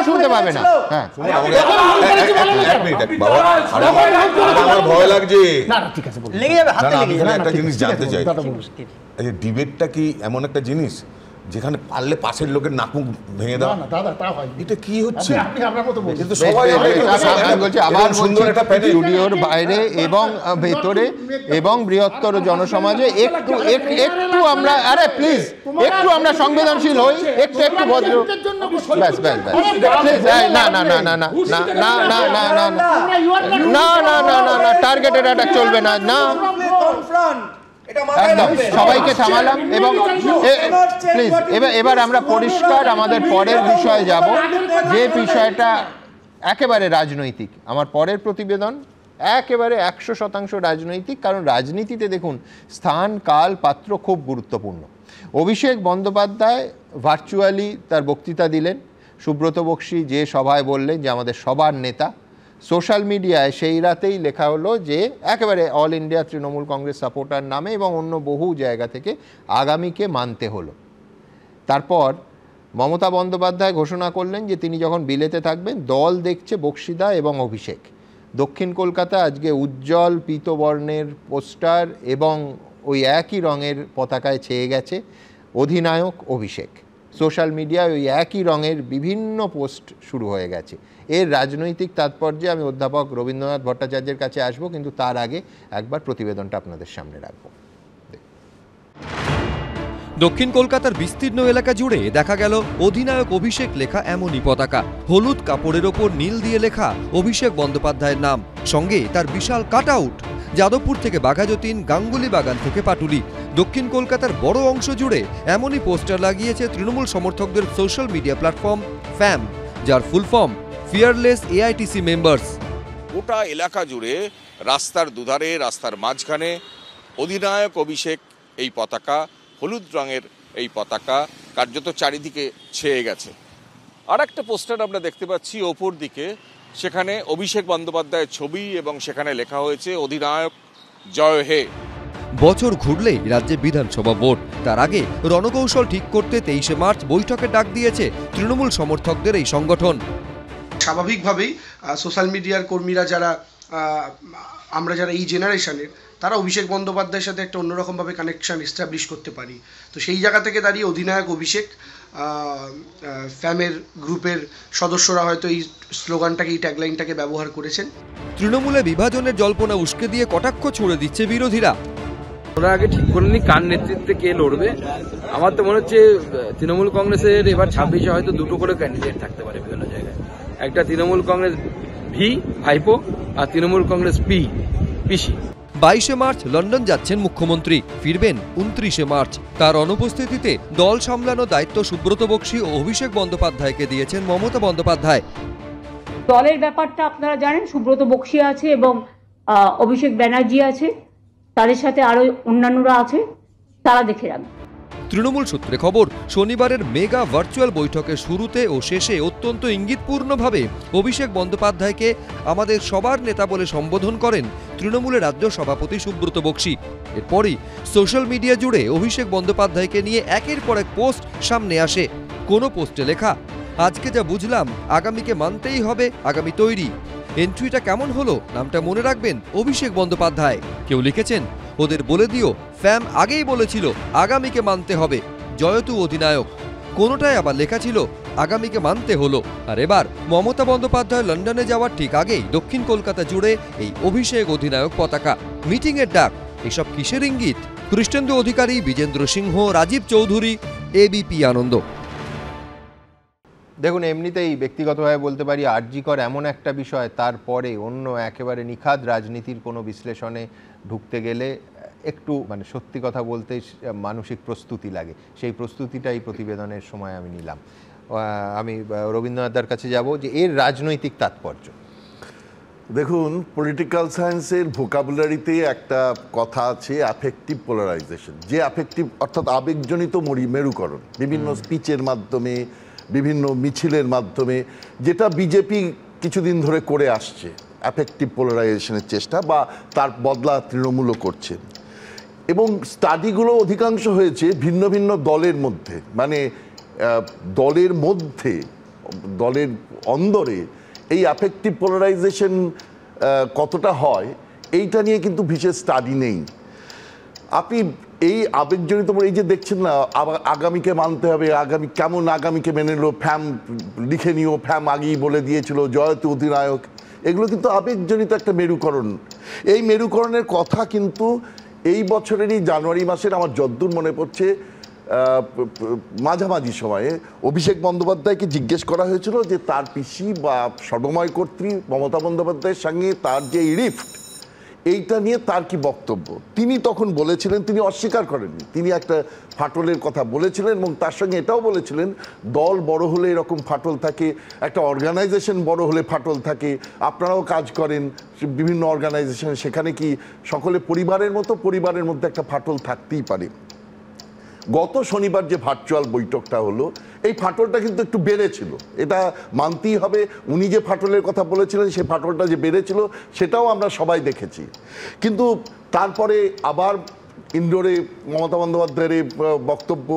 Speaker 1: শুনতে পাবে না।
Speaker 2: আমার ভয় লাগছে,
Speaker 21: লেগে যাবে, হাতে লেগে যাবে।
Speaker 2: একটা জিনিস জানতে চাই, ডিবেটটা কি এমন একটা জিনিস যেখানে পারলে পাশের লোকের নাক মুখ ভেঙে দাও? এটা কি হচ্ছে?
Speaker 1: স্টুডিওর বাইরে এবং ভেতরে এবং বৃহত্তর জনসমাজে একটু একটু আমরা, আরে প্লিজ একটু আমরা সংবেদনশীল হই, একটু একটু ভদ্র, ব্যাস ব্যাস ব্যাস, না না না না না না না না না না না না না না না টার্গেটেড অ্যাটাক চলবে না, না একদম সবাইকে থামালাম। এবং প্লিজ এবার আমরা পরিষ্কার আমাদের পরের বিষয়ে যাব, যে বিষয়টা একেবারে রাজনৈতিক। আমার পরের প্রতিবেদন একেবারে 100% রাজনৈতিক, কারণ রাজনীতিতে দেখুন স্থান কাল পাত্র খুব গুরুত্বপূর্ণ। অভিষেক বন্দ্যোপাধ্যায় ভার্চুয়ালি তার বক্তৃতা দিলেন, সুব্রত বক্সী যে সভায় বললেন যে আমাদের সবার নেতা। সোশ্যাল মিডিয়ায় সেই রাতেই লেখা হলো যে একেবারে all India Trinamool Congress supporter নামে এবং অন্য বহু জায়গা থেকে আগামীকে মানতে হলো। তারপর মমতা বন্দ্যোপাধ্যায় ঘোষণা করলেন যে তিনি যখন বিলেতে থাকবেন দল দেখছে বক্সিদা এবং অভিষেক। দক্ষিণ কলকাতা আজকে উজ্জ্বল পীতবর্ণের পোস্টার এবং ওই একই রঙের পতাকায় ছেয়ে গেছে অধিনায়ক অভিষেক। সোশ্যাল মিডিয়ায় ওই একই রঙের বিভিন্ন পোস্ট শুরু হয়ে গেছে। এর রাজনৈতিক তাৎপর্যে আমি অধ্যাপক রবীন্দ্রনাথ ভট্টাচার্যের কাছে আসবো, কিন্তু তার আগে একবার প্রতিবেদনটা আপনাদের সামনে রাখবো।
Speaker 17: দক্ষিণ কলকাতার বিস্তীর্ণ এলাকা জুড়ে দেখা গেল অধিনায়ক অভিষেক লেখা এমনই পতাকা। হলুদ কাপড়ের ওপর নীল দিয়ে লেখা অভিষেক বন্দ্যোপাধ্যায়ের নাম, সঙ্গে তার বিশাল কাট আউট। যাদবপুর থেকে বাঘাযতীন, গাঙ্গুলি বাগান থেকে পাটুলি, দক্ষিণ কলকাতার বড় অংশ জুড়ে এমনই পোস্টার লাগিয়েছে তৃণমূল সমর্থকদের সোশ্যাল মিডিয়া প্ল্যাটফর্ম ফ্যাম, যার full form fearless AITC members.
Speaker 18: গোটা এলাকা জুড়ে রাস্তার দুধারে, রাস্তার মাঝখানে অধিনায়ক অভিষেক এই পতাকা, হলুদ রঙের এই পতাকা কার্যত চারিদিকে ছেয়ে গেছে। আর একটা পোস্টার আমরা দেখতে পাচ্ছি ওপর দিকে, সেখানে অভিষেক বন্দ্যোপাধ্যায়ের ছবি এবং সেখানে লেখা হয়েছে অধিনায়ক জয় হে।
Speaker 17: বছর ঘুরলেই রাজ্যে বিধানসভা ভোট, তার আগে রণকৌশল ঠিক করতে 23শে মার্চ বৈঠকের ডাক দিয়েছে তৃণমূল সমর্থকদের এই সংগঠন।
Speaker 19: স্বাভাবিকভাবেই সোশ্যাল মিডিয়ার কর্মীরা যারা, আমরা যারা এই জেনারেশনের, তারা অভিষেক বন্দ্যোপাধ্যায়ের সাথে একটা অন্যরকমভাবে কানেকশন এস্টাবলিশ করতে পারি। তো সেই জায়গা থেকে দাঁড়িয়ে অধিনায়ক অভিষেক, ফ্যামের গ্রুপের সদস্যরা হয়তো এই স্লোগানটাকে, এই ট্যাগলাইনটাকে ব্যবহার করেছেন।
Speaker 17: তৃণমূলে বিভাজনের জল্পনা উস্কে দিয়ে কটাক্ষ ছুড়ে দিচ্ছে বিরোধীরা।
Speaker 20: ওরা আগে ঠিক করে নি কার নেতৃত্বে কে লড়বে। আমার তো মনে হচ্ছে তৃণমূল কংগ্রেসের এবার 26-এ হয়তো দুটো করে ক্যান্ডিডেট থাকতে পারে বিভিন্ন জায়গায়। একটা তৃণমূল কংগ্রেস ভি ভাইপো আর তৃণমূল কংগ্রেস পিসি।
Speaker 17: 22শে মার্চ লন্ডন যাচ্ছেন মুখ্যমন্ত্রী, ফিরবেন 29শে মার্চ। তার অনুপস্থিতিতে দল সামলানোর দায়িত্ব সুব্রত বক্সী ও অভিষেক বন্দ্যোপাধ্যায়কে দিয়েছেন মমতা বন্দ্যোপাধ্যায়।
Speaker 24: দলের ব্যাপারটা আপনারা জানেন, সুব্রত বক্সী আছে এবং অভিষেক ব্যানার্জি আছে, তাদের সাথে আরো অন্যান্যরা আছে, তারা দেখে রাখবে।
Speaker 17: তৃণমূল সূত্রে খবর, শনিবারের মেগা ভার্চুয়াল বৈঠকের শুরুতে ও শেষে অত্যন্ত ইঙ্গিতপূর্ণভাবে অভিষেক বন্দ্যোপাধ্যায়কে আমাদের সবার নেতা বলে সম্বোধন করেন তৃণমূলের রাজ্য সভাপতি সুব্রত বক্সী। এরপরই সোশ্যাল মিডিয়া জুড়ে অভিষেক বন্দ্যোপাধ্যায়কে নিয়ে একের পর এক পোস্ট সামনে আসে। কোনো পোস্টে লেখা, আজকে যা বুঝলাম আগামীকে মানতেই হবে, আগামী তৈরি। এন্ট্রিটা কেমন হলো, নামটা মনে রাখবেন অভিষেক বন্দ্যোপাধ্যায়। কেউ লিখেছেন, ওদের বলে দিও ফ্যাম আগেই বলেছিল আগামীকে মানতে হবে, জয়তু অধিনায়ক। কোনোটায় আবার লেখা ছিল আগামীকে মানতে হলো। আর এবার মমতা বন্দ্যোপাধ্যায় লন্ডনে যাওয়ার ঠিক আগেই দক্ষিণ কলকাতা জুড়ে এই অভিষেক অধিনায়ক পতাকা, মিটিংয়ের ডাক, এসব কিসের ইঙ্গিত? কৃষ্ণেন্দু অধিকারী, বিজেন্দ্র সিংহ, রাজীব চৌধুরী, এবিপি আনন্দ।
Speaker 1: দেখুন, এমনিতেই ব্যক্তিগতভাবে বলতে পারি আরজিকর এমন একটা বিষয়, তারপরে অন্য একেবারে নিখাদ রাজনীতির কোনো বিশ্লেষণে ঢুকতে গেলে একটু সত্যি কথা বলতে মানসিক প্রস্তুতি লাগে। সেই প্রস্তুতিটাই প্রতিবেদনের সময় আমি নিলাম। আমি রবীন্দ্রনাথদার কাছে যাব যে এর রাজনৈতিক তাৎপর্য।
Speaker 9: দেখুন, পলিটিক্যাল সায়েন্সের ভোকাবুলারিতে একটা কথা আছে, অ্যাফেক্টিভ পোলারাইজেশন। যে অ্যাফেক্টিভ অর্থাৎ আবেগজনিত মেরুকরণ, বিভিন্ন স্পিচের মাধ্যমে, বিভিন্ন মিছিলের মাধ্যমে, যেটা বিজেপি কিছুদিন ধরে করে আসছে, অ্যাফেক্টিভ পোলারাইজেশনের চেষ্টা, বা তার বদলা তৃণমূলও করছে। এবং স্টাডিগুলো অধিকাংশ হয়েছে ভিন্ন ভিন্ন দলের মধ্যে, মানে দলের মধ্যে, দলের অন্দরে এই অ্যাফেক্টিভ পোলারাইজেশন কতটা হয় এইটা নিয়ে কিন্তু বিশেষ স্টাডি নেই। আপনি এই আবেগজনিত, এই যে দেখছেন না, আগামীকে মানতে হবে, আগামী কেমন আগামীকে মেনে নিল, ফ্যাম লিখে নিও, ফ্যাম আগেই বলে দিয়েছিল, জয়তু অধিনায়ক, এগুলো কিন্তু আবেগজনিত একটা মেরুকরণ। এই মেরুকরণের কথা কিন্তু এই বছরেরই জানুয়ারি মাসের, আমার যদ্দূর মনে পড়ছে, মাঝামাঝি সময়ে অভিষেক বন্দ্যোপাধ্যায়কে জিজ্ঞেস করা হয়েছিল যে তার পিসি বা সর্বময় কর্ত্রী মমতা বন্দ্যোপাধ্যায়ের সঙ্গে তার যে রিফট, এইটা নিয়ে তার কি বক্তব্য। তিনি তখন বলেছিলেন, তিনি অস্বীকার করেননি, তিনি একটা ফাটলের কথা বলেছিলেন এবং তার সঙ্গে এটাও বলেছিলেন দল বড় হলে এরকম ফাটল থাকে, একটা অর্গানাইজেশন বড় হলে ফাটল থাকে, আপনারাও কাজ করেন বিভিন্ন অর্গানাইজেশন, সেখানে কি সকলে পরিবারের মতো, পরিবারের মধ্যে একটা ফাটল থাকতেই পারে। গত শনিবার যে ভার্চুয়াল বৈঠকটা হলো, এই ফাটলটা কিন্তু একটু বেড়েছিল, এটা মানতেই হবে। উনি যে ফাটলের কথা বলেছিলেন, সেই ফাটলটা যে বেড়েছিল সেটাও আমরা সবাই দেখেছি। কিন্তু তারপরে আবার ইন্ডোরে মমতা বন্দ্যোপাধ্যায়ের বক্তব্য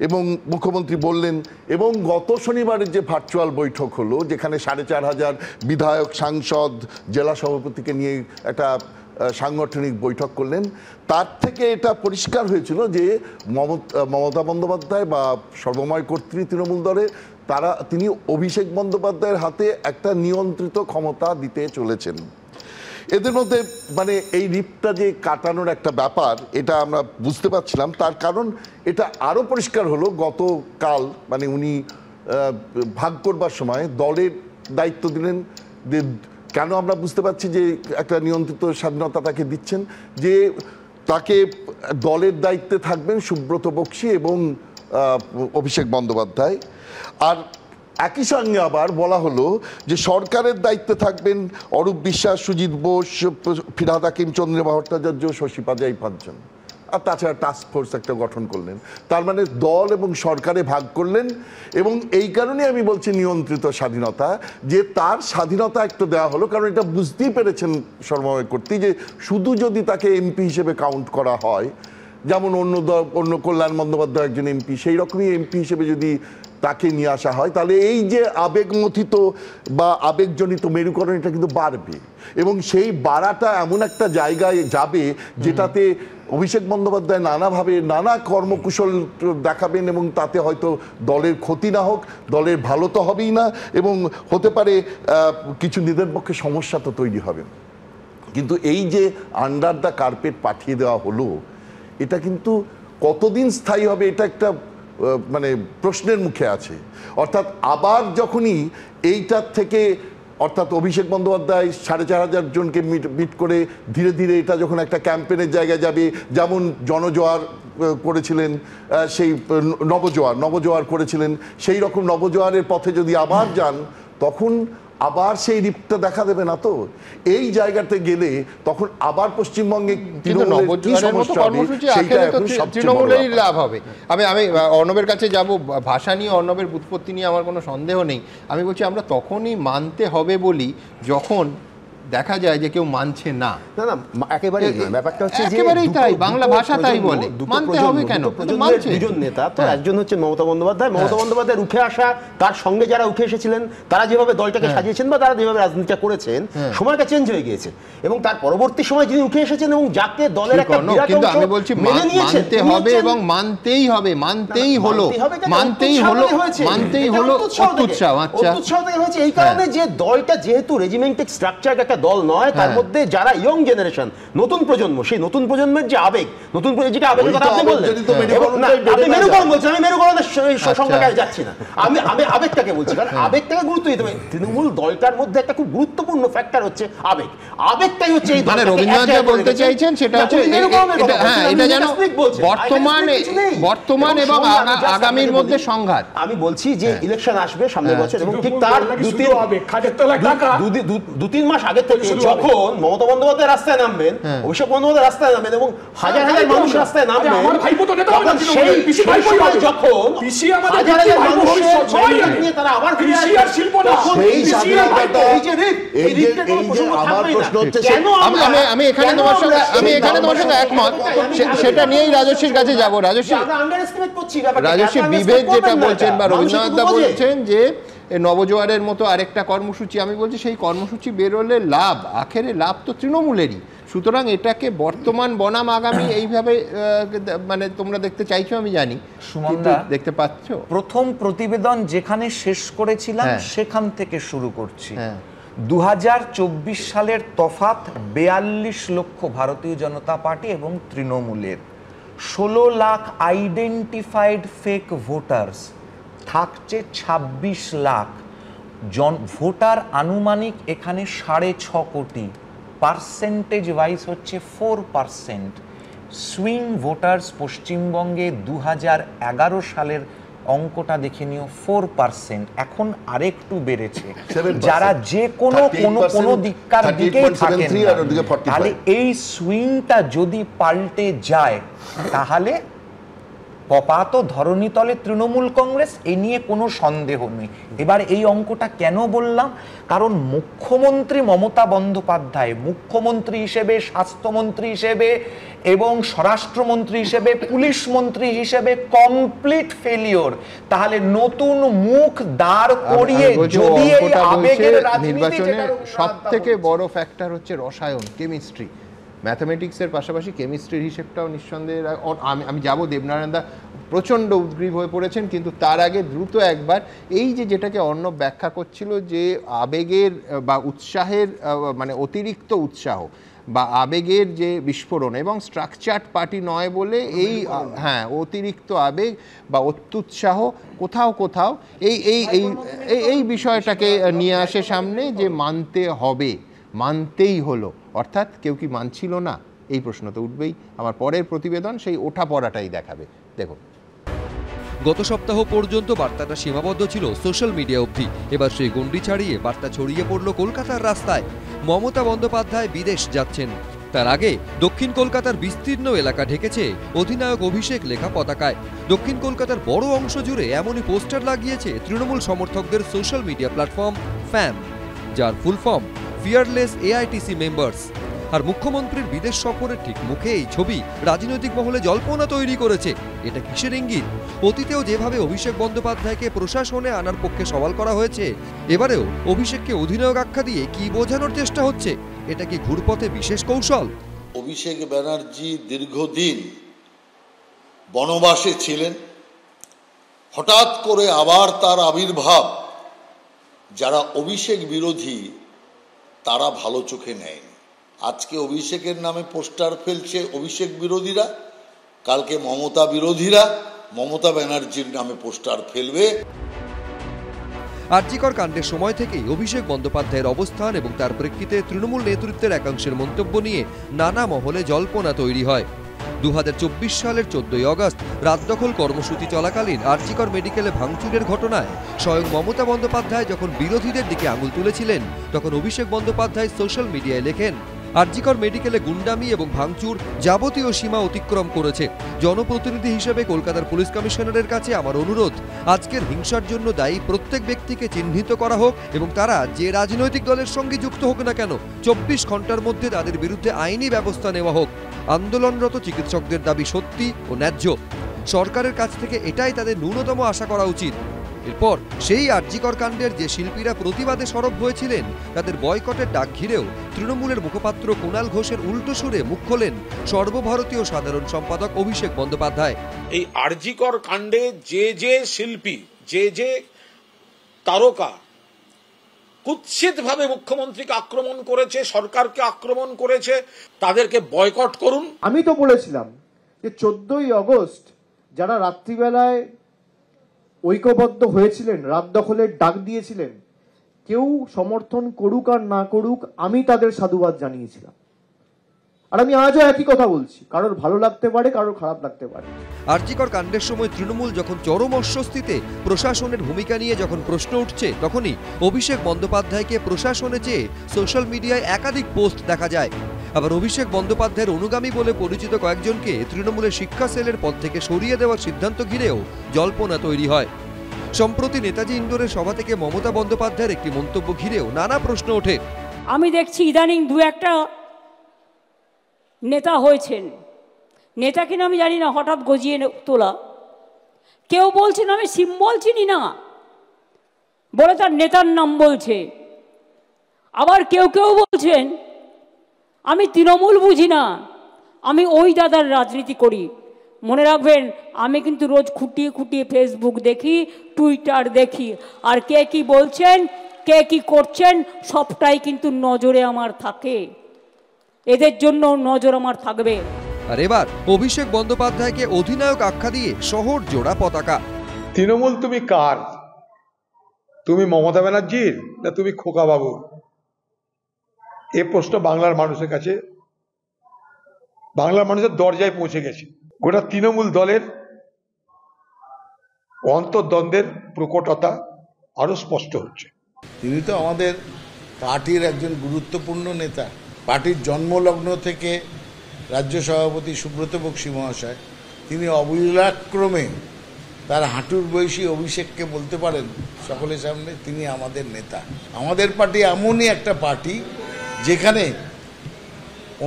Speaker 9: এবং মুখ্যমন্ত্রী বললেন, এবং গত শনিবারের যে ভার্চুয়াল বৈঠক হলো, যেখানে 4500 বিধায়ক, সাংসদ, জেলা সভাপতিকে নিয়ে একটা সাংগঠনিক বৈঠক করলেন, তার থেকে এটা পরিষ্কার হয়েছিল যে মমতা বন্দ্যোপাধ্যায় বা সর্বময় কর্ত্রী তৃণমূল দলে তিনি অভিষেক বন্দ্যোপাধ্যায়ের হাতে একটা নিয়ন্ত্রিত ক্ষমতা দিতে চলেছেন। এদের মধ্যে মানে এই রিপটা যে কাটানোর একটা ব্যাপার, এটা আমরা বুঝতে পারছিলাম। তার কারণ এটা আরও পরিষ্কার হলো গতকাল, মানে উনি ভাগ করবার সময় দলের দায়িত্ব দিলেন। কেন আমরা বুঝতে পারছি যে একটা নিয়ন্ত্রিত স্বাধীনতা তাকে দিচ্ছেন, যে তাকে দলের দায়িত্বে থাকবেন সুব্রত বক্সী এবং অভিষেক বন্দ্যোপাধ্যায়। আর একই সঙ্গে আবার বলা হলো যে সরকারের দায়িত্বে থাকবেন অরূপ বিশ্বাস, সুজিত বোস, ফিরহাদ হাকিম, চন্দ্রিমা ভট্টাচার্য, শশী পাজাই, 5 জন। আর তাছাড়া টাস্ক ফোর্স একটা গঠন করলেন। তার মানে দল এবং সরকারে ভাগ করলেন। এবং এই কারণে আমি বলছি নিয়ন্ত্রিত স্বাধীনতা, যে তার স্বাধীনতা একটু দেওয়া হলো, কারণ এটা বুঝতেই পেরেছেন সর্বময় কর্ত্রী যে শুধু যদি তাকে এমপি হিসেবে কাউন্ট করা হয়, যেমন অন্য কল্যাণ বন্দ্যোপাধ্যায় একজন এমপি, সেই রকমই এমপি হিসেবে যদি তাকে নিয়ে আসা হয়, তাহলে এই যে আবেগমথিত বা আবেগজনিত মেরুকরণ, এটা কিন্তু বাড়বে। এবং সেই বাড়াটা এমন একটা জায়গায় যাবে যেটাতে অভিষেক বন্দ্যোপাধ্যায় নানাভাবে নানা কর্মকুশল দেখাবেন, এবং তাতে হয়তো দলের ক্ষতি না হোক, দলের ভালো তো হবেই না, এবং হতে পারে কিছু নিজের পক্ষে সমস্যা তো তৈরি হবে। কিন্তু এই যে আন্ডার দ্য কার্পেট পাঠিয়ে দেওয়া হলো, এটা কিন্তু কতদিন স্থায়ী হবে, এটা একটা মানে প্রশ্নের মুখে আছে। অর্থাৎ আবার যখনই এইটার থেকে, অর্থাৎ অভিষেক বন্দ্যোপাধ্যায় 4500 জনকে মিট করে ধীরে ধীরে এটা যখন একটা ক্যাম্পেনের জায়গায় যাবে, যেমন জনজোয়ার করেছিলেন, সেই নবজোয়ার করেছিলেন, সেই রকম নবজোয়ারের পথে যদি আবার যান, তখন আবার সেই রিপটা দেখা দেবে না। তো এই জায়গাতে গেলে তখন আবার পশ্চিমবঙ্গে
Speaker 1: তৃণমূলেরই লাভ হবে। আমি অর্ণবের কাছে যাব, ভাষা নিয়ে, অর্ণবের উৎপত্তি নিয়ে আমার কোনো সন্দেহ নেই। আমি বলছি আমরা তখনই মানতে হবে বলি যখন দেখা যায় যে কেউ মানছে না।
Speaker 11: না না, একেবারেই নয়। ব্যাপারটা হচ্ছে যে
Speaker 1: একেবারেই তাই, বাংলা ভাষা তাই বলে, মানতে হবে কেন?
Speaker 11: দুজন নেতা, তো একজন হচ্ছে মমতা বন্দ্যোপাধ্যায়। মমতা বন্দ্যোপাধ্যায়ের উঠে আসা, তার সঙ্গে যারা উঠে এসেছিলেন, তারা যেভাবে দলটাকে সাজিয়েছেন বা তারা যেভাবে রাজনীতিটা করেছেন, সময়টা চেঞ্জ হয়ে গিয়েছে। এবং তার পরবর্তী সময় যিনি উঠে এসেছেন এবং যাকে দলের একটা বিরাট অংশ
Speaker 1: আমি বলছি মানতে হবে এবং মানতেই হবে, মানতেই হলো অত্যুৎসাহ। আচ্ছা,
Speaker 11: অত্যুৎসাহ থেকে হয়েছে এই কারণে যে দলটা যেহেতু রেজিমেন্টিক স্ট্রাকচার একটা দল নয়, তার মধ্যে যারা ইয়ং জেনারেশন, নতুন প্রজন্ম, সেই নতুন প্রজন্মের যে আবেগ, নতুন যেটা আবেগের কথা আপনি বললেন, আপনি মেরুকরণ বলছেন, আমি মেরুকরণের সংখ্যায় যাচ্ছি না, আমি আবেগটাকে বলছি। কারণ আবেগটাকে গুরুত্ব দিতে হবে। তৃণমূল দলটার মধ্যে একটা খুব গুরুত্বপূর্ণ ফ্যাক্টর হচ্ছে আবেগ। আবেগটাই হচ্ছে এই
Speaker 1: মানে রবীন্দ্রনাথ যা বলতে চাইছেন সেটা হচ্ছে এটা যেন বর্তমান এবং আগামীর মধ্যে সংঘাত।
Speaker 11: আমি বলছি যে ইলেকশন আসবে সামনের বছর, এবং ঠিক তার 2-3 মাস আগে যখন মমতা বন্দ্যোপাধ্যায় রাস্তায় নামবেন, অভিষেক বন্দ্যোপাধ্যায় রাস্তায় নামবেন এবং হাজার হাজার মানুষ রাস্তায় নামবেন, যখন হাজার হাজার মানুষের নিয়ে তারা আবার ফিরে
Speaker 1: আমি এখানে তোমার সঙ্গে একমত, সেটা নিয়েই রাজস্বীর কাছে যাবো। রাজস্বী বিবেক যেটা বলছেন বা রবীন্দ্রনাথ দা বলছেন যে নবজোয়ারের মতো আরেকটা কর্মসূচি, আমি বলছি সেই কর্মসূচি বেরোলে লাভ, আখেরে লাভ তো তৃণমূলেরই। সুতরাং এটাকে বর্তমান বনাম আগামী এইভাবে মানে তোমরা দেখতে চাইছো আমি জানি, সুমনদা দেখতে পাচ্ছ।
Speaker 6: প্রথম প্রতিবেদন যেখানে শেষ করেছিলাম সেখান থেকে শুরু করছি। 2024 সালের তফাৎ 42 লক্ষ ভারতীয় জনতা পার্টি এবং তৃণমূলের, 16 লাখ আইডেন্টিফাইড ফেক ভোটার্স, থাকছে 26 লাখ ভোটার আনুমানিক এখানে 6.5 কোটি, পার্সেন্টেজ ওয়াইজ হচ্ছে 4%। সুইং ভোটার্স পশ্চিমবঙ্গে 2011 সালের অঙ্কটা দেখে নিও 4%, এখন আরেকটু বেড়েছে। যারা যে কোনো দিককার দিকেই থাকেন, তাহলে এই সুইংটা যদি পাল্টে যায় তাহলে কপাত ধরণীতলে তৃণমূল কংগ্রেস, এই নিয়ে কোনো সন্দেহ নেই। এবার এই অঙ্কটা কেন বললাম, কারণ মুখ্যমন্ত্রী মমতা বন্দ্যোপাধ্যায় মুখ্যমন্ত্রী হিসেবে, স্বাস্থ্যমন্ত্রী হিসেবে এবং স্বরাষ্ট্রমন্ত্রী হিসেবে, পুলিশ মন্ত্রী হিসেবে কমপ্লিট ফেলিওর। তাহলে নতুন মুখ দাঁড় করিয়ে যদি এই আবেগের
Speaker 1: নির্বাচনের সবথেকে বড় ফ্যাক্টর হচ্ছে রসায়ন, কেমিস্ট্রি, ম্যাথামেটিক্সের পাশাপাশি কেমিস্ট্রির হিসেবটাও নিঃসন্দেহে আমি যাব। দেবনারায়ণ দা প্রচণ্ড উদ্গ্রীব হয়ে পড়েছেন, কিন্তু তার আগে দ্রুত একবার এই যেটাকে অর্ণব ব্যাখ্যা করছিল যে আবেগের বা উৎসাহের মানে অতিরিক্ত উৎসাহ বা আবেগের যে বিস্ফোরণ, এবং স্ট্রাকচার্ড পার্টি নয় বলে এই অতিরিক্ত আবেগ বা অত্যুৎসাহ কোথাও কোথাও এই বিষয়টাকে নিয়ে আসে সামনে যে মানতে হবে, মানতেই হলো। অর্থাৎ কেউ কি মানছিল না, এই প্রশ্ন তো উঠবেই। আমার পরের প্রতিবেদন সেই ওঠা পড়াটাই দেখাবে। দেখুন,
Speaker 17: গত সপ্তাহ পর্যন্ত বার্তাটা সীমাবদ্ধ ছিল সোশ্যাল মিডিয়া অবধি। এবার সেই গণ্ডি ছাড়িয়ে বার্তা ছড়িয়ে পড়ল কলকাতার রাস্তায়। মমতা বন্দ্যোপাধ্যায় বিদেশ যাচ্ছেন, তার আগে দক্ষিণ কলকাতার বিস্তীর্ণ এলাকা ঢেকেছে অধিনায়ক অভিষেক লেখা পতাকায়। দক্ষিণ কলকাতার বড় অংশ জুড়ে এমনই পোস্টার লাগিয়েছে তৃণমূল সমর্থকদের সোশ্যাল মিডিয়া প্ল্যাটফর্ম ফ্যান, যার full form fearless AITC members. আর মুখ্যমন্ত্রীর বিদেশ সফরের ঠিক মুখে এই ছবি রাজনৈতিক মহলে জল্পনা তৈরি করেছে। এটা কিসের ইঙ্গিত? অতীতেও যেভাবে অভিষেক বন্দ্যোপাধ্যায়কে প্রশাসনে আনার পক্ষে সওয়াল করা হয়েছে, এবারেও অভিষেককে অধিনায়ক আখ্যা দিয়ে কি বোঝানোর চেষ্টা হচ্ছে? এটা কি ঘুরপথে বিশেষ কৌশল?
Speaker 12: অভিষেক ব্যানার্জি দীর্ঘদিন বনবাসে ছিলেন, হঠাৎ করে আবার তার আবির্ভাব যারা অভিষেক বিরোধী তারা ভালো চোখে নেয়নি। আজকে অভিষেকের নামে পোস্টার ফেলছে অভিষেক বিরোধীরা, কালকে মমতা বিরোধীরা মমতা ব্যানার্জির নামে পোস্টার ফেলবে।
Speaker 17: আরজিকর কাণ্ডের সময় থেকেই অভিষেক বন্দ্যোপাধ্যায়ের অবস্থান এবং তার প্রেক্ষিতে তৃণমূল নেতৃত্বের একাংশের মন্তব্য নিয়ে নানা মহলে জল্পনা তৈরি হয়। 2024 সালের 14 আগস্ট রাত দখল কর্মসূচি চলাকালীন আরজিকর মেডিকেলে ভাঙচুরের ঘটনায় স্বয়ং মমতা বন্দ্যোপাধ্যায় যখন বিরোধীদের দিকে আঙুল তুলেছিলেন, তখন অভিষেক বন্দ্যোপাধ্যায় সোশ্যাল মিডিয়ায় লেখেন, আরজিকর মেডিকেলে গুন্ডামি এবং ভাঙচুর যাবতীয় সীমা অতিক্রম করেছে। জনপ্রতিনিধি হিসেবে কলকাতার পুলিশ কমিশনারের কাছে আমার অনুরোধ, আজকের হিংসার জন্য দায়ী প্রত্যেক ব্যক্তিকে চিহ্নিত করা হোক এবং তারা যে রাজনৈতিক দলের সঙ্গে যুক্ত হোক না কেন, 24 ঘন্টার মধ্যে তাদের বিরুদ্ধে আইনি ব্যবস্থা নেওয়া হোক। আন্দোলনরত চিকিৎসকদের দাবি সত্যি ও ন্যায্য। সরকারের কাছ থেকে এটাই তাদের ন্যূনতম আশা করা উচিত। এরপর সেই আরজিকর কাণ্ডের যে শিল্পীরা প্রতিবাদে সরব হয়েছিলেন, তাদের বয়কটের ডাক ঘিরেও তৃণমূলের মুখপাত্র কুণাল ঘোষের উল্টো সুরে মুখ খোলেন সর্বভারতীয় সাধারণ সম্পাদক অভিষেক বন্দ্যোপাধ্যায়।
Speaker 3: এই আরজিকর কাণ্ডে যে শিল্পী, যে তারকা কুৎসিতভাবে মুখ্যমন্ত্রীকে আক্রমণ করেছে, সরকারকে আক্রমণ করেছে, তাদেরকে বয়কট করুন।
Speaker 5: আমি তো বলেছিলাম যে 14ই আগস্ট যারা রাত্রিবেলায় ঐক্যবদ্ধ হয়েছিলেন, রাত দখলের ডাক দিয়েছিলেন, কেউ সমর্থন করুক আর না করুক, আমি তাদের সাধুবাদ জানিয়েছিলাম। আর আমি আজও একই কথা বলছি, কারোর ভালো লাগতে পারে, কারোর খারাপ লাগতে পারে।
Speaker 17: আরজিকর কাণ্ডের সময় তৃণমূল যখন চরম অস্বস্তিতে, প্রশাসনের ভূমিকা নিয়ে যখন প্রশ্ন উঠছে, তখনই অভিষেক বন্দ্যোপাধ্যায়কে প্রশাসনে চেয়ে সোশ্যাল মিডিয়ায় একাধিক পোস্ট দেখা যায়। আবার অভিষেক বন্দ্যোপাধ্যায়ের অনুগামী বলে পরিচিত কয়েকজনকে তৃণমূলের শিক্ষা সেলের পদ থেকে সরিয়ে দেওয়ার সিদ্ধান্ত ঘিরেও জল্পনা তৈরি হয়। সম্প্রতি নেতাজি ইন্ডোরের সভা থেকে মমতা বন্দ্যোপাধ্যায়ের একটি মন্তব্য ঘিরেও নানা প্রশ্ন ওঠে।
Speaker 24: আমি দেখছি ইদানিং দু একটা নেতা হয়েছেন, নেতা কিনা আমি জানি না, হঠাৎ গজিয়ে তোলা। কেউ বলছেন আমি সিম্বল চিনি না বলে তার নেতার নাম বলছে, আবার কেউ কেউ বলছেন আমি তৃণমূল বুঝি না, আমি ওই দাদার রাজনীতি করি। মনে রাখবেন, আমি কিন্তু রোজ খুঁটিয়ে খুঁটিয়ে ফেসবুক দেখি, টুইটার দেখি, আর কে কি বলছেন, কে কি করছেন, সবটাই কিন্তু নজরে আমার থাকে। এদের জন্য নজর আমার থাকবে।
Speaker 17: আর এবার অভিষেক বন্দ্যোপাধ্যায়কে অধিনায়ক আখ্যা দিয়ে শহর জোড়া পতাকা।
Speaker 7: তৃণমূল তুমি কার? তুমি মমতা ব্যানার্জির না তুমি খোকা বাবুর? এ প্রশ্ন বাংলার মানুষের কাছে, বাংলার মানুষের দরজায় পৌঁছে গেছে। গোটা তৃণমূল দলের অন্তর্দ্বন্দ্বের প্রকটতা আরো স্পষ্ট হচ্ছে।
Speaker 8: তিনি তো আমাদের পার্টির একজন গুরুত্বপূর্ণ নেতা। পার্টির জন্মলগ্ন থেকে রাজ্য সভাপতি সুব্রত বক্সী মহাশয় তিনি অবিলাক্রমে তার হাঁটুর বয়সী অভিষেককে বলতে পারেন সকলের সামনে তিনি আমাদের নেতা। আমাদের পার্টি এমনই একটা পার্টি যেখানে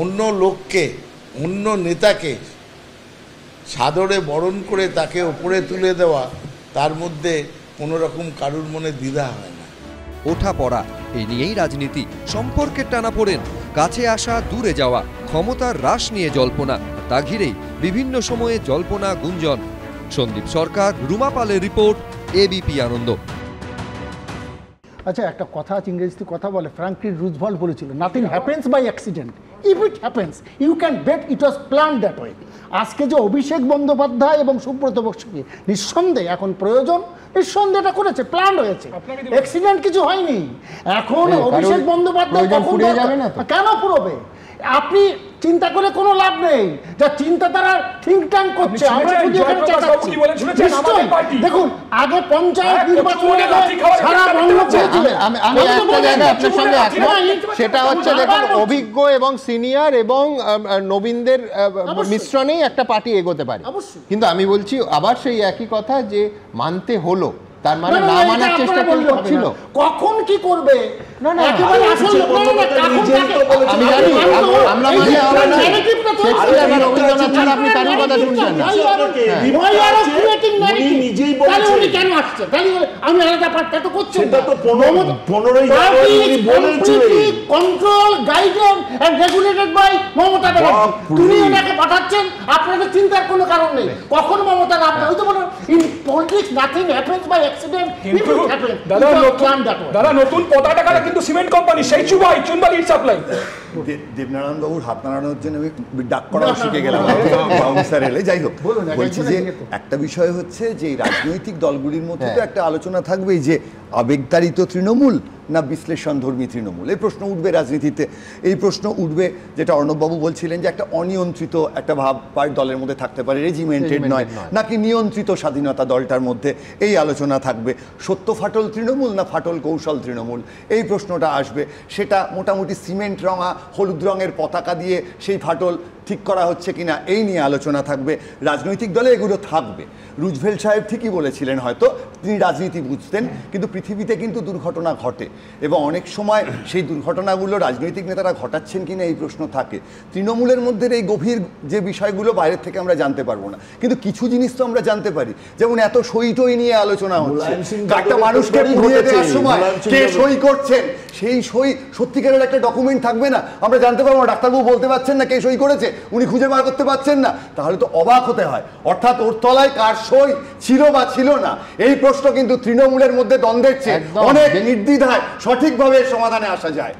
Speaker 8: অন্য লোককে, অন্য নেতাকে সাদরে বরণ করে তাকে উপরে তুলে দেওয়া, তার মধ্যে কোনো রকম কারুর মনে দ্বিধা হয় না।
Speaker 17: ওঠা পড়া এই নিয়েই রাজনীতি, সম্পর্কের টানাপোড়েন, কাছে আসা দূরে যাওয়া, ক্ষমতার হ্রাস নিয়ে জল্পনা, তা ঘিরেই বিভিন্ন সময়ে জল্পনা গুঞ্জন। সন্দীপ সরকার, রুমা পালের রিপোর্ট, এবিপি আনন্দ।
Speaker 23: আচ্ছা, একটা কথা আছে, ইংরেজিতে কথা বলে, ফ্র্যাঙ্কলিন রুজভেল্ট বলেছিল, nothing happens by accident, if it happens you can bet it was plan that way. আজকে যে অভিষেক বন্দ্যোপাধ্যায় এবং সুব্রত বক্সীকে নিঃসন্দেহে এখন প্রয়োজন, নিঃসন্দেহে এটা করেছে, প্ল্যান হয়েছে, অ্যাক্সিডেন্ট কিছু হয়নি। এখন অভিষেক বন্দ্যোপাধ্যায় কেন পুরোবে? আপনি চিন্তা করে কোনো লাভ নেই, যা চিন্তা তারা থিঙ্ক ট্যাঙ্ক করছে। আমরা শুধু এখানে চেঁচাচ্ছি। দেখুন, আগে পঞ্চায়েত নির্বাচনে সারা বঙ্গ পেয়েছিলেন।
Speaker 1: আমি একটা জায়গায় আপনার সঙ্গে একমত, সেটা হচ্ছে দেখুন অভিজ্ঞ এবং সিনিয়র এবং নবীনদের মিশ্রণেই একটা পার্টি এগোতে পারে। কিন্তু আমি বলছি আবার সেই একই কথা যে মানতে হলো, তার মানে না মানার চেষ্টা করছিল।
Speaker 23: কখন কি করবে একেবারে আসল
Speaker 1: আমি জানি আমরা মানে রবীন্দ্রনাথ ছাড়া আপনি কারোর কথা শুনছেন না।
Speaker 23: কেন আসছে? আমি আলাদা পার্টটা তো করছি, control, guidance and regulated by Mamata Banerjee. তুমি ওনাকে পাঠাচ্ছেন, আপনাদের চিন্তার কোনো কারণ নেই। কখন মমতা লাভ নেই? ওই তো বলো, in politics nothing happens by accident, if it happens
Speaker 16: দাদা নতুন পতাকা কিন্তু সিমেন্ট কোম্পানি সেই চুনবাই ইট সাপ্লাই।
Speaker 10: দেবনারায়ণ বাবুর হাত নাড়ানোর জন্য আমি ডাক করাও শিখে গেলাম বাউন্সার এলে। যাই হোক, বলছি যে একটা বিষয় হচ্ছে যে রাজনৈতিক দলগুলির মধ্যে তো একটা আলোচনা থাকবেই যে আবেগতাড়িত তৃণমূল না বিশ্লেষণধর্মী তৃণমূল। এই প্রশ্ন উঠবে রাজনীতিতে। এই প্রশ্ন উঠবে যেটা অর্ণববাবু বলছিলেন যে একটা অনিয়ন্ত্রিত একটা ভাব দলের মধ্যে থাকতে পারে, রেজিমেন্টেড নয়, নাকি নিয়ন্ত্রিত স্বাধীনতা দলটার মধ্যে, এই আলোচনা থাকবে। সত্য ফাটল তৃণমূল না ফাটল কৌশল তৃণমূল, এই প্রশ্নটা আসবে। সেটা মোটামুটি সিমেন্ট রঙা হলুদ রঙের পতাকা দিয়ে সেই ফাটল ঠিক করা হচ্ছে কিনা এই নিয়ে আলোচনা থাকবে। রাজনৈতিক দলে এগুলো থাকবে। রুজভেল্ট সাহেব ঠিকই বলেছিলেন, হয়তো তিনি রাজনীতি বুঝতেন, কিন্তু পৃথিবীতে কিন্তু দুর্ঘটনা ঘটে এবং অনেক সময় সেই দুর্ঘটনাগুলো রাজনৈতিক নেতারা ঘটাচ্ছেন কিনা এই প্রশ্ন থাকে। তৃণমূলের মধ্যে এই গভীর যে বিষয়গুলো বাইরের থেকে আমরা জানতে পারবো না, কিন্তু কিছু জিনিস তো আমরা জানতে পারি। যেমন এত সই টই নিয়ে আলোচনা হচ্ছে, একটা মানুষকে পুড়িয়ে দেওয়ার সময় কে সই করছেন, সেই সই সত্যিকারের একটা ডকুমেন্ট থাকবে না, আমরা জানতে পারবো না। ডাক্তারবাবু বলতে পারছেন না কে সই করেছে, উনি খুঁজে বার করতে পারছেন না, তাহলে তো অবাক হতে হয়। অর্থাৎ ওর তলায় কার সই ছিল বা ছিল না, এই প্রশ্ন কিন্তু তৃণমূলের মধ্যে দ্বন্দ্বের চেয়ে অনেক নির্দ্বিধায় সঠিকভাবে সমাধানে আসা যায়।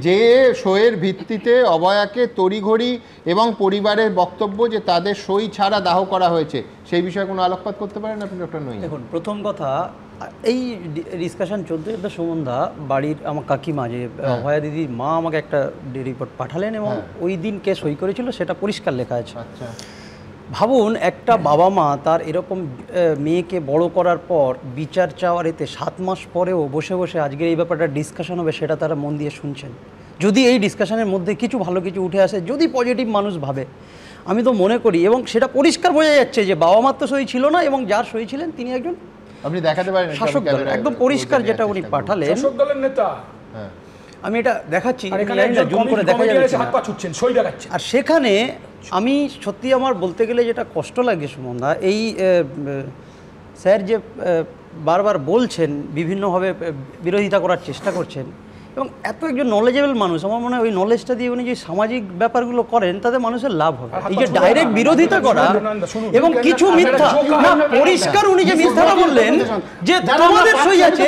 Speaker 1: যে সইয়ের ভিত্তিতে অভয়াকে তড়িঘড়ি এবং পরিবারের বক্তব্য যে তাদের সই ছাড়া দাহ করা হয়েছে, সেই বিষয়ে কোনো আলোকপাত করতে পারেন আপনি ডক্টর নঈম?
Speaker 21: দেখুন, প্রথম কথা, এই ডিসকাশন চলতে চলতে সুমনদা বাড়ির আমার কাকিমা যে অভয়া দিদির মা আমাকে একটা রিপোর্ট পাঠালেন এবং ওই দিন কে সই করেছিল সেটা পরিষ্কার লেখা আছে।
Speaker 1: আচ্ছা,
Speaker 21: ভাবুন, একটা বাবা মা তার এরকম মেয়েকে বড় করার পর বিচার চাওয়ার এতে 7 মাস পরেও বসে বসে আজকের এই ব্যাপারটা ডিসকাশন হবে সেটা তারা মন দিয়ে শুনছেন। যদি এই ডিসকাশনের মধ্যে কিছু ভালো কিছু উঠে আসে, যদি পজিটিভ মানুষ ভাবে, আমি তো মনে করি, এবং সেটা পরিষ্কার বোঝা যাচ্ছে যে বাবা মার তো সই ছিল না এবং যার সই ছিলেন তিনি একজন
Speaker 1: আপনি দেখাতে পারেন
Speaker 21: শাসক দল, একদম পরিষ্কার যেটা উনি পাঠালেন।
Speaker 16: শাসক দলের নেতা,
Speaker 21: আমি এটা দেখাচ্ছি,
Speaker 16: জুম করে দেখা যাচ্ছে, হাত পা ছুটছেন, সই দেখাচ্ছেন।
Speaker 21: আর সেখানে আমি সত্যি আমার বলতে গেলে যেটা কষ্ট লাগে সুমনদা, এই স্যার যে বারবার বলছেন, বিভিন্নভাবে বিরোধিতা করার চেষ্টা করছেন, এবং এত একজন নলেজেবল মানুষ, আমার মনে হয় ওই নলেজটা দিয়ে উনি যে সামাজিক ব্যাপারগুলো করেন তাতে মানুষের লাভ হবে। এই যে ডাইরেক্ট বিরোধিতা করা এবং কিছু মিথ্যা, না পরিষ্কার উনি যে মিথ্যাটা বললেন যে তোমাদের সই আছে,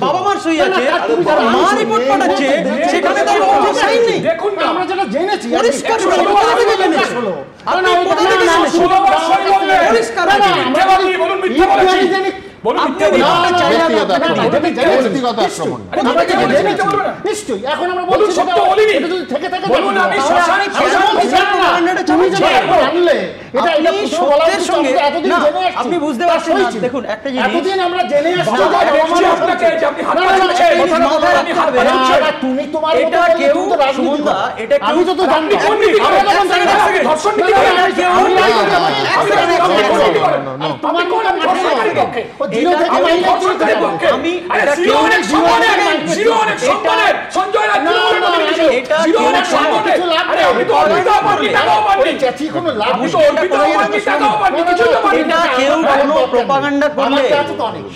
Speaker 21: বাবা মার সই আছে, তার মা রিপোর্ট পাঠাচ্ছে, সেখানে তার কোনো সাইন নেই।
Speaker 23: দেখুন না, আমরা যেটা জেনেছি
Speaker 21: পরিষ্কার কোথা থেকে জেনেছেন? আপনি কোথা থেকে জেনেছেন? পরিষ্কার
Speaker 16: বলুন মিথ্যা বলেছি, বলুন মিথ্যা
Speaker 23: নিশ্চয়ই। এখন আমরা বলছি সত্য বলিনি, থেকে থেকে বলুন আমি শ্মশানে
Speaker 21: আপনি বুঝতে পারছেন না। দেখুন একটা জিনিস,
Speaker 23: এতদিন আমরা জেনে আসছি তুমি তোমার
Speaker 21: এটা কেউ সুমনদা, এটা
Speaker 23: আমি তো জানি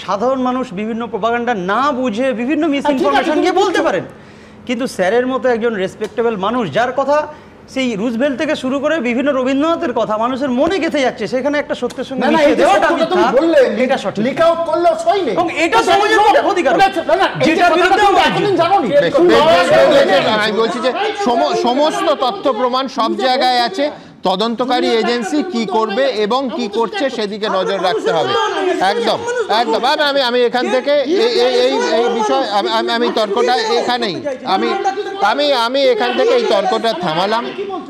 Speaker 21: সাধারণ মানুষ বিভিন্ন প্রপাগান্ডা না বুঝে বিভিন্ন মিস ইনফরমেশন গিয়ে বলতে পারেন, কিন্তু স্যারের মতো একজন রেসপেক্টেবল মানুষ, যার কথা সেই রুজভেল্ট থেকে শুরু করে বিভিন্ন রবীন্দ্রনাথের কথা মানুষের মনে গেঁথে যাচ্ছে, সেখানে একটা সত্যের সঙ্গে মিশিয়ে দেওয়াটা মিথ্যা, এটা সঠিক।
Speaker 23: লিক আউট করলেও সই নেই,
Speaker 21: এবং এটা সমাজের মধ্যে ক্ষতিকারক, যেটা বিরুদ্ধে
Speaker 23: এতদিন জানোনি।
Speaker 1: আমি বলছি যে সমস্ত তথ্য প্রমাণ সব জায়গায় আছে, তদন্তকারী এজেন্সি কি করবে এবং কি করছে সেদিকে নজর রাখতে হবে। একদম একদম। আমি এখান থেকে এই বিষয় আমি তর্কটা এখানেই আমি এখান থেকে এই তর্কটা থামালাম,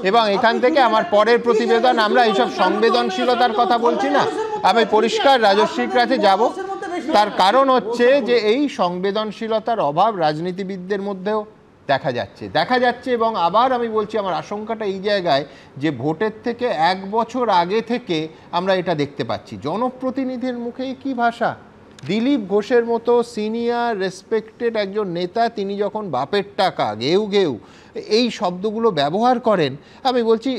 Speaker 1: এবং এখান থেকে আমার পরের প্রতিবেদন, আমরা এইসব সংবেদনশীলতার কথা বলছি না, আমি পরিষ্কার রাজস্বীর কাছে যাব। তার কারণ হচ্ছে যে এই সংবেদনশীলতার অভাব রাজনীতিবিদদের মধ্যেও দেখা যাচ্ছে এবং আবার আমি বলছি, আমার আশঙ্কাটা এই জায়গায় যে ভোটের থেকে 1 বছর আগে থেকে আমরা এটা দেখতে পাচ্ছি। জনপ্রতিনিধির মুখে কি ভাষা! দিলীপ ঘোষের মতো সিনিয়র রেসপেক্টেড একজন নেতা, তিনি যখন বাপের টাকা ঘেউ ঘেউ এই শব্দগুলো ব্যবহার করেন, আমি বলছি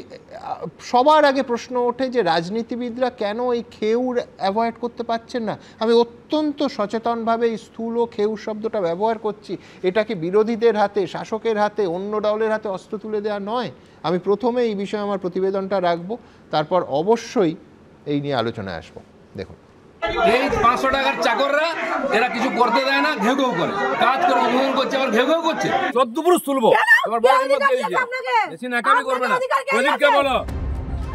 Speaker 1: সবার আগে প্রশ্ন ওঠে যে রাজনীতিবিদরা কেন এই খেউ অ্যাভয়েড করতে পারছেন না। আমি অত্যন্ত সচেতনভাবে এই স্থূল খেউ শব্দটা ব্যবহার করছি। এটা কি বিরোধীদের হাতে, শাসকের হাতে, অন্য দলের হাতে অস্ত্র তুলে দেওয়া নয়? আমি প্রথমে এই বিষয়ে আমার প্রতিবেদনটা রাখবো, তারপর অবশ্যই এই নিয়ে আলোচনায় আসবো। দেখুন,
Speaker 13: এই 500 টাকার চাকররা এরা কিছু করতে দেয় না, ঘেউ ঘেউ করে কাজ করে, অনুমোদন করছে, আবার ঘেউ ঘেউ করছে। 14 পুরুষ তুলবো, এবার বেশি নাকামি করবে না। প্রদীপকে বলো।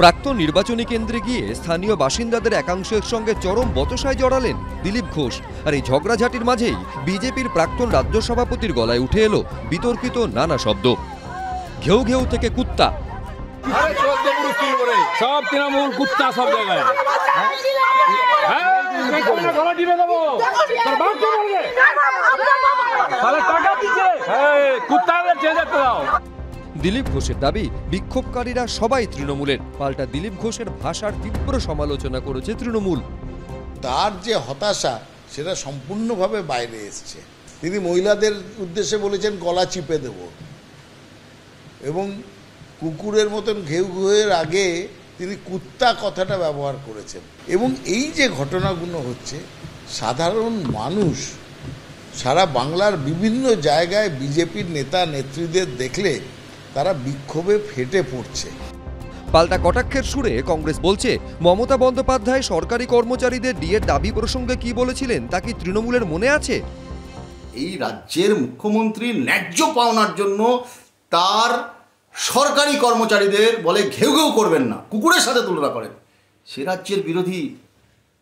Speaker 17: প্রাক্তন নির্বাচনী কেন্দ্রে গিয়ে স্থানীয় বাসিন্দাদের একাংশের সঙ্গে চরম বচসায় জড়ালেন দিলীপ ঘোষ। আর এই ঝগড়াঝাটির মাঝেই বিজেপির প্রাক্তন রাজ্য সভাপতির গলায় উঠে এলো বিতর্কিত নানা শব্দ। ঘেউ ঘেউ থেকে কুত্তা,
Speaker 13: সব তৃণমূল কুত্তা সব জায়গায়।
Speaker 17: দিলীপ ঘোষের দাবি, বিক্ষোভকারীরা সবাই তৃণমূলের। পাল্টা দিলীপ ঘোষের ভাষার তীব্র সমালোচনা করেছে তৃণমূল।
Speaker 8: তার যে হতাশা সেটা সম্পূর্ণভাবে বাইরে এসছে। তিনি মহিলাদের উদ্দেশ্যে বলেছেন গলা চিপে দেব, এবং কুকুরের মতন ঘেউ ঘেউয়ের আগে তিনি কুত্তা কথাটা ব্যবহার করেছেন। এবং এই যে ঘটনাগুলো হচ্ছে, সাধারণ মানুষ সারা বাংলার বিভিন্ন জায়গায় বিজেপির নেতা নেত্রীদের দেখলে তারা বিক্ষোভে ফেটে পড়ছে।
Speaker 17: পাল্টা কটাক্ষের সুরে কংগ্রেস বলছে, মমতা বন্দ্যোপাধ্যায় সরকারি কর্মচারীদের ডিএর দাবি প্রসঙ্গে কি বলেছিলেন তা কি তৃণমূলের মনে আছে?
Speaker 4: এই রাজ্যের মুখ্যমন্ত্রী ন্যায্য পাওনার জন্য তার সরকারি কর্মচারীদের বলে ঘেউ ঘেউ করবেন না, কুকুরের সাথে তুলনা করেন। সে রাজ্যের বিরোধী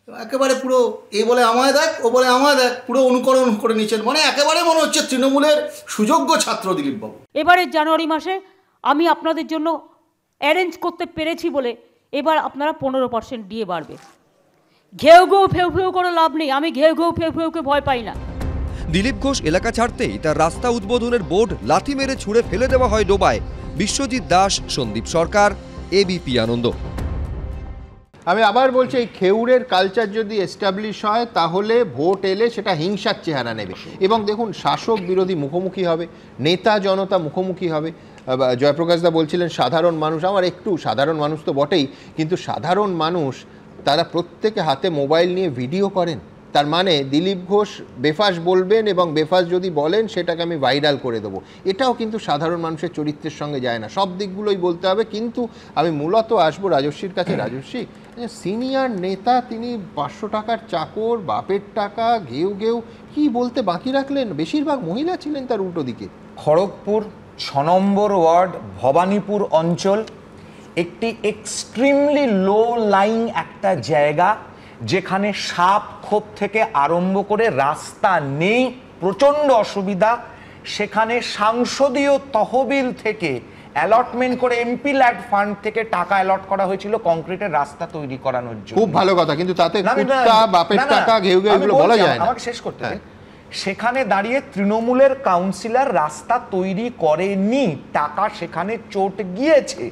Speaker 4: একেবারে পুরো এ বলে আমায় দেখ, ও বলে আমায় দেখ, পুরো অনুকরণ করে নিচ্ছেন। মানে একেবারে মনে হচ্ছে তৃণমূলের সুযোগ্য ছাত্র দিলীপবাবু।
Speaker 24: এবারের জানুয়ারি মাসে আমি আপনাদের জন্য অ্যারেঞ্জ করতে পেরেছি বলে এবার আপনারা 15% দিয়ে বাড়বে। ঘেউ ঘেউ ফেউ ফেউ করে লাভ নেই, আমি ঘেউ ঘেউ ফেউ ফেউকে ভয় পাই না।
Speaker 17: দিলীপ ঘোষ এলাকা ছাড়তেই তার রাস্তা উদ্বোধনের বোর্ড লাথি মেরে ছুঁড়ে ফেলে দেওয়া হয় ডোবায়। বিশ্বজিৎ দাস, সন্দীপ সরকার, এবিপি আনন্দ।
Speaker 1: আমি আবার বলছি, এই খেউরের কালচার যদি এস্টাবলিশ হয় তাহলে ভোট এলে সেটা হিংসার চেহারা নেবে। এবং দেখুন, শাসক বিরোধী মুখোমুখি হবে, নেতা জনতা মুখোমুখি হবে। জয়প্রকাশ দা বলছিলেন সাধারণ মানুষ, আমার একটু সাধারণ মানুষ তো বটেই, কিন্তু সাধারণ মানুষ তারা প্রত্যেকে হাতে মোবাইল নিয়ে ভিডিও করেন। তার মানে দিলীপ ঘোষ বেফাস বলবেন এবং বেফাস যদি বলেন সেটাকে আমি ভাইরাল করে দেবো, এটাও কিন্তু সাধারণ মানুষের চরিত্রের সঙ্গে যায় না। সব দিকগুলোই বলতে হবে। কিন্তু আমি মূলত আসবো রাজস্বীর কাছে। রাজস্বী, সিনিয়র নেতা, তিনি 500 টাকার চাকর, বাপের টাকা, ঘেউ ঘেউ, কি বলতে বাকি রাখলেন? বেশিরভাগ মহিলা ছিলেন তার উল্টো দিকে।
Speaker 6: খড়গপুর 6 নম্বর ওয়ার্ড, ভবানীপুর অঞ্চল, একটি এক্সট্রিমলি লো লাইং একটা জায়গা, যেখানে সাপ খোপ থেকে আরম্ভ করে রাস্তা নেই, প্রচণ্ড অসুবিধা। সেখানে সাংসদীয় তহবিল থেকে অ্যালটমেন্ট করে এমপি ল্যাড ফান্ড থেকে টাকা অ্যালট করা হয়েছিল কংক্রিটের রাস্তা তৈরি করানোর জন্য।
Speaker 1: খুব ভালো কথা, কিন্তু তাতে কুত্তা, বাপের টাকা, ঘেউ ঘেউ এগুলো বলা যায় না।
Speaker 6: আমাকে শেষ করতে দিন। সেখানে দাঁড়িয়ে তৃণমূলের কাউন্সিলর রাস্তা তৈরি করেনি, টাকা সেখানে চোট গিয়েছে।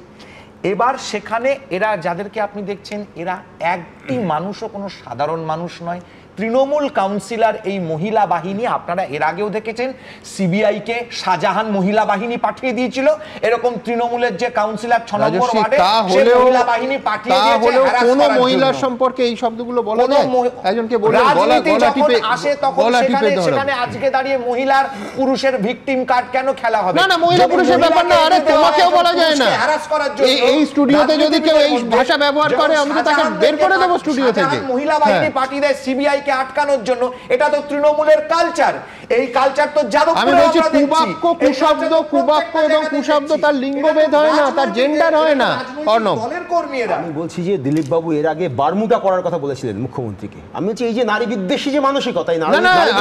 Speaker 6: এবার সেখানে এরা যাদেরকে আপনি দেখছেন, এরা একটি মানুষও কোনো সাধারণ মানুষ নয়। তৃণমূল কাউন্সিলর এই মহিলা বাহিনী, আপনারা এর আগেও দেখেছেন সিবিআইকে শাহজাহান মহিলা বাহিনী পাঠিয়ে দিয়েছিল। এরকম তৃণমূলের যে কাউন্সিলর 6 নম্বর ওয়ার্ডে সেই মহিলা বাহিনী পাঠিয়ে দিয়েছে।
Speaker 1: কোন মহিলার সম্পর্কে এই শব্দগুলো বলা যায়? একজনকে বলে গলা টিপে
Speaker 6: আসে, তখন সেখানে আজকে দাঁড়িয়ে মহিলার পুরুষের ভিকটিম কার্ড কেন খেলা হবে?
Speaker 1: না না, মহিলা পুরুষের ব্যাপার না। আরে তোমাকেও বলা যায় না। এই স্টুডিওতে যদি কেউ এই ভাষা ব্যবহার করে, আমি তো তাকে বের করে দেব স্টুডিও থেকে।
Speaker 6: মহিলা বাহিনী পাঠিয়ে দেয় সিবিআই কে আটকানোর জন্য। এটা তো তৃণমূলের কালচার। এই কালচার তো
Speaker 1: আমি বলছি, কুবাক্য, কুশব্দ, কুবাক্য এবং কুশব্দ তার লিঙ্গভেদ হয় না, তার জেন্ডার হয় না। অর্ণব,
Speaker 11: আমি বলছি যে দিলীপ বাবু এর আগে বারমুডা করার কথা বলেছিলেন মুখ্যমন্ত্রীকে। আমি বলছি এই যে নারী বিদ্বেষী যে মানসিকতা,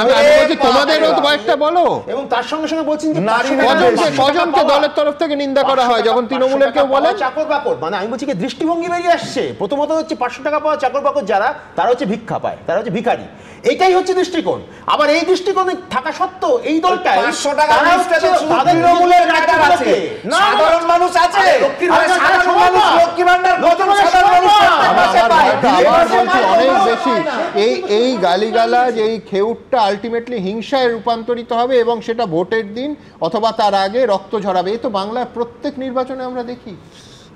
Speaker 1: আমি বলছি তোমাদেরও কয়েকটা বলো।
Speaker 11: এবং তার সঙ্গে সঙ্গে বলছেন যে
Speaker 1: কজনকে দলের তরফ থেকে নিন্দা করা হয় যখন তৃণমূলের কেউ বলে
Speaker 11: চাকর বাকর? মানে আমি বলছি কি দৃষ্টিভঙ্গি বেরিয়ে আসছে। প্রথমত হচ্ছে 500 টাকা পাওয়া চাকর বাকর যারা, তারা হচ্ছে ভিক্ষা পায়, তারা হচ্ছে ভিখারি। এটাই হচ্ছে দৃষ্টিকোণ। আবার এই দৃষ্টিকোণে থাকা সত্ত্বেও এই দলটাই
Speaker 6: 500 টাকা তৃণমূলের কাটার আছে, সাধারণ মানুষ আছে। লক্ষ্মী ভান্ডার
Speaker 1: অনেক বেশি। এই গালিগালাজ, এই খেউটটা আলটিমেটলি হিংসায় রূপান্তরিত হবে এবং সেটা ভোটের দিন অথবা তার আগে রক্ত ঝরাবে। এই তো বাংলার প্রত্যেক নির্বাচনে আমরা দেখি।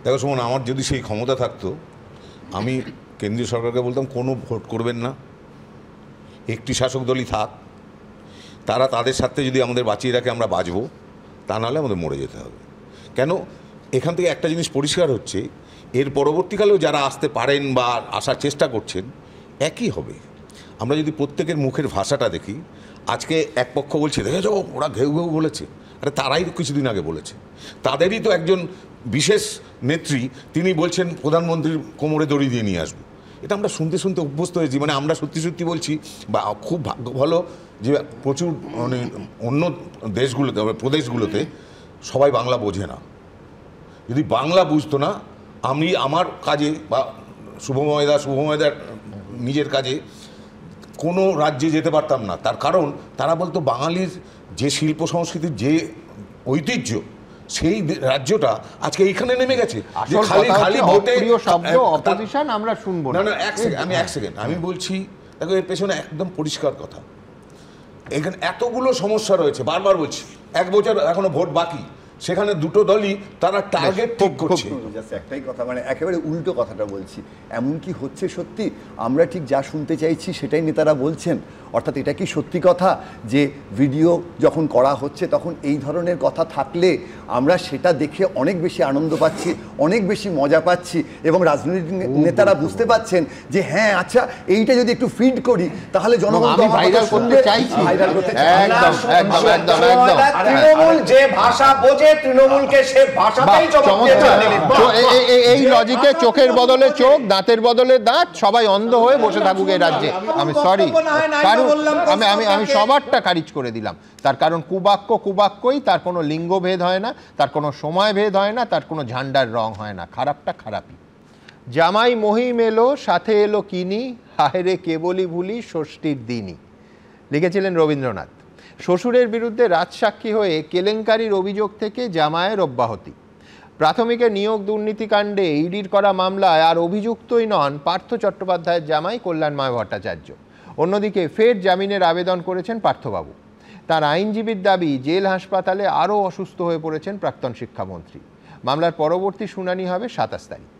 Speaker 2: দেখো সুমন, আমার যদি সেই ক্ষমতা থাকতো, আমি কেন্দ্রীয় সরকারকে বলতাম কোনো ভোট করবেন না, একটি শাসক দলই থাক, তারা তাদের সাথে যদি আমাদের বাঁচিয়ে রাখে আমরা বাঁচবো, তা নাহলে আমাদের মরে যেতে হবে। কেন, এখান থেকে একটা জিনিস পরিষ্কার হচ্ছে, এর পরবর্তীকালেও যারা আসতে পারেন বা আসার চেষ্টা করছেন একই হবে। আমরা যদি প্রত্যেকের মুখের ভাষাটা দেখি, আজকে এক পক্ষ বলছে দেখেছো ওরা ঘেউ ঘেউ বলেছে, আরে তারাই কিছুদিন আগে বলেছে। তাদেরই তো একজন বিশেষ নেত্রী, তিনি বলছেন প্রধানমন্ত্রীর কোমরে দড়ি দিয়ে নিয়ে আসবো। এটা আমরা শুনতে শুনতে অভ্যস্ত হয়েছি। মানে আমরা সত্যি সত্যি বলছি, বা খুব ভাগ্য ভালো যে প্রচুর মানে অন্য দেশগুলোতে, প্রদেশগুলোতে সবাই বাংলা বোঝে না। যদি বাংলা বুঝতো না, আমি আমার কাজে বা শুভময়দার নিজের কাজে কোনো রাজ্যে যেতে পারতাম না। তার কারণ তারা বলতো বাঙালির যে শিল্প সংস্কৃতির যে ঐতিহ্য, সেই রাজ্যটা আজকে এইখানে নেমে গেছে। খালি ভোটে
Speaker 1: আমরা শুনবো না।
Speaker 2: আমি এক সেকেন্ড আমি বলছি, দেখো এর পেছনে একদম পরিষ্কার কথা। এখানে এতগুলো সমস্যা রয়েছে, বারবার বলছি 1 বছর এখনো ভোট বাকি, সেখানে দুটো দলই তারা টার্গেট ঠিক করছে।
Speaker 10: জাস্ট একটাই কথা, মানে একেবারে উল্টো কথাটা বলছি, এমন কি হচ্ছে সত্যি আমরা ঠিক যা শুনতে চাইছি সেটাই নেতারা বলছেন? অর্থাৎ এটা কি সত্যি কথা যে ভিডিও যখন করা হচ্ছে তখন এই ধরনের কথা থাকলে আমরা সেটা দেখে অনেক বেশি আনন্দ পাচ্ছি, অনেক বেশি মজা পাচ্ছি, এবং রাজনৈতিক নেতারা বুঝতে পাচ্ছেন যে হ্যাঁ আচ্ছা এইটা যদি একটু ফিড করি তাহলে জনগণ
Speaker 1: ভাইরাল করতে চাইছি।
Speaker 6: তৃণমূল যে ভাষা বোঝে তৃণমূলকে সে ভাষাতেই জবাব দিতে।
Speaker 1: এই লজিকে চোখের বদলে চোখ, দাঁতের বদলে দাঁত, সবাই অন্ধ হয়ে বসে থাকুক এই রাজ্যে। আমি সরি, আমি সবারটা খারিজ করে দিলাম। তার কারণ কুবাক্যই, তার কোনো লিঙ্গভেদ হয় না, তার কোনো সময় ভেদ হয় না, তার কোনো ঝান্ডার রং হয় না। খারাপটা খারাপই। জামাই মহিম এলো, সাথে এলো কিনি, হায়রে কেবলই ভুলি ষষ্ঠীর দিনই, লিখেছিলেন রবীন্দ্রনাথ। শ্বশুরের বিরুদ্ধে রাজসাক্ষী হয়ে কেলেঙ্কারির অভিযোগ থেকে জামাইয়ের অব্যাহতি। প্রাথমিকের নিয়োগ দুর্নীতিকাণ্ডে ইডির করা মামলায় আর অভিযুক্তই নন পার্থ চট্টোপাধ্যায়ের জামাই কল্যাণময় ভট্টাচার্য। অন্যদিকে ফের জামিনের আবেদন করেছেন পার্থবাবু। তার আইনজীবীর দাবি, জেল হাসপাতালে আরও অসুস্থ হয়ে পড়েছেন প্রাক্তন শিক্ষামন্ত্রী। মামলার পরবর্তী শুনানি হবে 27 তারিখ।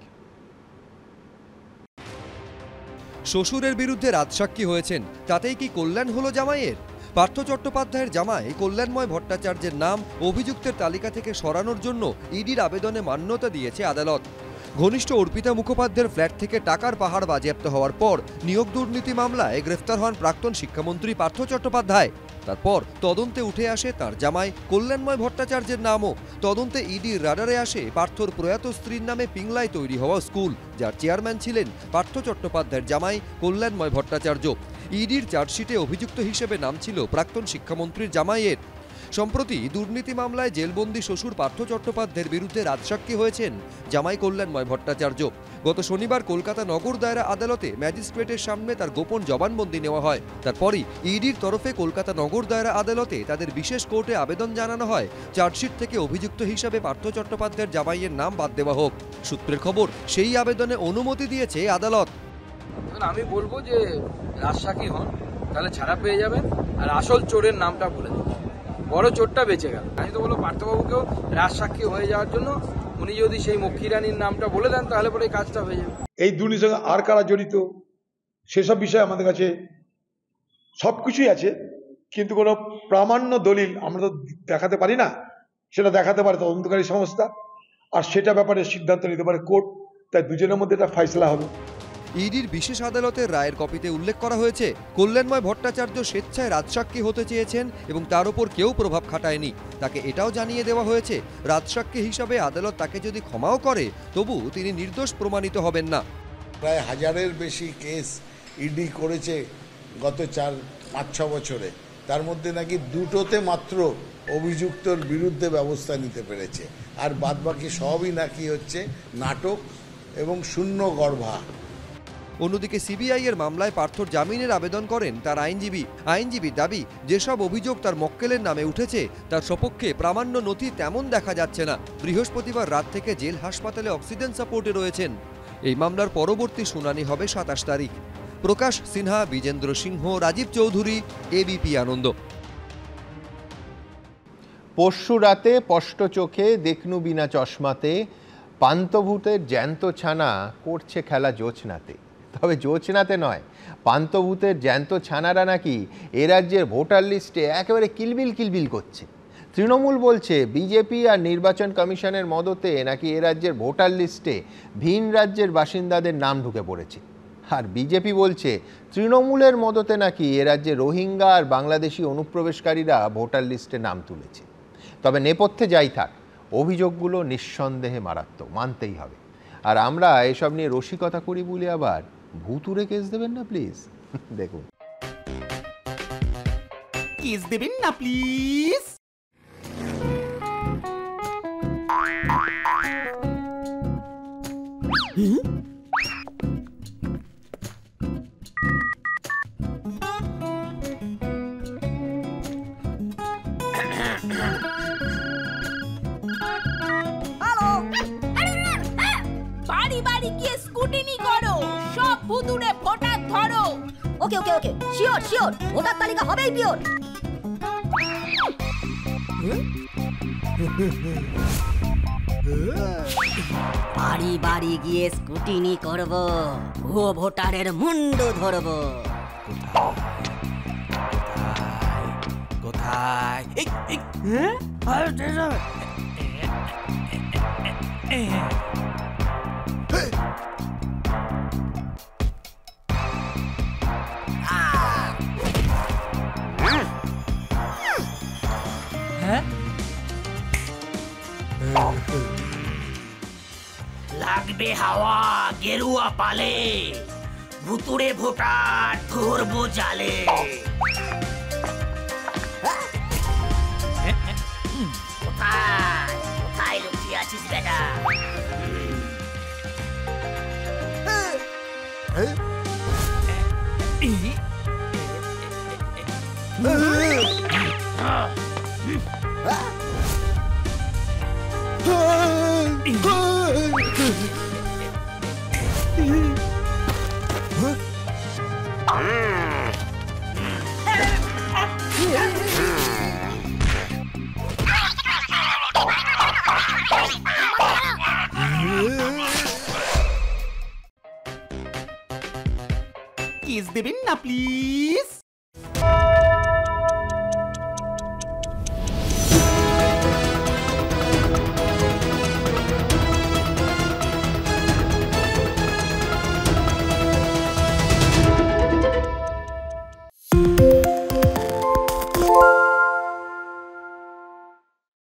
Speaker 17: শ্বশুরের বিরুদ্ধে রাজসাক্ষী হয়েছেন, তাতেই কি কল্যাণ হলো জামাইয়ের? পার্থ চট্টোপাধ্যায়ের জামাই কল্যাণময় ভট্টাচার্যের নাম অভিযুক্তের তালিকা থেকে সরানোর জন্য ইডির আবেদনে মান্যতা দিয়েছে আদালত। ঘনিষ্ঠ অর্পিতা মুখোপাধ্যায়ের ফ্ল্যাট থেকে টাকার পাহাড় বাজেয়াপ্ত হওয়ার পর নিয়োগ দুর্নীতি মামলায় গ্রেফতার হন প্রাক্তন শিক্ষামন্ত্রী পার্থ চট্টোপাধ্যায়। তারপর তদন্তে উঠে আসে তার জামাই কল্যাণময় ভট্টাচার্যের নামও। তদন্তে ইডির রাডারে আসে পার্থর প্রয়াত স্ত্রীর নামে পিংলায় তৈরি হওয়া স্কুল, যার চেয়ারম্যান ছিলেন পার্থ চট্টোপাধ্যায়ের জামাই কল্যাণময় ভট্টাচার্য। ইডির চার্জশিটে অভিযুক্ত হিসেবে নাম ছিল প্রাক্তন শিক্ষামন্ত্রীর জামাইয়ের। সম্প্রতি দুর্নীতি মামলায় জেলবন্দি শ্বশুর পার্থ চট্টোপাধ্যায়ের বিরুদ্ধে রাজসাক্ষী হয়েছেন জামাই কল্যাণময় ভট্টাচার্য। গত শনিবার কলকাতা নগর দায়রা আদালতে ম্যাজিস্ট্রেটের সামনে তার গোপন জবানবন্দি নেওয়া হয়। তারপরই ইডির তরফে কলকাতা নগর দায়রা আদালতে তাদের বিশেষ কোর্টে আবেদন জানানো হয় চার্জশিট থেকে অভিযুক্ত হিসাবে পার্থ চট্টোপাধ্যায়ের জামাইয়ের নাম বাদ দেওয়া হোক। সূত্রের খবর, সেই আবেদনে অনুমতি দিয়েছে আদালত।
Speaker 20: আমি বলবো যে রাজসাক্ষী হন, তাহলে ছাড়া পেয়ে যাবেন, আর আসল চোরের নামটা বলে দেবেন, বড় চোরটা বেঁচে গেল। আমি তো বলবো পার্থবাবুকেও রাজসাক্ষী হয়ে যাওয়ার জন্য উনি যদি সেই মক্ষী রানীর নামটা বলে দেন তাহলে পরে এই কাজটা হয়ে যাবে।
Speaker 7: এই দুর্নীতির সঙ্গে আর কারা জড়িত সেসব বিষয়ে আমাদের কাছে সবকিছুই আছে, কিন্তু কোনো প্রামাণ্য দলিল আমরা তো দেখাতে পারি না। সেটা দেখাতে পারে তদন্তকারী সংস্থা, আর সেটা ব্যাপারে সিদ্ধান্ত নিতে পারে কোর্ট। তাই দুজনের মধ্যে একটা ফয়সলা হবে।
Speaker 17: ইডির বিশেষ আদালতের রায়ের কপিতে উল্লেখ করা হয়েছে কল্যাণময় ভট্টাচার্য স্বেচ্ছায় রাজসাক্ষী হতে চেয়েছেন এবং তার উপর কেউ প্রভাব খাটায়নি। তাকে এটাও জানিয়ে দেওয়া হয়েছে রাজসাক্ষী হিসাবে আদালত তাকে যদি ক্ষমাও করে তবু তিনি নির্দোষ প্রমাণিত হবেন না।
Speaker 8: প্রায় 1000-এর বেশি কেস ইডি করেছে গত 4-5-6 বছরে, তার মধ্যে নাকি 2টোতে মাত্র অভিযুক্তর বিরুদ্ধে ব্যবস্থা নিতে পেরেছে, আর বাদবাকি সবই নাকি হচ্ছে নাটক এবং শূন্য গর্ভা।
Speaker 17: অন্যদিকে সিবিআই এর মামলায় পার্থর জামিনের আবেদন করেন তার আইনজীবীর দাবি, যেসব অভিযোগ তার মক্কেলের নামে উঠেছে তার সপক্ষে প্রামাণ্য নথি তেমন দেখা যাচ্ছে না। বৃহস্পতিবার রাত থেকে জেল হাসপাতালে অক্সিজেন সাপোর্টে রয়েছেন। এই মামলার পরবর্তী শুনানি হবে 27 তারিখ। প্রকাশ সিনহা, বিজেন্দ্র সিংহ, রাজীব চৌধুরী, এবিপি আনন্দ।
Speaker 1: পরশু রাতে স্পষ্ট চোখে দেখনু বিনা চশমাতে, পান্তভূতের জ্যান্ত ছানা করছে খেলা জোছনাতে। তবে জোছনাতে নয়, পান্তভূতের জ্যান্ত ছানারা নাকি এ রাজ্যের ভোটার লিস্টে একেবারে কিলবিল করছে। তৃণমূল বলছে বিজেপি আর নির্বাচন কমিশনের মদতে নাকি এ রাজ্যের ভোটার লিস্টে ভিন রাজ্যের বাসিন্দাদের নাম ঢুকে পড়েছে। আর বিজেপি বলছে তৃণমূলের মদতে নাকি এ রাজ্যে রোহিঙ্গা আর বাংলাদেশি অনুপ্রবেশকারীরা ভোটার লিস্টে নাম তুলেছে। তবে নেপথ্যে যাই থাক, অভিযোগগুলো নিঃসন্দেহে মারাত্মক, মানতেই হবে। আর আমরা এসব নিয়ে রসিকতা করি বলে আবার ভুতুরে কেস দেবেন না প্লিজ। দেখুন,
Speaker 14: কেস দেবেন না প্লিজ।
Speaker 15: বাড়ি বাড়ি গিয়ে স্কুটিনি করো, সব ভুতুরে ভোটার ধরো। ওকে শিওর ভোটার তালিকা হবেই পিওর।
Speaker 9: বাড়ি বাড়ি গিয়ে স্কুটিনি করব, ভুয়ো ভোটারের মুন্ডু ধরব।
Speaker 14: কোথায়?
Speaker 9: লাগবে হাওয়া গেরুয়া পালে, ভুতুড়ে ভোটার ধরবো জালে। কোথায় কোথায় লুকিয়ে আছিস বেটা?
Speaker 14: কিস দেবেন না প্লিজ?